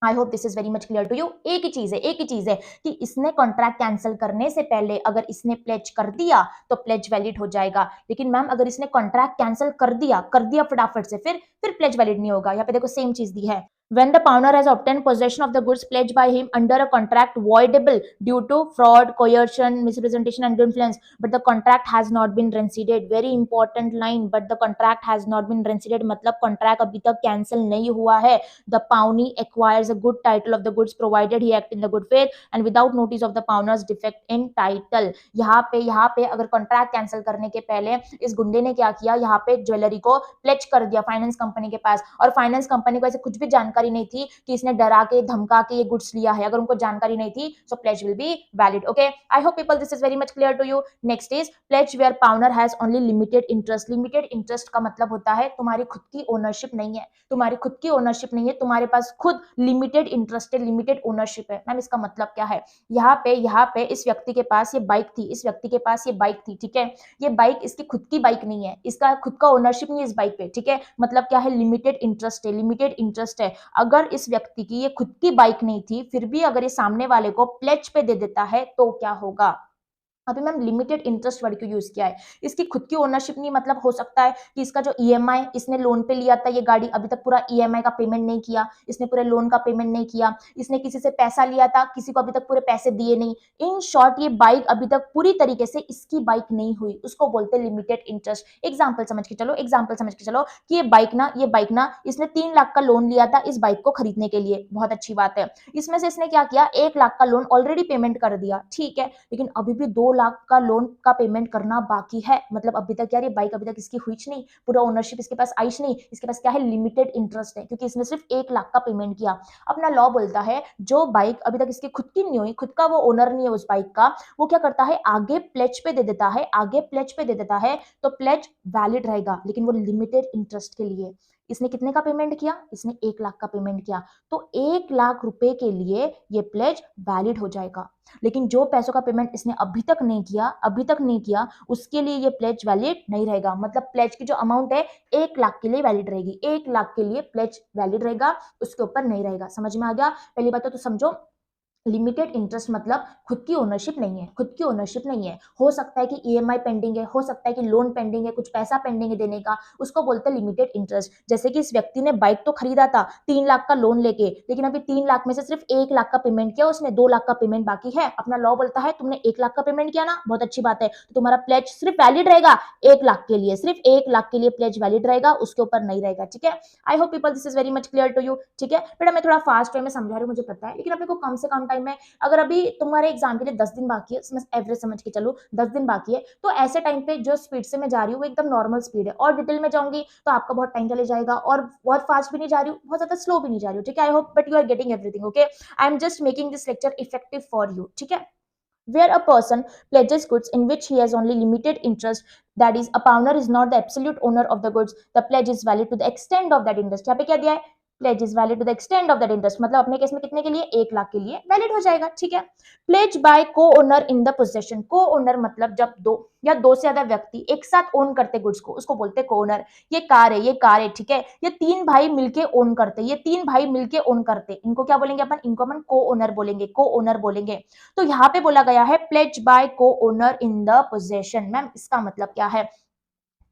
I hope this is very much clear to you. एक ही चीज है, एक ही चीज है कि इसने कॉन्ट्रैक्ट कैंसिल करने से पहले अगर इसने प्लेज कर दिया तो प्लेज वैलिड हो जाएगा। लेकिन मैम अगर इसने कॉन्ट्रैक्ट कैंसिल कर दिया फटाफट से, फिर प्लेज वैलिड नहीं होगा। यहाँ पे देखो सेम चीज दी है, when the pawner has obtained possession of the goods pledged by him under a contract voidable due to fraud, coercion, misrepresentation and influence, but the contract has not been reinstated, very important line, but the contract has not been reinstated मतलब contract अभी तक cancel नहीं हुआ है। The pawnee acquires a good title of the goods provided he act in the good faith and without notice of the pawner's defect in title। यहाँ पे अगर contract cancel करने के पहले इस गुंडे ने क्या किया? यहाँ पे ज्वेलरी को प्लेज कर दिया फाइनेंस कंपनी के पास और फाइनेंस कंपनी को ऐसे कुछ भी जानकारी नहीं थी कि इसने डरा के धमका के ये गुड्स लिया है। अगर उनको जानकारी नहीं थी so pledge will be valid. Okay, I hope people this is very much clear to you. Next is pledge where pawnor has only limited interest. Limited interest का मतलब होता है तुम्हारी खुद की ओनरशिप नहीं है, तुम्हारी खुद की ओनरशिप नहीं है, तुम्हारे पास खुद लिमिटेड इंटरेस्ट है, लिमिटेड ओनरशिप है। मैम इसका मतलब क्या है? यहाँ पे इस व्यक्ति के पास ये बाइक थी, इस व्यक्ति के पास ये बाइक थी, ठीक है, ये बाइक इसकी खुद की बाइक नहीं है, इसका खुद का ओनरशिप नहीं है इस बाइक पे। ठीक है, मतलब क्या है? लिमिटेड इंटरेस्ट है, लिमिटेड इंटरेस्ट है। अगर इस व्यक्ति की ये खुद की बाइक नहीं थी फिर भी अगर ये सामने वाले को प्लेज पे दे देता है तो क्या होगा? अभी मैम लिमिटेड इंटरेस्ट वर्ड क्यों यूज किया है? इसकी खुद की ओनरशिप नहीं, मतलब हो सकता है कि इसका जो ईएमआई इसने लोन पे लिया था, ये गाड़ी अभी तक पूरा ईएमआई का पेमेंट नहीं किया, इसने पूरे लोन का पेमेंट नहीं किया, इसने किसी से पैसा लिया था, किसी को अभी तक पूरे पैसे दिए नहीं। इन शॉर्ट ये बाइक अभी तक पूरी तरीके से इसकी बाइक नहीं हुई, उसको बोलते हैं लिमिटेड इंटरेस्ट। एग्जाम्पल समझ के चलो, एग्जाम्पल समझ के चलो कि ये बाइक ना इसने 3 लाख का लोन लिया था इस बाइक को खरीदने के लिए, बहुत अच्छी बात है। इसमें से इसने क्या किया, 1 लाख का लोन ऑलरेडी पेमेंट कर दिया, ठीक है, लेकिन अभी भी 2 लाख का लोन का पेमेंट करना बाकी है। मतलब अभी तक यार ये बाइक अभी तक इसकी हुई नहीं, पूरा ओनरशिप इसके पास आई नहीं, इसके पास क्या है, लिमिटेड इंटरेस्ट है, क्योंकि इसने सिर्फ 1 लाख का पेमेंट किया। अपना लॉ बोलता है जो बाइक अभी तक इसकी खुद की नहीं हुई, खुद का वो ओनर नहीं है उस बाइक का, वो क्या करता है, आगे प्लेज पे दे देता है, आगे प्लेज पे दे देता है, तो प्लेज वैलिड रहेगा, लेकिन वो लिमिटेड इंटरेस्ट के लिए। इसने कितने का पेमेंट किया, इसने 1 लाख का पेमेंट किया, तो 1 लाख रुपए के लिए ये प्लेज वैलिड हो जाएगा। लेकिन जो पैसों का पेमेंट इसने अभी तक नहीं किया, उसके लिए ये प्लेज वैलिड नहीं रहेगा। मतलब प्लेज की जो अमाउंट है 1 लाख के लिए वैलिड रहेगी, 1 लाख के लिए प्लेज वैलिड रहेगा, उसके ऊपर नहीं रहेगा। समझ में आ गया? पहली बात तो समझो, लिमिटेड इंटरेस्ट मतलब खुद की ओनरशिप नहीं है, खुद की ओनरशिप नहीं है। हो सकता है कि ईएमआई पेंडिंग है, हो सकता है कि लोन पेंडिंग है, कुछ पैसा पेंडिंग है देने का, उसको बोलते हैं लिमिटेड इंटरेस्ट। जैसे कि इस व्यक्ति ने बाइक तो खरीदा था 3 लाख का लोन लेके, लेकिन अभी 3 लाख में से सिर्फ 1 लाख का पेमेंट किया, उसने 2 लाख का पेमेंट बाकी है। अपना लॉ बोलता है तुमने 1 लाख का पेमेंट किया ना, बहुत अच्छी बात है, तो तुम्हारा प्लेज सिर्फ वैलिड रहेगा 1 लाख के लिए, सिर्फ 1 लाख के लिए प्लेज वैलिड रहेगा, उसके ऊपर नहीं रहेगा। ठीक है, I hope people this is very much clear to you. ठीक है बेटा, मैं थोड़ा फास्ट वे में समझा रही हूँ, मुझे पता है, लेकिन अपने को कम से कम टाइम में, अगर अभी तुम्हारे एग्जाम के लिए 10 दिन बाकी है, एवरेज समझ के चलो 10 दिन बाकी है, तो ऐसे टाइम पे जो स्पीड से मैं जा रही हूँ वो एकदम नॉर्मल स्पीड है, और डिटेल में जाऊंगी तो आपका बहुत टाइम चले जाएगा, और बहुत फास्ट भी नहीं जा रही हूँ, बहुत ज्यादा स्लो भी नहीं जा रही हूँ। ठीक है, I hope but you are getting everything. Okay, I am just making this lecture effective for you. ठीक है, where a person pledges goods in which he has only limited interest, that is a pawner is not the absolute owner of the goods, the pledge is valid to the extent of that interest। यहाँ पे क्या दिया है, pledge is valid to the extent of that interest, मतलब अपने case में कितने के लिए, 1 लाख के लिए वैलिड हो जाएगा। ठीक है, pledge by co-owner in the possession, co-owner मतलब जब दो या दो से ज्यादा व्यक्ति एक साथ ओन करते गुड्स को, उसको बोलते हैं को-ओनर। ये कार है, ये कार है, ठीक है, ये 3 भाई मिलके ओन करते, ये 3 भाई मिलके ओन करते, इनको क्या बोलेंगे अपन, इनको अपन को-ओनर बोलेंगे, को-ओनर बोलेंगे। तो यहाँ पे बोला गया है प्लेज बाय को owner in the possession. Ma'am इसका मतलब क्या है,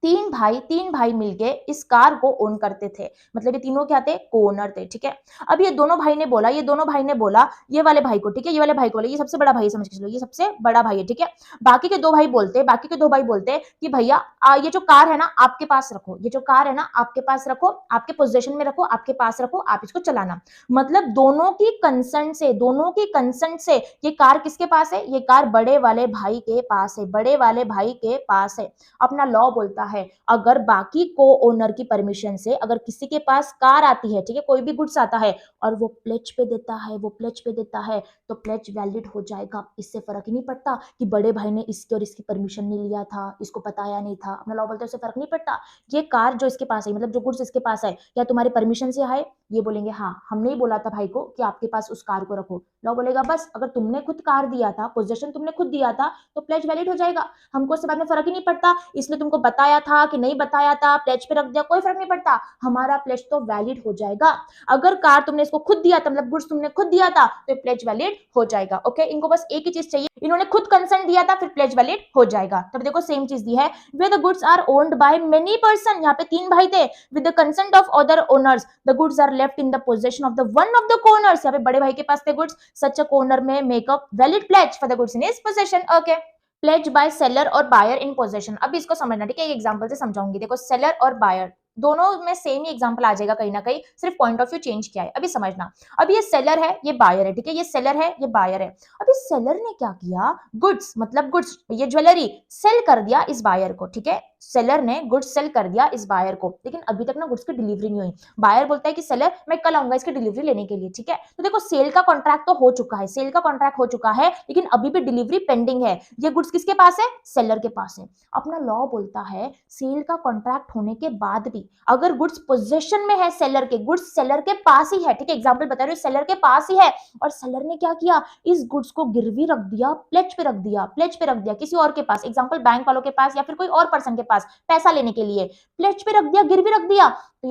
3 भाई मिलके इस कार को ओन करते थे, मतलब ये तीनों क्या थे, को-ओनर थे। ठीक है, अब ये दोनों भाई ने बोला ये वाले भाई को, ठीक है, ये वाले भाई को बोला, ये सबसे बड़ा भाई समझ के चलो, ये सबसे बड़ा भाई है। ठीक है, बाकी के दो भाई बोलते कि भैया ये जो कार है ना आपके पास रखो, ये जो कार है ना आपके पास रखो, आपके पोजेशन में रखो, आपके पास रखो, आप इसको चलाना। मतलब दोनों की कंसेंट से ये कार किसके पास है, ये कार बड़े वाले भाई के पास है, बड़े वाले भाई के पास है। अपना लॉ बोलता है अगर बाकी को ओनर की परमिशन से अगर किसी के पास कार आती है, ठीक है, कोई भी गुड्स आता है और वो प्लेज पे देता है तो प्लेज वैलिड हो जाएगा। इससे फर्क ही नहीं पड़ता कि बड़े भाई ने इसकी और इसकी परमिशन नहीं लिया था, इसको बताया नहीं था। अपना लॉ बोलता है उससे फर्क नहीं पड़ता, ये कार जो इसके पास है, मतलब जो गुड्स इसके पास है, क्या तुम्हारी परमिशन से आए, ये बोलेंगे हाँ, हमने ही बोला था भाई को कि आपके पास उस कार को रखो। लॉ बोलेगा बस अगर तुमने खुद कार दिया था, पोजेशन तुमने खुद दिया था, तो प्लेज वैलिड हो जाएगा। हमको इससे बाद में फर्क ही नहीं पड़ता इसने तुमको बताया था कि नहीं बताया था, प्लेज पे रख दिया, कोई फर्क नहीं पड़ता, हमारा प्लेज तो वैलिड हो जाएगा। अगर कार तुमने इसको खुद दिया था, मतलब गुड्स तुमने खुद दिया था, तो प्लेज वैलिड हो जाएगा। ओके, इनको बस एक ही चीज चाहिए, इन्होंने खुद कंसेंट दिया था, फिर प्लेज वैलिड हो जाएगा। तब देखो सेम चीज दी है, where the goods are owned by many person, यहाँ पे 3 भाई थे, with the consent of other owners the goods are left in the possession of the one of the co-owners। यहाँ पे बड़े भाई के पास थे goods, such a co-owner may make a valid pledge for the goods in his possession। Okay, pledge by seller और buyer in possession. अब इसको समझना, ठीक है, एक एग्जांपल से समझाऊंगी। देखो सेलर और बायर दोनों में सेम ही एग्जांपल आ जाएगा कहीं ना कहीं, सिर्फ पॉइंट ऑफ व्यू चेंज किया है। अभी समझना, अब ये सेलर है, ये बायर है, ठीक है, ये सेलर है, ये बायर है। अभी सेलर ने क्या किया, गुड्स मतलब गुड्स, ये ज्वेलरी सेल कर दिया इस बायर को, ठीक है, सेलर ने गुड्स सेल कर दिया इस बायर को, लेकिन अभी तक ना गुड्स की डिलीवरी नहीं हुई। बायर बोलता है कि सेलर मैं कल आऊंगा इसकी डिलीवरी लेने के लिए। ठीक है, तो देखो सेल का कॉन्ट्रैक्ट तो हो चुका है, सेल का कॉन्ट्रैक्ट हो चुका है, लेकिन अभी भी डिलीवरी पेंडिंग है। ये गुड्स किसके पास है, सेलर के पास है। अपना लॉ बोलता है सेल का कॉन्ट्रैक्ट होने के बाद भी अगर गुड्स पोजेशन में है सेलर के, गुड्स सेलर के पास ही है, ठीक है, एग्जांपल बता रही हूँ, सेलर के पास ही है, और सेलर ने क्या किया, इस गुड्स को गिरवी रख दिया, प्लेज पे रख दिया किसी और के पास, एग्जांपल बैंक वालों के पास या फिर कोई और पर्सन के पास पैसा लेने के लिए, प्लेज पे रख दिया, गिरवी रख दिया। तो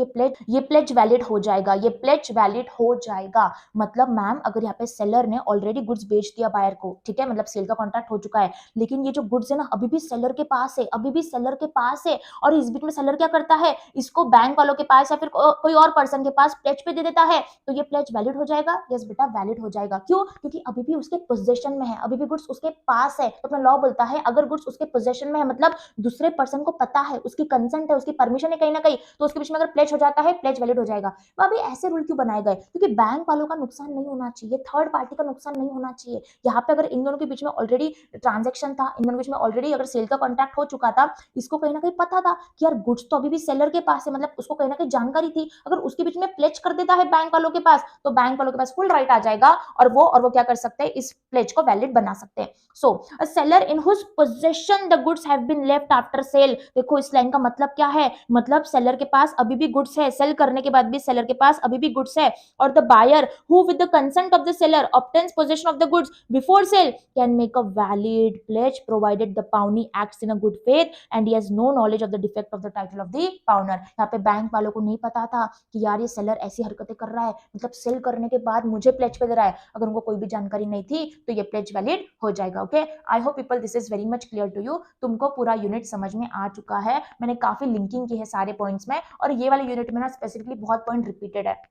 ये प्लेज वैलिड हो जाएगा, ये प्लेज वैलिड हो जाएगा। मतलब मैम अगर यहाँ पे सेलर ने ऑलरेडी गुड्स बेच दिया बायर को, ठीक है, मतलब सेल का कॉन्ट्रैक्ट हो चुका है, लेकिन ये जो गुड्स है ना अभी भी सेलर के पास है, अभी भी सेलर के पास है, और इस बीच में सेलर क्या करता है, इसको बैंक वालों के पास या फिर कोई और पर्सन के पास प्लेज पे दे देता है, तो ये प्लेज वैलिड हो जाएगा। यस बेटा वैलिड हो जाएगा। क्यों? क्योंकि अभी भी उसके पोजीशन में है, अभी भी गुड्स उसके पास है। तो अपना लॉ बोलता है अगर गुड्स उसके पोजीशन में है, मतलब दूसरे पर्सन को पता है, उसकी कंसेंट है, उसकी परमिशन है कहीं ना कहीं, तो उसके बीच में अगर प्लेज हो जाता है, प्लेज वैलिड हो जाएगा। तो अभी ऐसे रूल क्यों बनाए गए? क्योंकि बैंक वालों का नुकसान नहीं होना चाहिए, थर्ड पार्टी का नुकसान नहीं होना चाहिए। यहाँ पे अगर इन दोनों के बीच में ऑलरेडी ट्रांजेक्शन था, इन दोनों के बीच में ऑलरेडी अगर सेल का कॉन्ट्रैक्ट हो चुका था, इसको कहीं ना कहीं पता था कि यार गुड्स तो अभी भी सेलर के पास है, मतलब उसको कहीं ना कहीं जानकारी थी। अगर उसके बीच में प्लेज कर देता है बैंक वालों के पास, तो बैंक वालों के पास फुल राइट आ जाएगा, और वो क्या कर सकते हैं, इस प्लेज को वैलिड बना सकते हैं। So a seller in whose possession the goods have been left after sale. देखो इस लाइन का मतलब क्या है, मतलब सेलर के पास अभी भी गुड्स है, सेल करने के बाद भी सेलर के पास अभी भी गुड्स है, और the buyer who with the consent of the seller obtains possession of the goods before sale can make a valid pledge provided the pawnee acts in a good faith and he has no knowledge of the defect of the title of the pawner। यहाँ पे bank वालों को नहीं पता था कि यार ये सेलर ऐसी हरकतें कर रहा है, मतलब सेल करने के बाद मुझे प्लेज पे दे रहा है। अगर उनको कोई भी जानकारी नहीं थी तो ये प्लेज वैलिड हो जाएगा। Okay, I hope people this is very much clear to you. तुमको पूरा यूनिट समझ में आ चुका है, मैंने काफी लिंकिंग की है सारे पॉइंट्स में, और ये वाले यूनिट में ना स्पेसिफिकली बहुत पॉइंट रिपीटेड है।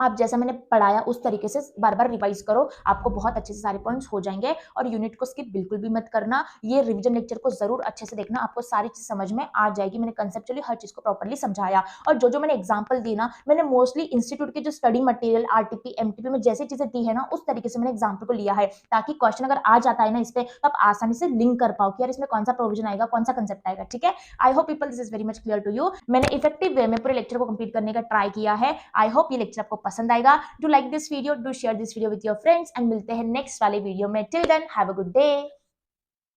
आप जैसा मैंने पढ़ाया उस तरीके से बार बार रिवाइज करो, आपको बहुत अच्छे से सारे पॉइंट्स हो जाएंगे। और यूनिट को स्किप बिल्कुल भी मत करना, ये रिवीजन लेक्चर को जरूर अच्छे से देखना, आपको सारी चीज समझ में आ जाएगी। मैंने कंसेप्चुअली हर चीज को प्रॉपर्ली समझाया, और जो जो मैंने एग्जांपल दी ना, मैंने मोस्टली इंस्टीट्यूट के जो स्टडी मटेरियल आरटीपी एमटीपी में जैसे चीजें दी है ना, उस तरीके से मैंने एग्जाम्पल को लिया है, ताकि क्वेश्चन अगर आ जाता है ना इस पे, तो आप आसानी से लिंक कर पाओ कि यार इसमें कौन सा प्रोविजन आएगा, कौन सा कंसेप्ट आएगा। ठीक है, I hope people this is very much clear to you. मैंने इफेक्टिव वे में पूरे लेक्चर को कंप्लीट करने का ट्राई किया है। आई होप ये लेक्चर आपको पसंद आएगा। like this video, do share this video with your friends, and मिलते हैं नेक्स्ट वाले वीडियो में। Till then, have a good day.